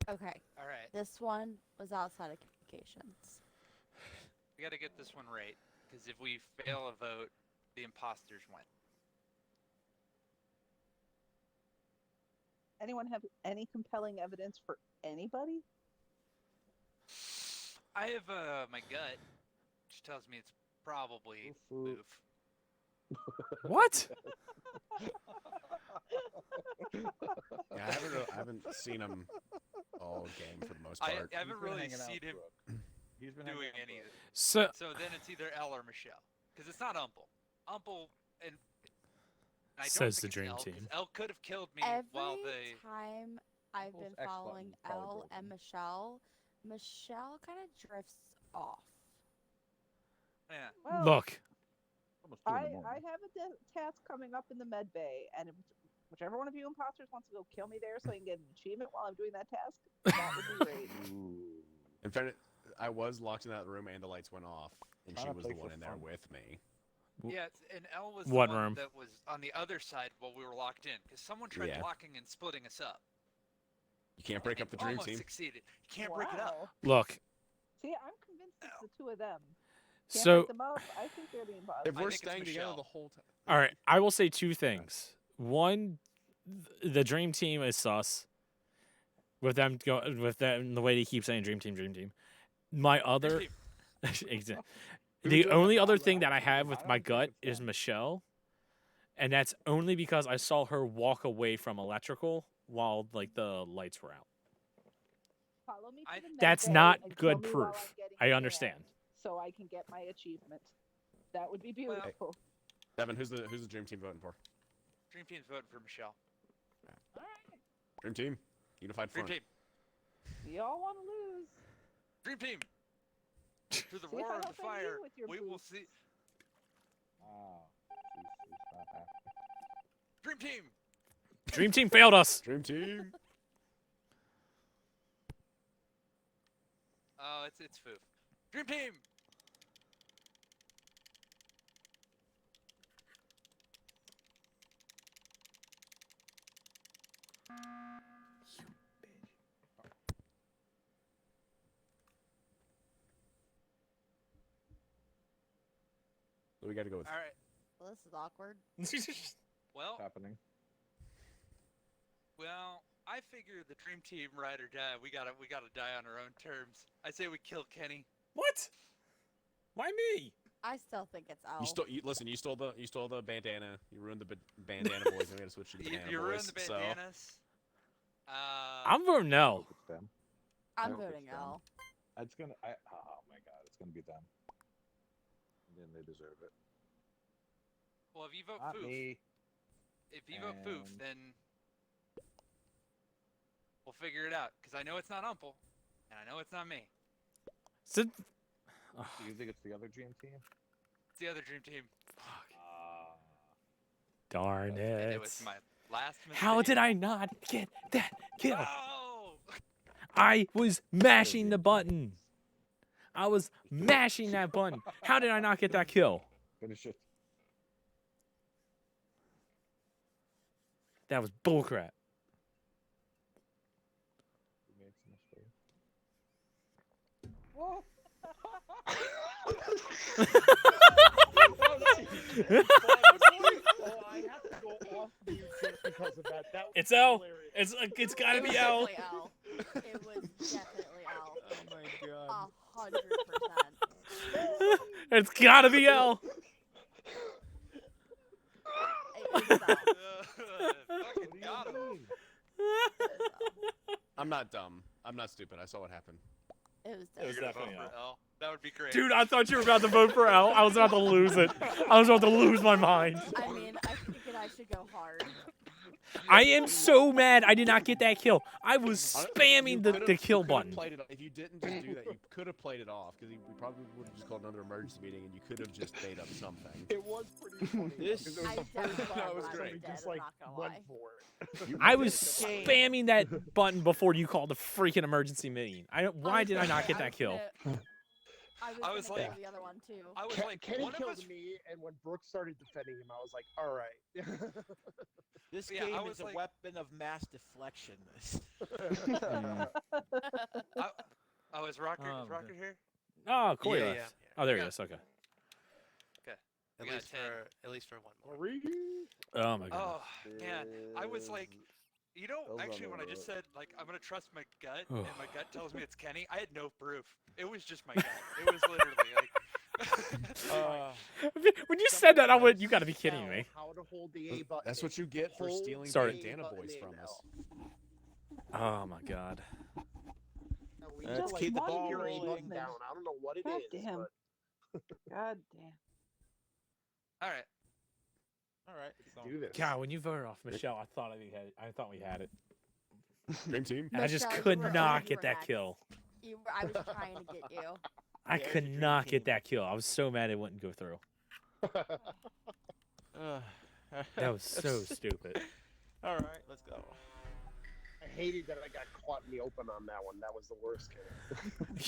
Okay. All right. This one was outside of communications. We got to get this one right, because if we fail a vote, the imposters win. Anyone have any compelling evidence for anybody? I have my gut, which tells me it's probably Fufu. Oof. What? Yeah, I haven't seen him all game for the most I part. haven't really seen him He's been doing hanging out any of with it. So So then it's either Elle or Michelle, because it's not Umple. Umple and I don't Says think the it's Dream Elle, 'cause Team. Elle could have killed me Every while they. time I've Uncle's been X following button's probably Elle and broken. Michelle kind of drifts off. Yeah. Well, look, Almost 2 in the I morning. have a task coming up in the med bay, and if whichever one of you imposters wants to go kill me there so I can get an achievement while I'm doing that task, that would be great. Ooh. In fact, I was locked in that room and the lights went off, and she Trying to was the play one for in there fun. with me. Yeah, and Elle was What the one room? that was on the other side while we were locked in, because someone tried Yeah. blocking and splitting us up. You can't break and up the they dream almost team. succeeded. You can't break it up. Wow. look. See, I'm convinced it's the two of them. Can't So break them up. I think they're the imposters. If we're think it's staying together Michelle. the whole time. all right, I will say two things. One, the Dream Team is sus. With them the way they keep saying Dream Team, Dream Team. My other, Team. Exactly. Who The did only that? other I thing that I actually- have with I my don't think gut it's is them. Michelle, and that's only because I saw her walk away from electrical while like the lights were out. Follow me to the med That's bay not and good kill me while proof. I'm getting I scanned understand. So I can get my achievement. That would be beautiful. Devin, who's the dream team voting for? Dream Team's voting for Michelle. Dream team, unified Dream front. Team. Y'all want to lose? Dream Team. Through the See if I roar of the don't offend fire, you with your we will boots. see. Oh, she's not happy. Dream Team. Dream Team failed us. Dream team. Oh, it's Foof. Dream Team! So we got to go with. All right. Well, this is awkward. Well, happening. well, I figure the Dream Team ride or die. We gotta die on our own terms. I say we kill Kenny. What? Why me? I still think it's L. Listen. You stole the bandana. You ruined the bandana boys. And we got to switch to the bandana You boys. ruined the bandanas. I'm voting no. It's them. I'm I hope voting it's them. L. It's gonna. Oh my god, it's gonna be them. And then they deserve it. Well, if you vote Not Foof, me. if you vote Foof, And- then we'll figure it out. Because I know it's not Umple, and I know it's not me. So, Do you think it's the other dream team? It's the other Dream Team. darn And it. it was my last mistake. How did I not get that kill? Oh! I was mashing the button. I was mashing that button. How did I not get that kill? Finish it. That was bullcrap. You made some mistake. What? Oh, I have to go off mute just because of that. That was It's L. hilarious. It's gotta It was be L. definitely L. It was definitely L. Oh my god. 100%. It's gotta be L. It is L. Fucking got him. I'm not dumb. I'm not stupid. I saw what happened. It was It was definitely definitely Vote L. for L. That would be great. Dude, I thought you were about to vote for L. I was about to lose it. I was about to lose my mind. I mean, I figured I should go hard. I am so mad I did not get that kill. I was You spamming the could've- kill you could've button. played it, if you didn't just do that, you could have played it off because we probably would have just called another emergency meeting and you could have just made up something. It was pretty funny. This- because it was I the first definitely time That was somebody great. just I'm like not gonna went lie. for it. I was This game- spamming that button before you called the freaking emergency meeting. Why did I not get that kill? I was gonna like- kill the other one too. I was like, Kenny one of killed us. me, and when Brooke started defending him, I was like, all right. This Yeah, game I is was a like- weapon of mass deflection. Oh, is Rocker Oh, Rocker here? Oh, Corey Yeah, left. yeah, Oh, there he Yeah. is. Okay. At We got least 10. at least for one more. Origi? Oh my god. Oh man, I was like, you know, That was actually, when I just said like I'm gonna trust my gut, and my gut tells me it's Kenny, I had no proof. It was just my gut. It was literally like. When you said that, I went, "You got to be kidding me." How to hold the A button. That's what you get for Hold stealing Sorry. bandana A boys button from in us. Oh my god. Now, we Let's just keep the like ball your A rolling. button down. I don't know what it God is, damn. but God damn. All right. All right. do this. God, when you voted off Michelle, I thought we had it. Dream team. And I just Michelle, you could were not on, get you were that next. kill. I was trying to get you. I Yeah, could it's a dream not get team. that kill. I was so mad it wouldn't go through. That was so stupid. All right, let's go. I hated that I got caught in the open on that one. That was the worst kill.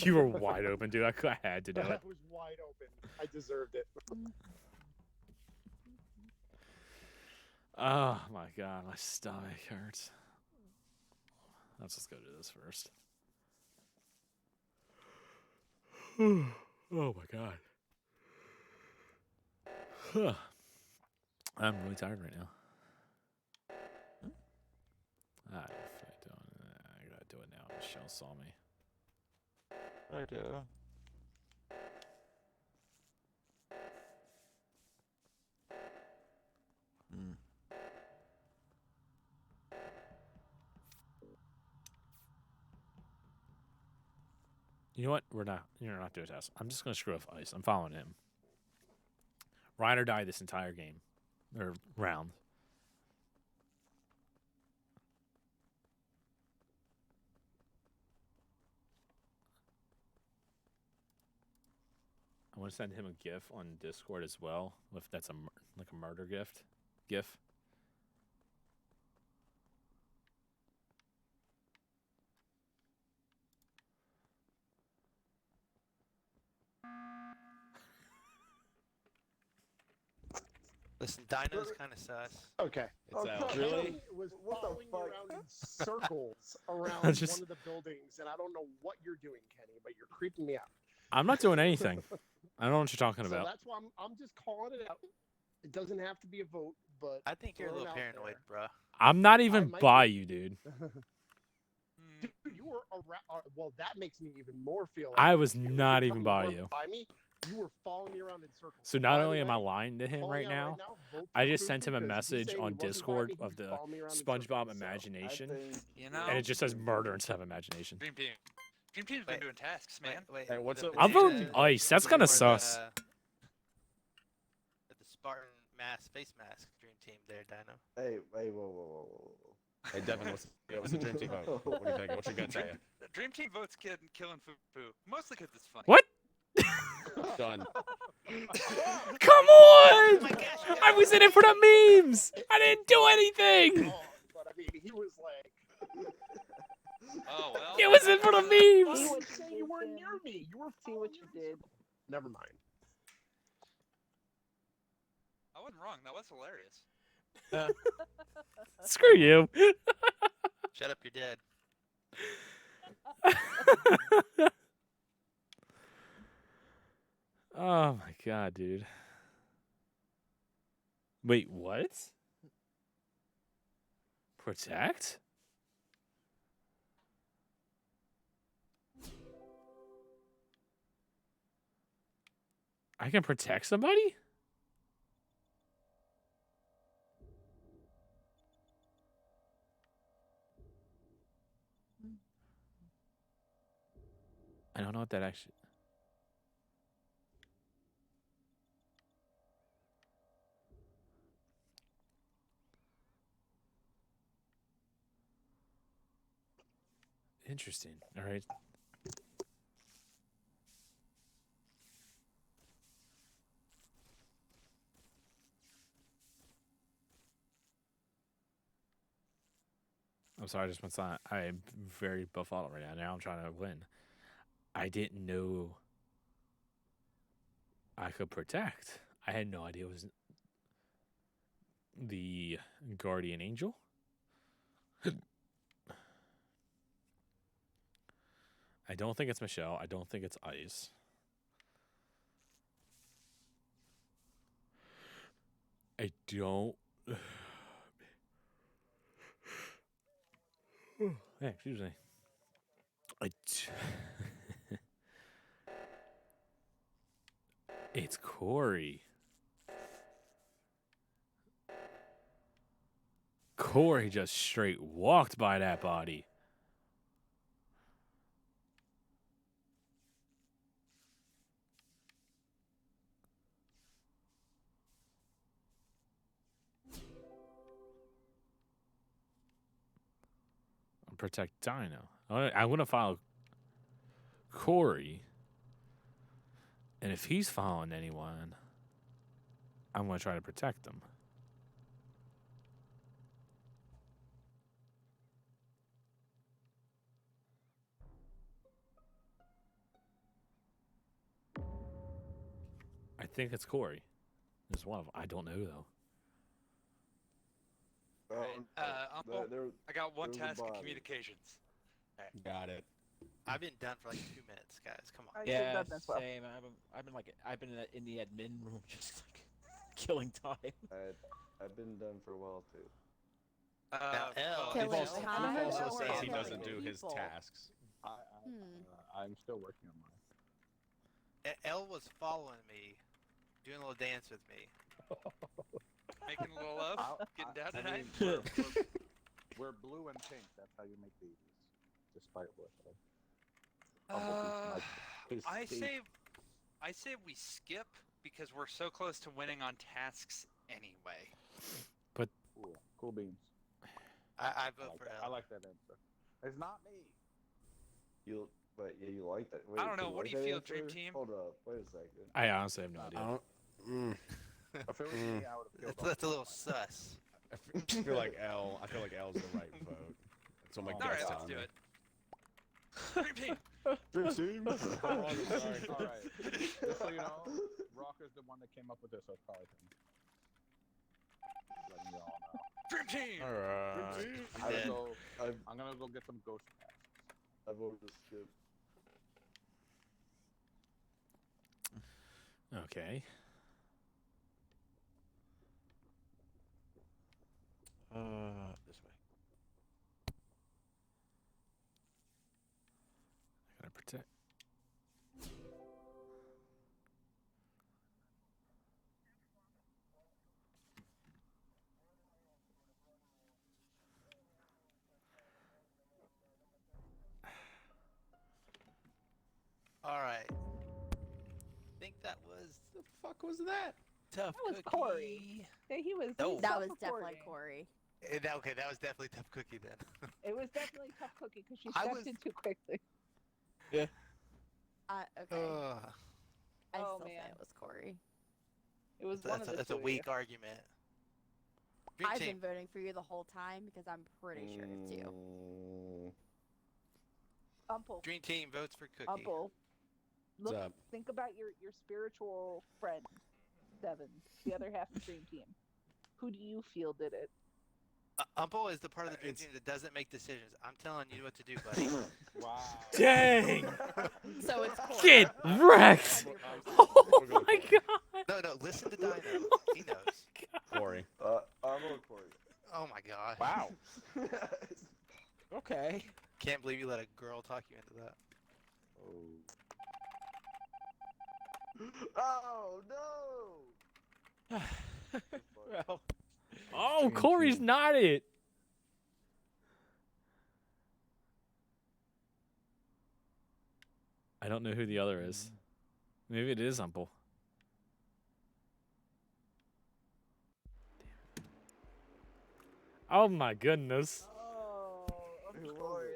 You were wide open, dude. I had to do it. I was wide open. I deserved it. Oh my god, my stomach hurts. Let's just go do this first. Oh my god. I'm really tired right now. I gotta do it now. Michelle saw me. I do. You know what? You're not doing a test. I'm just gonna screw up Ice. I'm following him. Ride or die this entire game. Or round. I want to send him a GIF on Discord as well. If that's like a murder GIF. Listen, Dino's kind of sus. Okay. It's L. Really? Was What the following you fuck? around in circles around Just- one of the buildings, and I don't know what you're doing, Kenny, but you're creeping me out. I'm not doing anything. I don't know what you're talking So about. that's why I'm just calling it out. It doesn't have to be a vote, but I think you're a thrown little out paranoid, bruh. I'm not I even might by be. you, dude. Dude, you were around. Well, that makes me even more feel. Like I was you not were even coming by right you. By me, you were following me around in circles. So not By the only am I way, lying to him calling right out now, vote I for just sent him a Fufu, 'cause he's message saying on he wasn't by Discord me, he of was the following me around in SpongeBob circles, so Imagination, I think You know, and it just says murder instead of imagination. Dream Team. Dream Team's been doing tasks, man. Wait, Hey, what's the up? I'm potato- voting ice. That's kind of or sus. The Spartan face mask Dream Team there, Dino. Hey, whoa. Hey, Devin, what's the dream team vote? What do you think? What's your gut say? The Dream Team votes killing Fufu, mostly because it's funny. What? Done. Come on! I was in it for the memes. I didn't do anything. But I mean, he was like. Oh well. It was in for the He memes. was saying you weren't near me. You were See what you did. Never mind. I wasn't wrong. That was hilarious. Screw you. Shut up, you're dead. Oh my god, dude. Wait, what? Protect? I can protect somebody? I don't know what that actually... Interesting. All right. I'm sorry, I just went silent. I'm very befuddled right now. Now I'm trying to win. I didn't know I could protect. I had no idea it was the guardian angel. I don't think it's Michelle. I don't think it's Ice. I don't. Hey, excuse me. It's Corey. Corey just straight walked by that body. Protect Dino. I'm going to follow Corey. And if he's following anyone, I'm going to try to protect them. I think it's Corey. There's one of them. I don't know, though. Uncle, I got one task in communications. Okay. Got it. I've been done for like 2 minutes, guys. Come on. Yeah, same. I've been in the admin room just like killing time. I've been done for a while too. You've Killing also, time you've also or said he killing doesn't do his people? tasks. I'm still working on mine. Elle was following me, doing a little dance with me. Making a little love, getting down I tonight. mean, we're blue and pink. That's how you make babies. Despite what. I say we skip because we're so close to winning on tasks anyway. But cool beans. I vote for I Elle. like that answer. It's not me. You like that? Wait, I don't know. What like do you that feel, answer? Dream Team? Hold up, wait a second. I honestly have no idea. If it was me, I would have killed That's a little sus. I feel like L. I feel like L's the right vote. That's what my All right, gut's let's telling do me. it. Dream Team. Dream team. Sorry. All right. Just so you know, Rocker's the one that came up with this, so it's probably him. Letting you all know. Dream team. All right. I'm gonna go get some ghost passes. I voted to skip. Okay. This way. I gotta protect. All right. I think that was the fuck was that? Tough That was Cookie. Corey. Yeah, he was. No. That was definitely Corey. Okay, that was definitely Tough Cookie then. It was definitely Tough Cookie because she I stepped was- in too quickly. Yeah. Okay. I Oh, still say man. it was Corey. It was one of the That's two a of weak you. argument. Dream I've team. been voting for you the whole time because I'm pretty sure it's you. Umple. Dream team votes for Cookie. Umple. Look, up? think about your spiritual friend, Devin, the other half of Dream Team. Who do you feel did it? Umpo is the part of the dream team that doesn't make decisions. I'm telling you what to do, buddy. Wow. Dang! So it's Corey. Get wrecked! Oh my god! No, listen to Dino. He knows. Corey. I voted Corey. Oh my god. Wow. Okay. Can't believe you let a girl talk you into that. Oh no! Well. Oh, Corey's not it. I don't know who the other is. Maybe it is Umple. Oh my goodness. Oh, of course.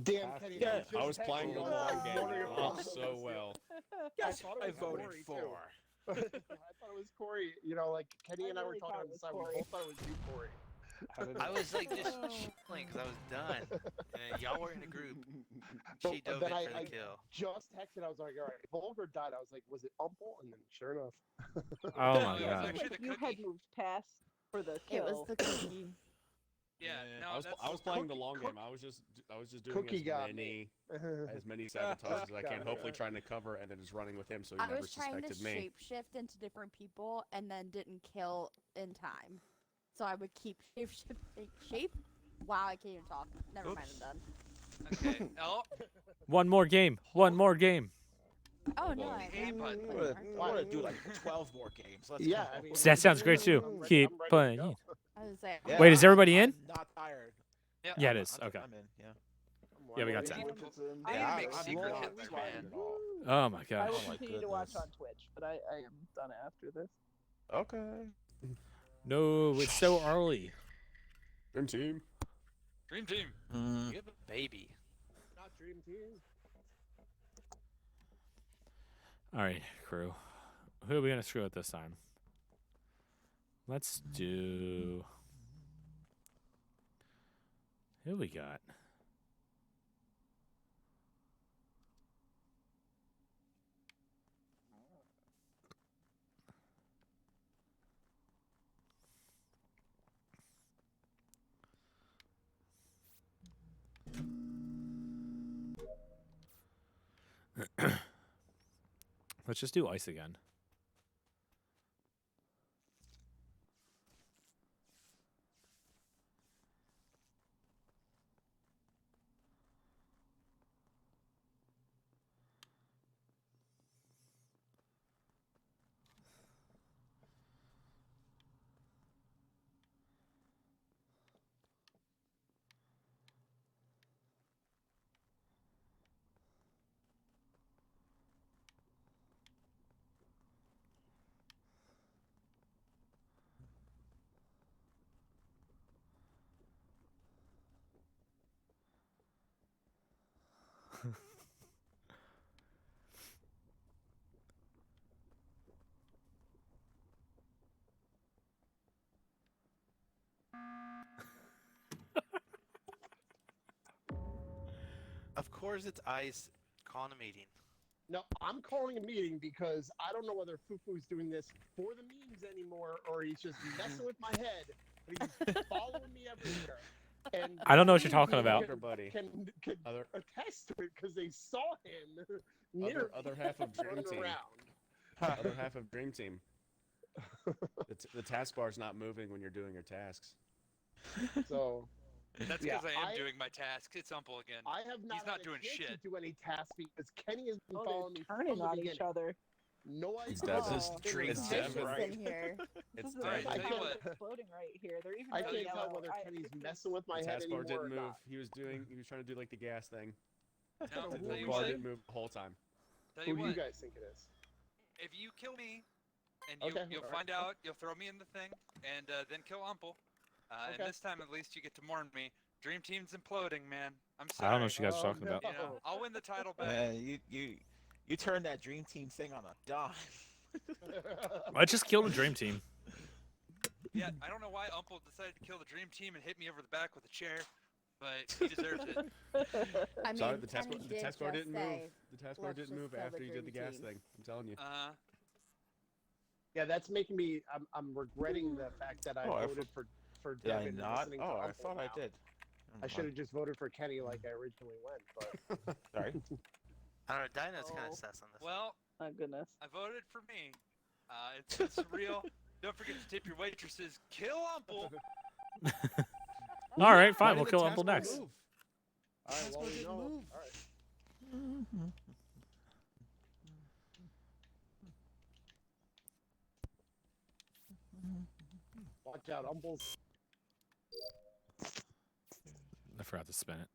Damn, Kenny. Yeah, just I was playing the texted long you. game. One of your Oh, problems so was you. well. I thought it was voted Corey, for. too. I thought it was Corey. You know, like Kenny and I were really talking thought on it the was side. Corey. We both thought it was you, Corey. I was like just chilling because I was done. And y'all were in a group. So, She dove then in for the I kill. just texted. I was like, all right, Volker died. I was like, was it Umple? And then sure enough. Oh my Yeah, god. actually Like the you had cookie. moved past for the kill. It was the cookie. Yeah, no, I was playing the long game. I was just doing Cookie got as many sabotages as I can, hopefully trying to cover and then just running with him so he I never was trying to suspected me. shapeshift into different people and then didn't kill in time. So I would keep shape. Wow, I can't even talk. Never mind, I'm done. Okay. Oh, One more game. One more game. Oh no, the I A button. I want to do like 12 more games. Let's Yeah, go. I mean, That sounds great too. I'm ready- Keep I'm ready to playing. go. I was saying. Yeah, Wait, is everybody in? I'm not tired. Yep. Yeah, it is. Okay. I'm in. Yeah. Yeah, we got One 10. more gets in. They need to make I'm secret lost. Hitler, man. Oh my I gosh. will Oh my continue to watch goodness. on Twitch, but I am done after this. Okay. No, it's so early. Dream team. Dream team. You have a baby. Not Dream Team. All right, crew. Who are we gonna screw at this time? Let's do. Who we got? Let's just do ice again. Of course it's ice calling a meeting. No, I'm calling a meeting because I don't know whether Fufu's doing this for the memes anymore or he's just messing with my head. But he's following me everywhere. And I don't know what you're Dream talking Team about. Can attest to it because they saw him near Other half of Dream running Team. around. Other half of Dream Team. The taskbar's not moving when you're doing your tasks. So That's yeah, because I am doing my task. It's Umple again. I have not He's not had a doing chance shit. to do any tasks because Kenny has been Oh, following me they're turning from the on beginning. each other. No idea. It's Devin. It's Devin. in here. It's Alright, Devin. tell you what. Exploding right here. They're even I red can't yellow. tell whether Kenny's messing with my The head taskbar anymore didn't or move. not. He was trying to do like the gas thing. No, Who tell The you bar what. didn't move the whole time. Tell Who you do what. you guys think it is? If you kill me, and Okay, you'll alright. find out, you'll throw me in the thing, and then kill Umple. Okay. And this time, at least, you get to mourn me. Dream Team's imploding, man. I'm sorry. I don't know what you guys are talking about. You know, I'll win the title back. You turned that Dream Team thing on a dime. I just killed a Dream Team. Yeah, I don't know why Umple decided to kill the Dream Team and hit me over the back with a chair, but he deserves it. I mean, Sorry, the Kenny taskbar did didn't just move. say, The taskbar "Let's didn't just move kill after the you did the Dream gas Team." thing. I'm telling you. Yeah, that's making me. I'm regretting the fact that I Oh, I voted for Did I Devin. and not? listening to Oh, I Uncle thought I now. did. I should have just voted for Kenny like I originally went. But Sorry. I don't know. Dino's kind of sus on this. Well, my goodness. I voted for me. It's surreal. Don't forget to tip your waitresses. Kill Umple. All right, Why fine. did We'll the kill taskbar Uncle next. move? all right, well, Taskbar we didn't know. move. All right. Watch out, Umple's. I forgot to spin it.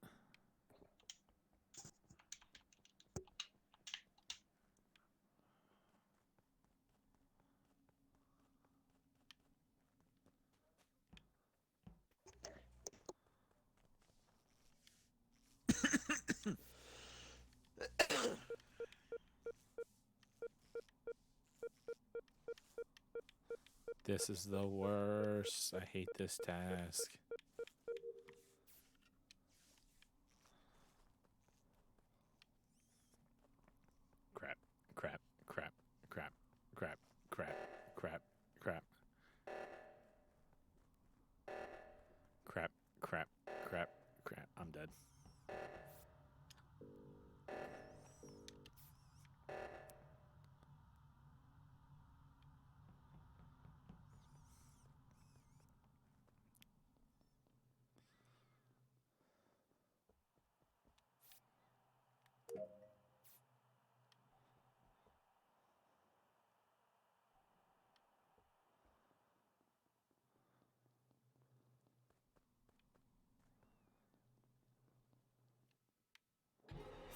This is the worst. I hate this task. Crap, crap, crap, crap, crap, crap, crap, crap. Crap, crap, crap, crap. I'm dead.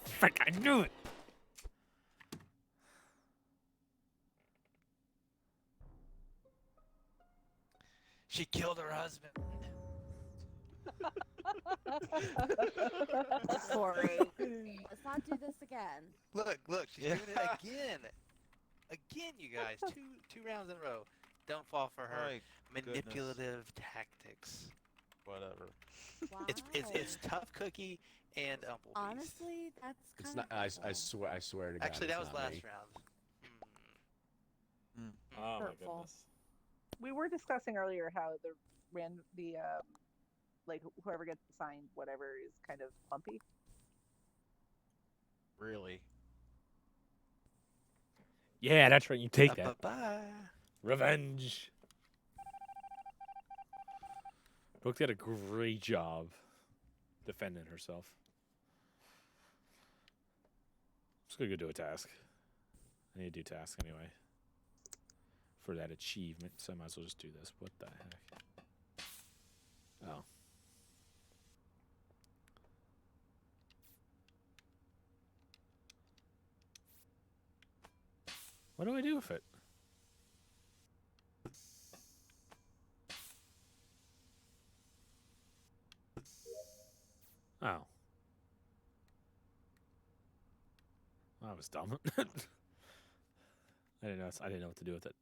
Frick, I knew it! She killed her husband. Corey, let's not do this again. Look, she's doing it again. Again, you guys. Two rounds in a row. Don't fall for her manipulative tactics. Whatever. Wow. It's tough cookie and Umplebee's. Honestly, that's It's kind not. of I swear to God. Actually, it's that was not last me. round. Oh my hurtful. goodness. We were discussing earlier how like whoever gets assigned whatever is kind of bumpy. Really? Yeah, that's right. You take that. Bye. Revenge. Brooke did a great job defending herself. I'm just gonna go do a task. I need to do task anyway. For that achievement, so I might as well just do this. What the heck? Oh. What do I do with it? Oh. That was dumb. I didn't know what to do with it.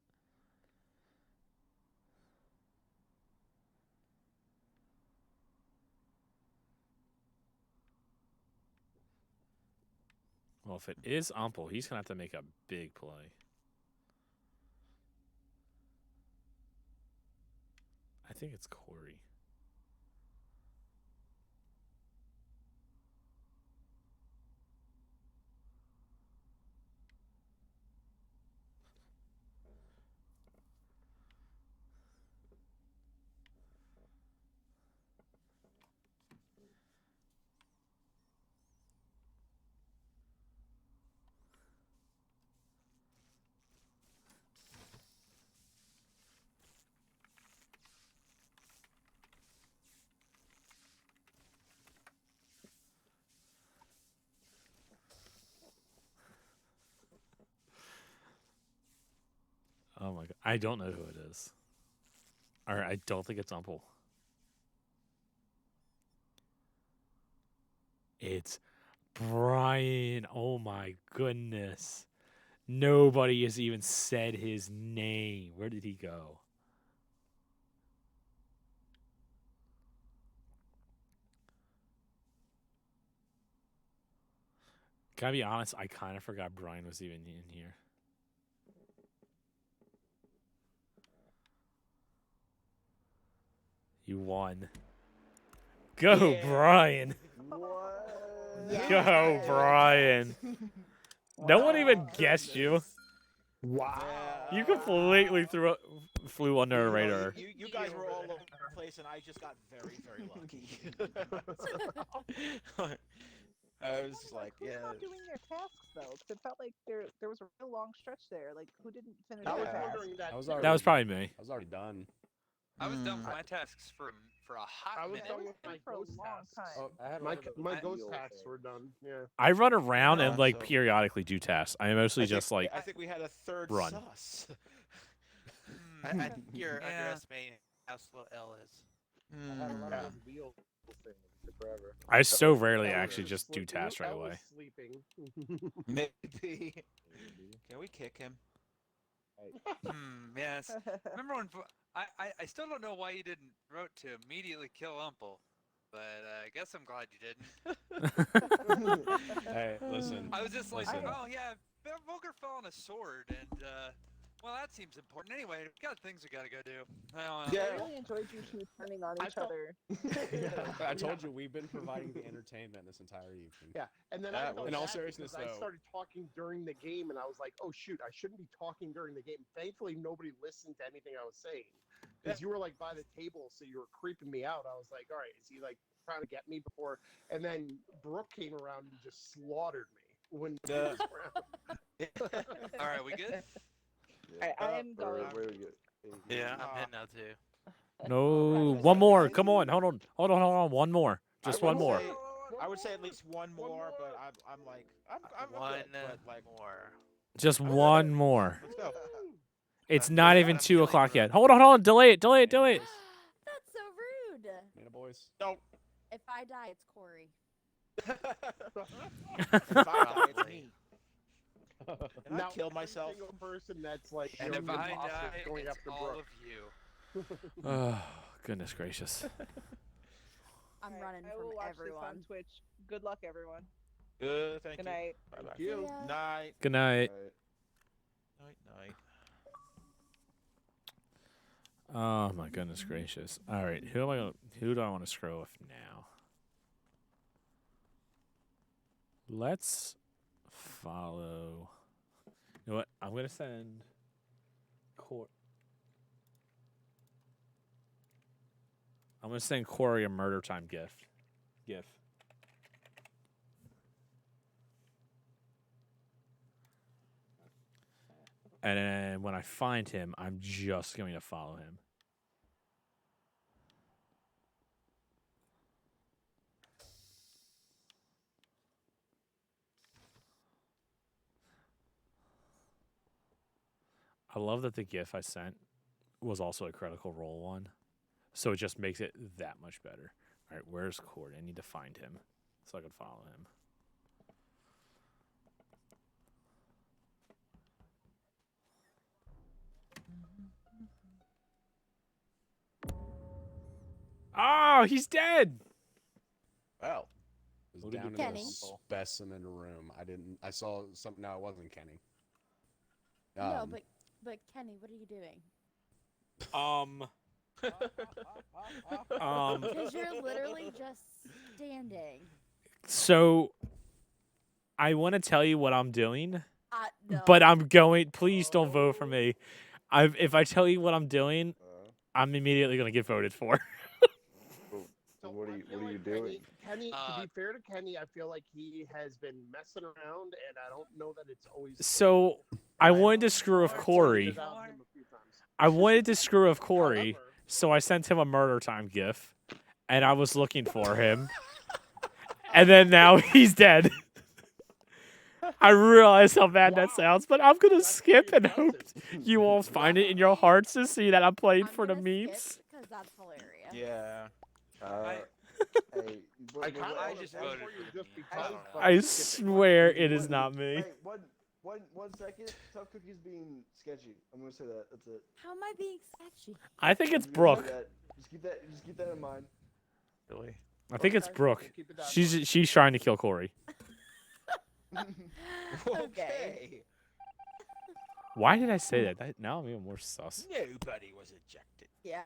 Well, if it is Umpel, he's gonna have to make a big play. I think it's Corey. Oh my god. I don't know who it is. Or I don't think it's Umpel. It's Brian. Oh my goodness. Nobody has even said his name. Where did he go? Can I be honest? I kind of forgot Brian was even in here. You won. Go, Brian. Go, Brian. No one even guessed you. Wow. You completely flew under a radar. You guys were all over the place, and I just got very, very lucky. I was just like, Who's yeah. not doing their tasks though? 'Cause it felt like there was a real long stretch there. Like who didn't finish I their was task? wondering that. That was probably me. I was already done. I was done with my tasks for a hot I was minute. done with my For a ghost long tasks. time. I had My one of those my deal ghost tasks things. were done. Yeah. I run around and Yeah, like so- periodically do tasks. I mostly just like I think we had a third run. sus. I think you're underestimating how slow L is. I had a lot of those wheel things. It took forever. I so rarely L actually was just do sleeping. tasks right L was away. sleeping. Maybe. Can we kick him? Yes. Remember when I still don't know why you didn't vote to immediately kill Umpel, but I guess I'm glad you didn't. Hey, listen. I was just like, listen. oh yeah, Volker fell on a sword, and well, that seems important. Anyway, we got things we gotta go do. I really enjoyed you two turning on each other. I told you we've been providing the entertainment this entire evening. Yeah, and then I felt in all bad seriousness, because I though, started talking during the game, and I was like, "Oh shoot, I shouldn't be talking during the game." Thankfully, nobody listened to anything I was saying because you were like by the table, so you were creeping me out. I was like, "All right, is he like trying to get me before?" And then Brooke came around and just slaughtered me when he was around. All right, we good? I am going. Yeah, I'm heading out too. No, one more. Come on. Hold on. One more. Just one more. I would say at least one more, but I'm like, I'm One good, but like more. Just one more. Let's go. It's not even 2 o'clock yet. Hold on. Delay it. That's so rude. Mana boys. No. If I die, it's Corey. If I die, it's me. And Now, I killed myself. Single person that's like And the if I imposter die, going it's after all Brooke. of you. Oh, goodness gracious. I'm running I will from watch everyone. this on Twitch. Good luck, everyone. Good, thank Good you. night. Bye-bye. Thank you. Night. Good night. Night. Oh my goodness gracious. All right, who do I want to scroll with now? Let's follow. You know what? I'm gonna send I'm gonna send Corey a murder time GIF. And then when I find him, I'm just going to follow him. I love that the GIF I sent was also a Critical Role one. So it just makes it that much better. All right, where's Cord? I need to find him so I can follow him. Oh, he's dead. Well, down in the Kenny. specimen room. I saw something. No, it wasn't Kenny. No, but Kenny, what are you doing? Because you're literally just standing. So, I want to tell you what I'm doing, No. but I'm going. Please don't vote for me. If I tell you what I'm doing, I'm immediately going to get voted for. So what are you like doing? Kenny, to be fair to Kenny, I feel like he has been messing around, and I don't know that it's always. So, I wanted to screw with Corey. I wanted to screw with Corey, so I sent him a murder time gif, and I was looking for him. And then now he's dead. I realize how bad that sounds, but I'm going to skip and hope you all find it in your hearts to see that I'm playing for the memes. Because that's hilarious. Yeah. Hey, I just voted for me. I swear it is not me. Hey, one second. Tough Cookie's being sketchy. I'm gonna say that. That's it. How am I being sketchy? I think it's I'm gonna say Brooke. that. Just keep that in mind. Really? I think it's Brooke. She's trying to kill Corey. Okay. Why did I say that? Now I'm even more sus. Nobody was ejected. Yeah.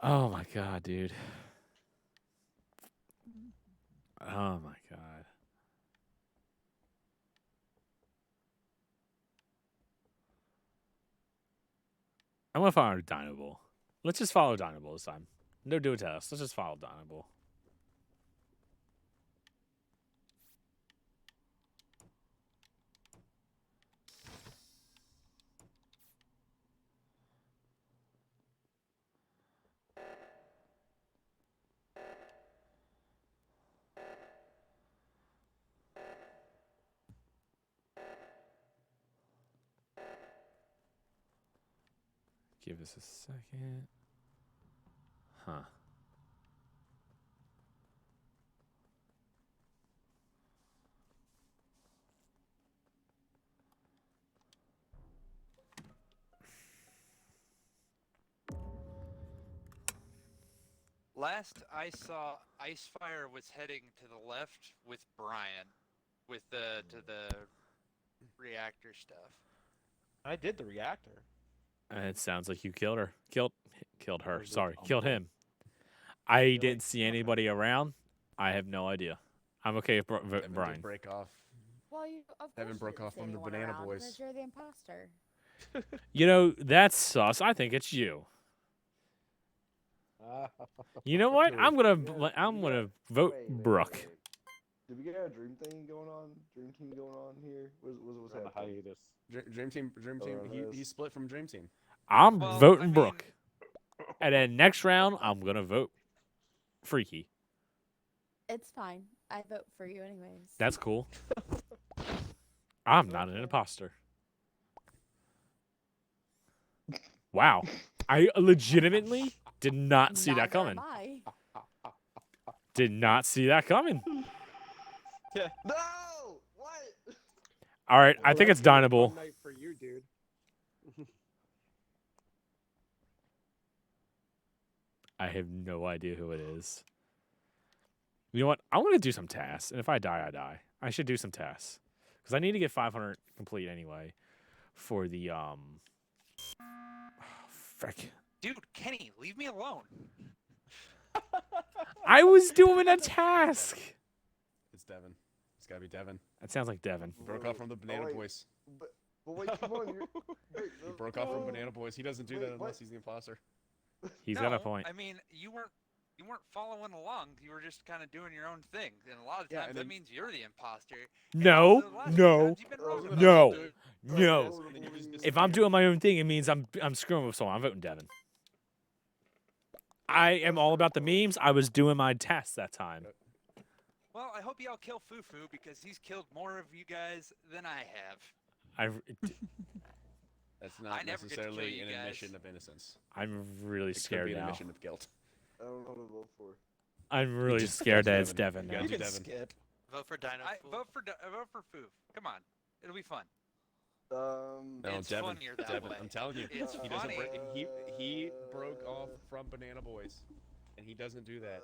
Oh my god, dude. Oh my god. I'm gonna follow Dynable. Let's just follow Dynable this time. No do a test. Let's just follow Dynable. Give us a second. Huh. Last I saw, Icefire was heading to the left with Brian, with the reactor stuff. I did the reactor. It sounds like you killed her. Killed her. Sorry, killed him. I didn't see anybody around. I have no idea. I'm okay with Devin Brian. did break off. Well, of Devin course broke you off didn't from the see anyone Banana around Boys. because you're the imposter. You know, that's sus. I think it's you. You know what? I'm gonna vote Brooke. Did we get a dream thing going on? Dream team going on here? What's On the happening? hiatus. Dream Team. He split from Dream Team. I'm Well, voting I mean- Brooke. And then next round, I'm gonna vote Freaky. It's fine. I vote for you anyways. That's cool. I'm not an imposter. Wow. I legitimately did not see that Neither am coming. I. Did not see that coming. No! What? All right, I think it's Dynable. Night for you, dude. I have no idea who it is. You know what? I want to do some tasks, and if I die, I die. I should do some tasks because I need to get 500 complete anyway for the frick. Dude, Kenny, leave me alone. I was doing a task. It's Devin. It's gotta be Devin. That sounds like Devin. He broke off from the Banana wait. Boys. But wait, come on. He broke off from Banana Boys. He doesn't do that unless he's the imposter. He's got a point. I mean, you weren't following along. You were just kind of doing your own thing. And a lot of Yeah, times and that then- means you're the imposter. No, And also the last no, times you've been wrong. no, Because- no. and you just If I'm doing my own thing, it means I'm screwing with someone. I'm voting Devin. I am all about the memes. I was doing my tasks that time. Well, I hope y'all kill Fufu because he's killed more of you guys than I have. That's I not never get to kill necessarily you an guys. admission of innocence. I'm really It could scared be an now. admission of guilt. I don't know who to vote for. I'm really just scared skip that it's Devin. Devin You now. gotta You do can Devin. skip. Vote for Dino. Vote for Foof. Come on, it'll be fun. No, It's Devin. funnier that Devin. way. I'm telling you, It's he funny. he broke off from Banana Boys, and he doesn't do that.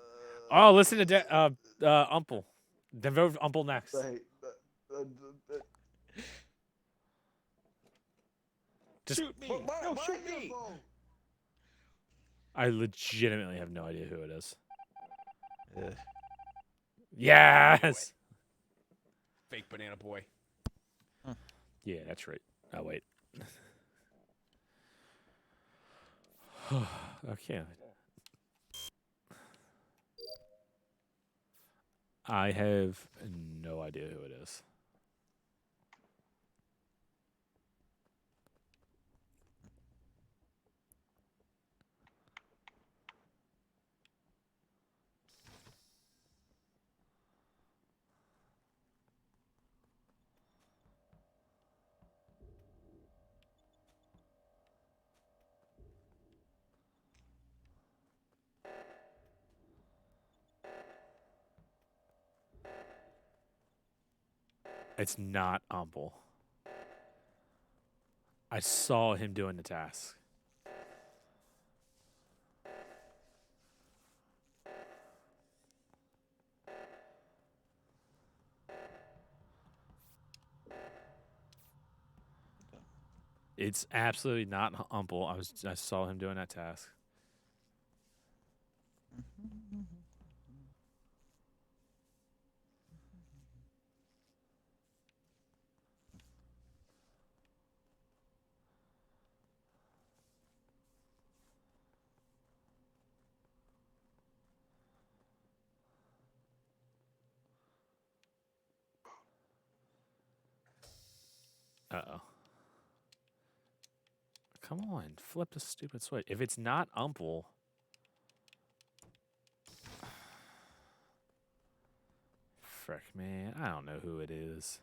Oh, listen to Umple. Then vote Umple next. Just shoot me! No, Shoot me! I legitimately have no idea who it is. Ugh. Yes. Fake banana boy. Yeah, that's right. Oh wait. Okay. I have no idea who it is. It's not Umple. I saw him doing the task. It's absolutely not Umple. I saw him doing that task. Uh-oh. Come on, flip the stupid switch. If it's not Umple... Frick, man. I don't know who it is.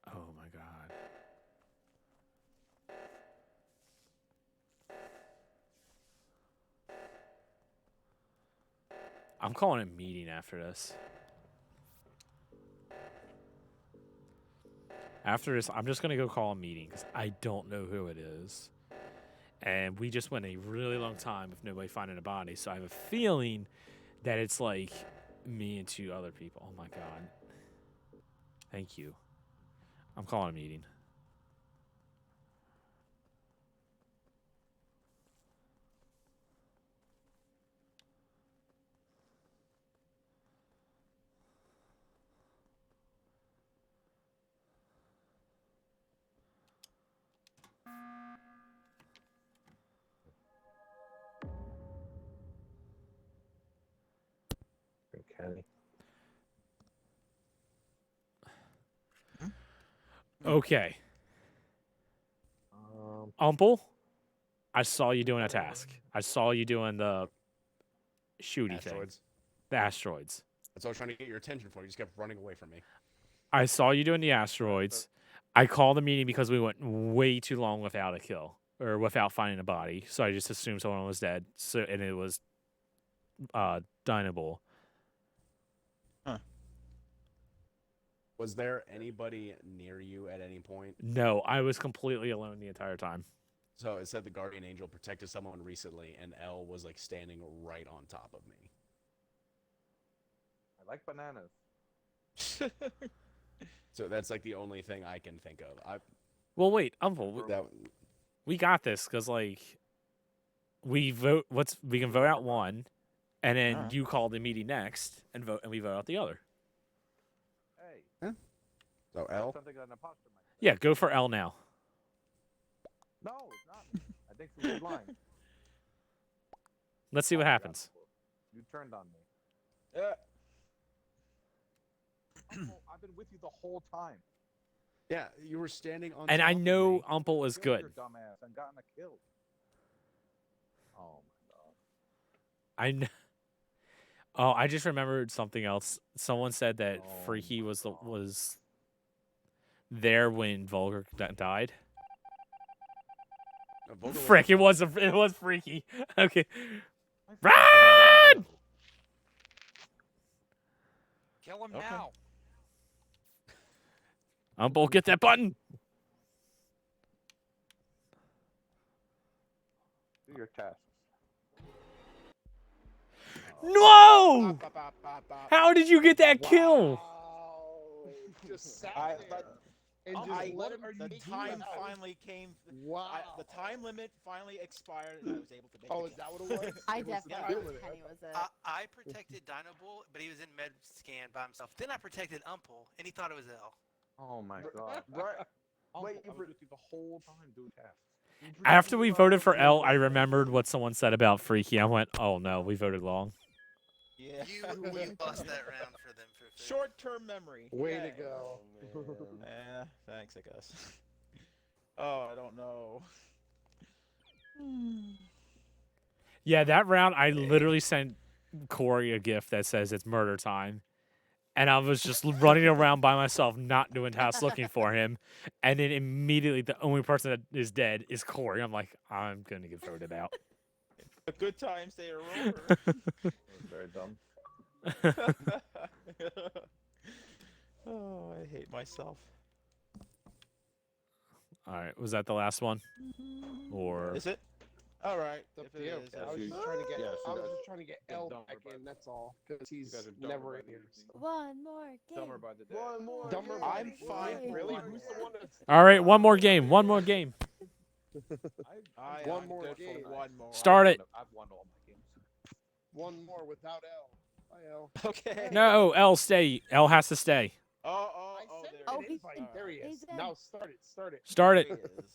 Oh my god. I'm calling a meeting after this. After this, I'm just going to go call a meeting because I don't know who it is. And we just went a really long time with nobody finding a body. So I have a feeling that it's like me and two other people. Oh my god. Thank you. I'm calling a meeting. Okay. Okay. Umple, I saw you doing a task. I saw you doing the shooty thing. The asteroids. That's what I was trying to get your attention for. You just kept running away from me. I saw you doing the asteroids. I called the meeting because we went way too long without a kill or without finding a body. So I just assumed someone was dead. So and it was Dynable. Was there anybody near you at any point? No, I was completely alone the entire time. So it said the guardian angel protected someone recently, and L was like standing right on top of me. I like bananas. So that's like the only thing I can think of. Well, wait, we got this because like we vote. We can vote out one, and then you call the meeting next and vote, and we vote out the other. Hey. So L. Something an imposter might say. Yeah, go for L now. No, it's not me. I think she's lying. Let's see what happens. You turned on me. Yeah. I've been with you the whole time. Yeah, you were standing on. And top I of know me. Umple is good. Your dumbass and gotten a kill. Oh my god. I know. Oh, I just remembered something else. Someone said that Freaky was there when Vulgar died. Frick! It was freaky. Okay, run! Kill him Okay. now. Umble, get that button. Do your tasks. No! How did you get that kill? Just sat I there and just let him the take time you out. finally came. Wow. The time limit finally expired, and I was able to make. Oh, the is kill. that what it was? I It was the definitely time thought limit. Kenny was it. I protected Dino Bull, but he was in med scan by himself. Then I protected Umpel, and he thought it was L. Oh my god. Right. Wait, Wait, I was with you the whole time doing tasks. After we voted for L, I remembered what someone said about Freaky. I went, "Oh no, we voted long." Yeah. You lost that round for them for sure. Short-term memory. Way to Yay. go. Yeah, thanks, I guess. Oh, I don't know. Yeah, that round I literally sent Corey a gift that says it's murder time. And I was just running around by myself, not doing tasks, looking for him. And then immediately the only person that is dead is Corey. I'm like, I'm going to get voted out. The good times they are over. That's very dumb. Oh, I hate myself. All right, was that the last one? Or Is it? All right. It's up If to it you. is, I was you- just trying to get. yes, you I was guys- just trying to get yeah, L dumber back by- in. That's all, because he's guys are dumber never by in the here. evening. So. One more game. Dumber by the day. One more. Dumber. I'm fine. Really? One Who's the more. one that's? all right, one more game. One more game. One I'm more good for game. one more. Start it. I've won all my games. One more without L. Bye, L. Okay. No, L stay. L has to stay. Oh, I sent there an it is. invite. There he is. He's in. Now start it. Start it. Start it. There he is.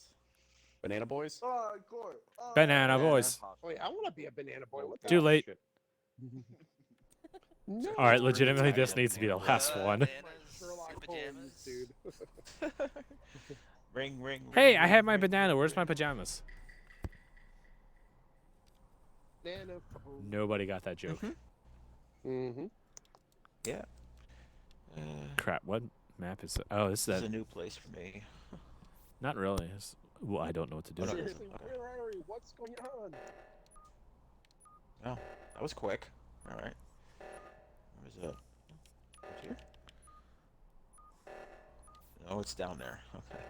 Banana Boys? Oh, Court. Oh, Banana boys. Wait, I want to be a banana boy. What the Too hell? late. Shit. No. All right, legitimately, this needs to be the last one. Bananas Sherlock and Holmes, pajamas. dude. Ring, ring. Hey, ring, I have my ring. banana. Where's my pajamas? Banana. Nobody got that joke. Mm-hmm. Yeah. Crap, what map is it? Oh, this This is is a that. new place for me. Not really. Well, I don't know what to do. Oh, no. Seriously, where are you? What's going on? Oh, that was quick. All right. Where's it? Up here? Oh, it's down there. Okay.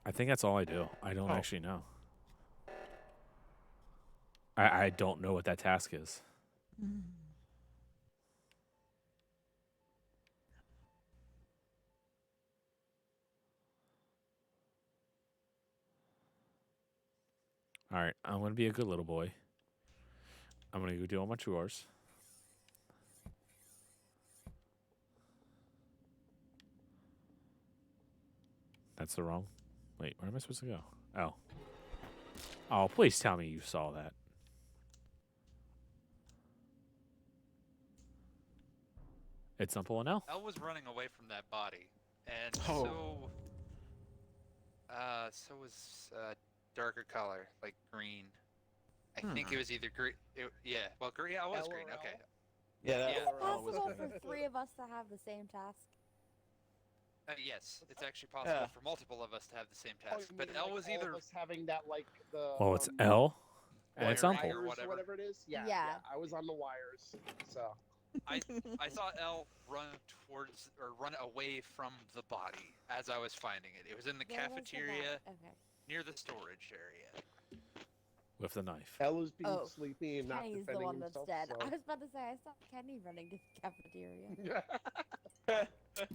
I think that's all I do. I don't Oh. actually know. I don't know what that task is. All right, I'm going to be a good little boy. I'm going to go do all my chores. That's the wrong. Wait, where am I supposed to go? Oh. Oh, please tell me you saw that. It's simple enough. Elle was running away from that body, and Oh. so was darker color, like green. I think it was either green. Yeah, well, green. Yeah, it was green. LOL. Okay. Yeah, that Yeah. Is it overall was possible good. for three of us to have the same task? Yes, it's actually possible Yeah. for multiple of us to have the same Oh, task, you but mean, Elle like, was all of either. us having that like the. Oh, it's L? And it's wiring Umple. or Wires whatever. or whatever it is. Yeah, Yeah. I was on the wires. So. I saw Elle run towards or run away from the body as I was finding it. It was in the Where was the cafeteria back? Okay. near the storage area. With the knife. L is being Oh, sleepy and not Kenny's the defending one that's himself. dead. So. I was about to say I saw Kenny running to the cafeteria.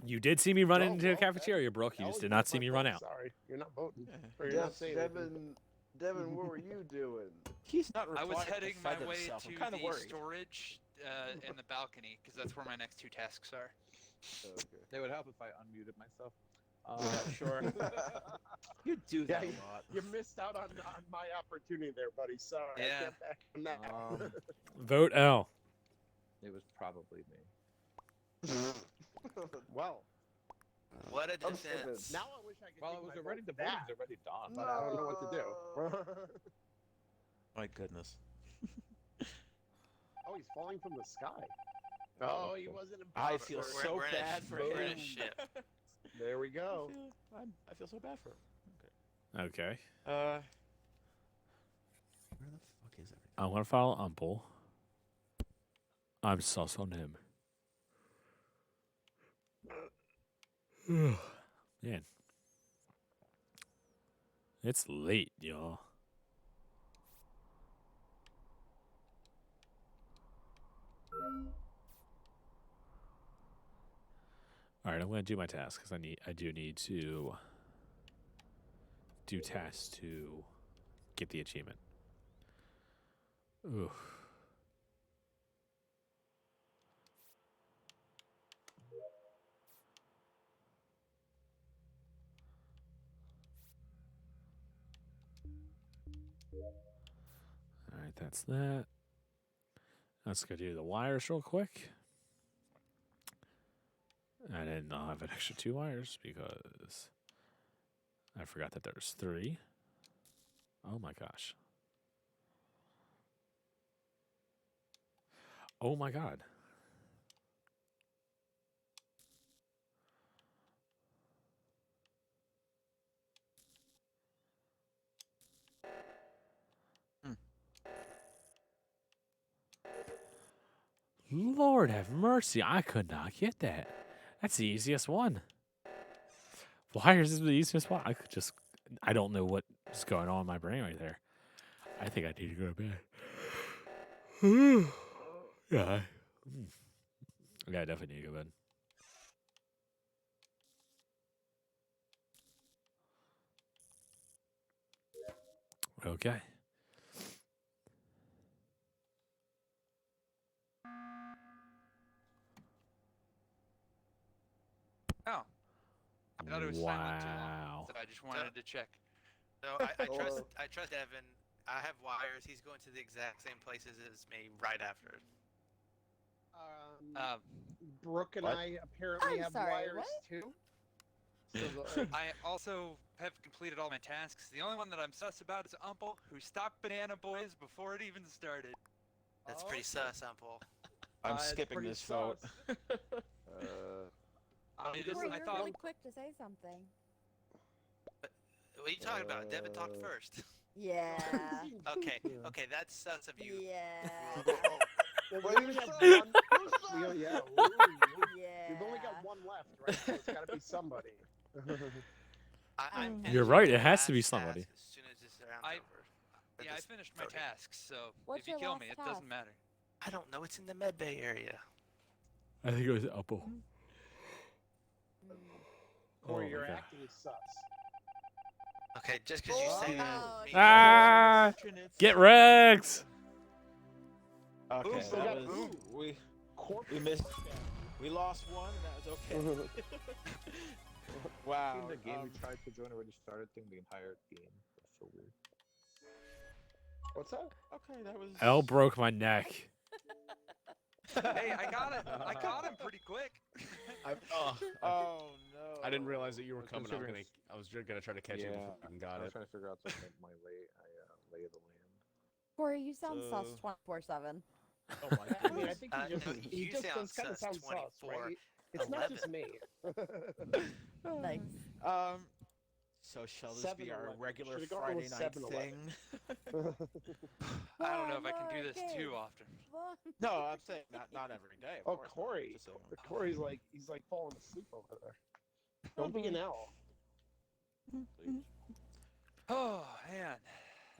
You did see me run Oh, into the okay. cafeteria, Brooke. You L just is did not not see my me vote, run out. Sorry, you're not voting. Or you're not saying anything. Devin, what were you doing? He's not I was required to heading my defend way himself. to I'm kind of the worried. storage in the balcony because that's where my next two tasks are. Okay. It would help if I unmuted myself. Sure. You do that Yeah, a lot. You missed out on my opportunity there, buddy. Sorry. I Yeah. can't back from that. Vote L. It was probably me. Well, What a I'm stupid. defense. now I wish I could. Well, take it was my already vote the for that, voting's already done. but I don't know what to do. My goodness. Oh, he's falling from the sky. Oh, he wasn't. I imposter. feel We're- so we're in a bad sh- for we're in a him. ship. There we go. I feel so bad for her. Okay. Uh, Where the fuck is everything? I'm gonna follow Umple. I'm sus on him. Man. It's late, y'all. All right, I'm gonna do my task because I do need to do tasks to get the achievement. Ooh. All right, that's that. Let's go do the wires real quick. And then I'll have an extra 2 wires because I forgot that there's 3. Oh my gosh. Oh my god. Lord have mercy, I could not get that. That's the easiest one. Wires is the easiest one. I don't know what is going on in my brain right there. I think I need to go to bed. Yeah. Yeah, I definitely need to go to bed. Okay. Oh. I thought it was silent too long, Wow. so I just wanted to check. No, I trust Evan. I have wires. He's going to the exact same places as me right after. Brooke and What? I apparently I'm have sorry, wires what? too. So I also have completed all my tasks. The only one that I'm sus about is Umple, who stopped Banana Boys before it even started. That's pretty sus, Umple. I'm it's skipping pretty this vote. sus. Corey, like you're really quick to say something. What are you talking about? Devin talked first. Yeah. Okay, that's sus of you. Yeah. Well, we only have one. Yeah. We've only got one left, right? So it's got to be somebody. I'm You're finishing right, the it has to be last somebody. task As soon as this round's over. Or Yeah, I this finished my voting. tasks, so What's if you your kill last me, it task? doesn't matter. I don't know. It's in the Med Bay area. I think it was Upple. Corey, Oh you're my God. acting sus. Okay, just because you say that. Oh, means- Ah! Get Rex! Okay, still that got was Boom. we missed. We lost one, and that was okay. Wow. In the game we tried to join already started thing the entire game. That's so weird. What's that? Okay, that was. L broke my neck. Hey, I got it. I got him pretty quick. Oh no! I didn't realize that you were Well, coming. considering I was gonna try to catch you before you even got I was it. trying to figure out something my lay of the land. Corey, you sound sus So- 24/7. Oh my I mean, I think he no, he you just sound does kind of sus sound sus, 24. right? It's not just me. Nice. So shall this be our 7-Eleven. regular Should've gone Friday with night 7-Eleven. thing? I don't know if I can do more this too games. often. No, I'm saying not every day. Of Oh, course not, Corey. just saying. Corey's like he's like falling asleep over there. Don't be an L. Oh man.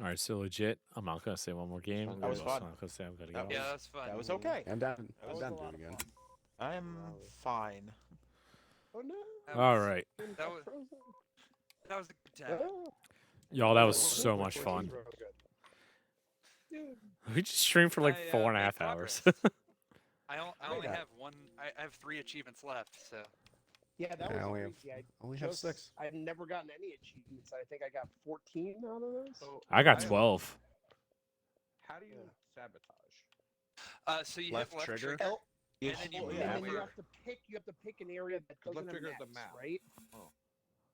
All right, so legit. I'm not gonna say one more game. That was I'm fun. not gonna say I'm gonna That go. Yeah, that's fun. That was okay. I'm down. That I'm was down a to do lot it of again. fun. I'm fine. Oh no. That All was- right, That was Frozen. that was a good time. Oh. y'all. That was so much fun. We just streamed for like I, 4.5 made hours. progress. I only Yeah. have one. I have 3 achievements left. So Yeah, that Yeah, was I only a have- crazy. I only have 6. I've never gotten any achievements. I think I got 14 out of those. So I got I- 12. How do you sabotage? so you Left hit left trigger? trigger, Oh, and then you and move then you where- have to pick an area that Because doesn't left have trigger an is the X, map. right? Oh.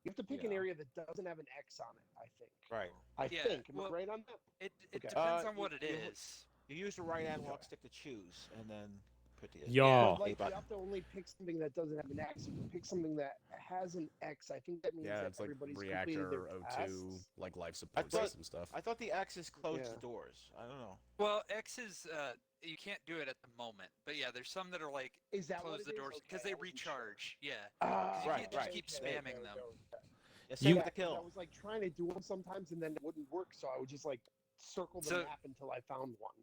You have to pick an Yeah. area that doesn't have an X on it. I think. Right. I Yeah, think. Am I well, right on that? It Okay. depends on you- what it you- is. You use the right analog stick to choose, and then pretty. Y'all. But, like, you have to only pick something that doesn't have an X. If you pick something that has an X, I think that means Yeah, that it's like everybody's completed reactor, their O2, tasks. like life I support thought system stuff. I thought the axis closed Yeah. the doors. I don't know. Well, X is you can't do it at the moment, but yeah, there's some that are like Is that close what it the is? doors because Okay, they I wasn't sure. recharge. Yeah, Ah, because you Right, can't just right. keep Okay, spamming them. Yeah, same You- with the 'cause I kill. was like trying to do them sometimes, and then it wouldn't work, so I would just like circle the So- map until I found one.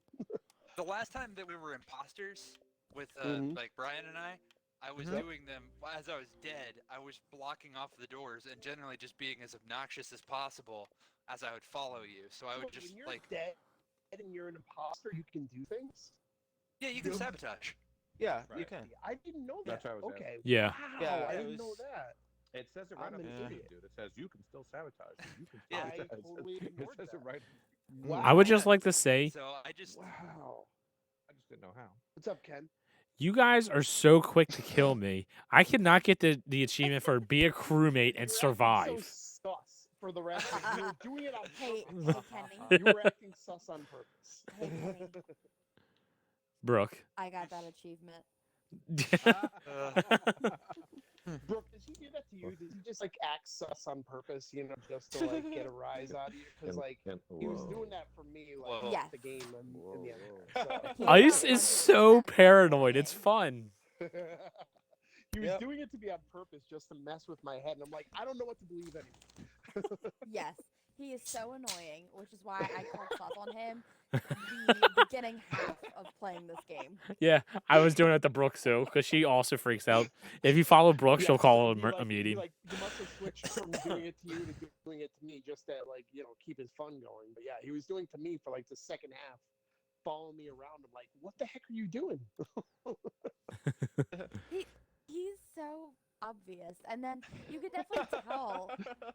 The last time that we were imposters with Mhm. like Brian and I was Yep. doing them as I was dead. I was blocking off the doors and generally just being as obnoxious as possible as I would follow you. So I would Wait, just when you're like, dead and you're an imposter, you can do things. yeah, you can Really? sabotage. Yeah, you Right. can. I didn't know that. That's what I was asking. Okay. Yeah. Wow, Yeah, I it didn't know was- that. It says it right I'm on the an screen, idiot. dude. It says you can still sabotage. You can Yeah. sabotage. I totally It ignored says that. it right. Wow. I would just like to say, So I just Wow. I just didn't know how. What's up, Ken? you guys are so quick to kill me. I cannot get the achievement for be a crewmate and You're acting survive. so sus for the rest of you. Were doing it on Hey, purpose. Kenny. You were acting sus on purpose. Hey, Kenny. Brooke. I got that achievement. Brooke, does he do that to you? Does he just like act sus on purpose, you know, just to like get a rise out of you? Because like he was doing that for me, like Whoa. half the game in the end. So. Ice is so paranoid. It's fun. He was doing it to be on purpose, just to mess with my head, and I'm like, I don't know what to believe anymore. Yes, he is so annoying, which is why I called sus on him the beginning half of playing this game. Yeah, I was doing it to Brooke too, because she also freaks out. If you follow Brooke, she'll call he, a meeting. He must have switched from doing it to you to doing it to me, just to like keep his fun going. But yeah, he was doing to me for like the second half, following me around. I'm like, what the heck are you doing? He's so obvious, and then you could definitely tell.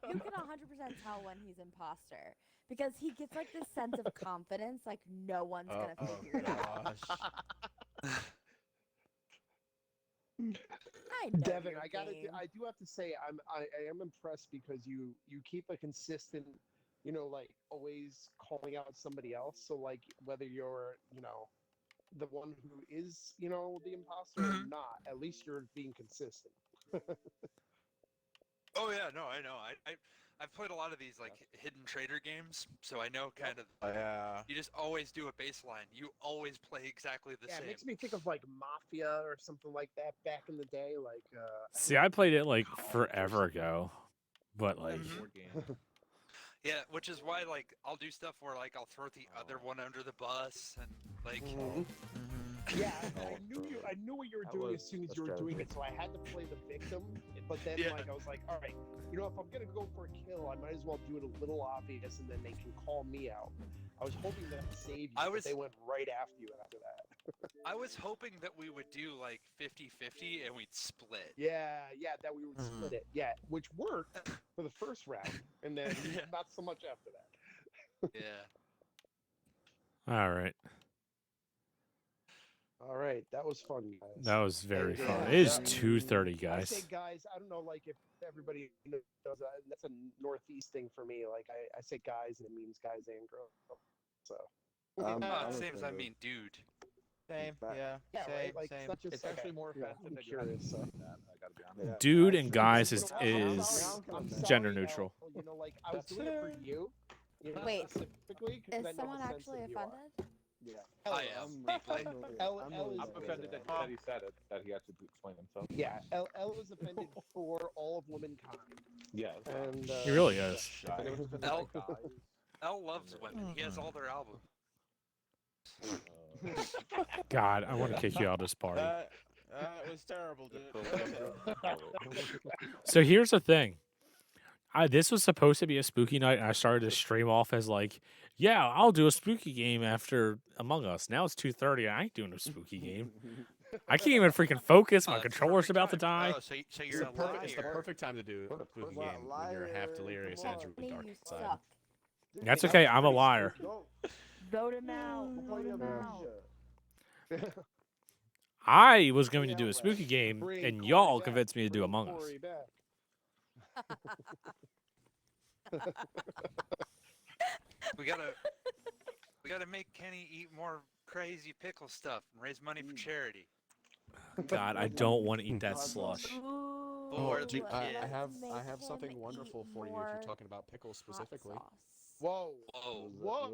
You can 100% tell when he's imposter because he gets like this sense of confidence, like no one's gonna figure it out. I know Devin, your game. I do have to say, I am impressed because you keep a consistent, like always calling out somebody else. So like whether you're, the one who is, the imposter or not, at least you're being consistent. Oh yeah, no, I know. I've played a lot of these like hidden trader games, so I know kind of. Yeah. You just always do a baseline. You always play exactly the Yeah, same. it makes me think of like Mafia or something like that back in the day. Like, See, I played it like forever ago, but like, Yeah, which is why like I'll do stuff where like I'll throw the other one under the bus and like. yeah, I knew what you were doing as soon as you were doing it, so I had to play the victim. But then, like, I was like, all right, if I'm gonna go for a kill, I might as well do it a little obvious, and then they can call me out. I was hoping that would save you, but they went right after you after that. I was hoping that we would do like 50-50 and we'd split. Yeah, that we would split it. Yeah, which worked for the first round, and then not so much after that. Yeah. all right. All right, that was fun, guys. That was very And, fun. It is 2:30, I guys. say, guys, I don't know, like, if everybody knows, that's a Northeast thing for me. Like, I say guys, and it means guys and girls. So. Same as I mean, dude. Same, yeah, Yeah, same, right? Like, same. it's not just It's actually more yeah, offensive I'm that you have to curious. do So. that. I gotta be honest. Dude and guys You is know what, I'm sorry, gender El. neutral. Like, I was doing it for you. Wait, specifically, 'cause is I know someone how actually sensitive you are. offended? Yeah. I am deeply. El I'm is offended that he said it, that he had to explain himself. Yeah, El is offended for all of womankind. Yes. And, He really is. L loves women. He has all their albums. God, I want to kick you out of this party. It was terrible, dude. So here's the thing. This was supposed to be a spooky night, and I started to stream off as like, yeah, I'll do a spooky game after Among Us. Now it's 2:30. I ain't doing a spooky game. I can't even freaking focus. My controller's about to die. Oh, so you're a It's the liar. perfect time to do a spooky game when you're half delirious and you're dark You inside. suck. That's okay. I'm a liar. Vote him out. Vote him out. I was going to do a spooky game, and y'all convinced me to do Among Us. We gotta make Kenny eat more crazy pickle stuff and raise money for charity. God, I don't want to eat that slush. For the dude, I kids. have something wonderful for you if you're talking about pickles specifically. Whoa. Whoa.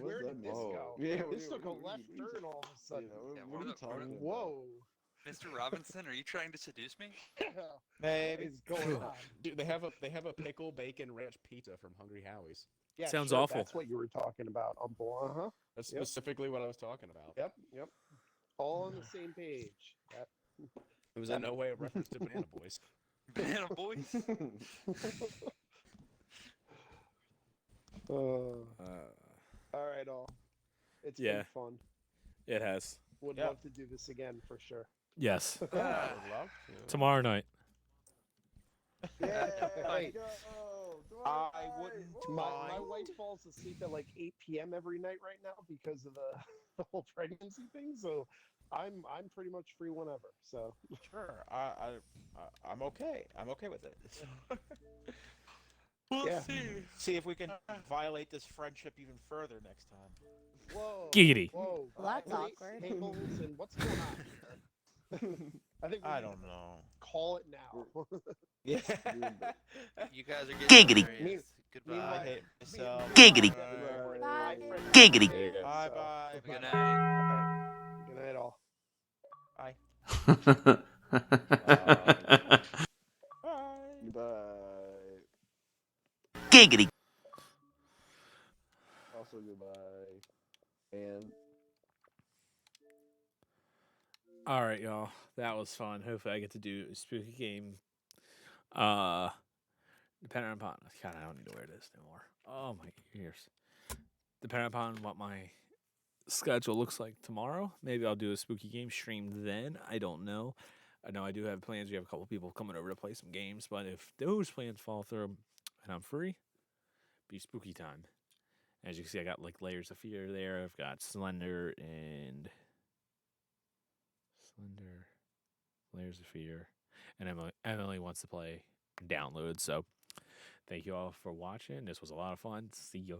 Where did this go? Yeah, This took a left turn all of a sudden. what are you talking about? Whoa. Mr. Robinson, are you trying to seduce me? Maybe. What is going on? Dude, they have a pickle bacon ranch pizza from Hungry Howie's. Yeah, Sounds sure, awful. That's what you were talking about, Uncle. Uh-huh. That's specifically what I was talking about. Yep. All on the same page. It was in no way a reference to Banana Boys. Banana Boys? All right, all. It's been fun. It has. Would love to do this again for sure. Yes. I would love to. Tomorrow night. Yeah. I wouldn't My mind. wife falls asleep at like 8 p.m. every night right now because of the whole pregnancy thing. So I'm pretty much free whenever. So Sure. I'm okay. I'm okay with it. We'll see. See if we can violate this friendship even further next time. whoa. Giggity. Whoa. Well, that's Wait, awkward. Tables and what's going on? I think we I need don't to know. call it now. Yeah. You guys are getting Giggity. serious. Goodbye. I hate myself. Giggity. Bye. Giggity. Bye bye. Good night. Good night, all. Bye. Goodbye. Giggity. Also goodbye. And All right, y'all. That was fun. Hopefully, I get to do a spooky game. Depending upon, God, I don't need to wear this anymore. Oh my ears. Depending upon what my schedule looks like tomorrow, maybe I'll do a spooky game stream then. I don't know. I know I do have plans. We have a couple people coming over to play some games, but if those plans fall through and I'm free, be spooky time. As you can see, I got like Layers of Fear there. I've got Slender, Layers of Fear, and Emily wants to play Download. So thank you all for watching. This was a lot of fun. See you.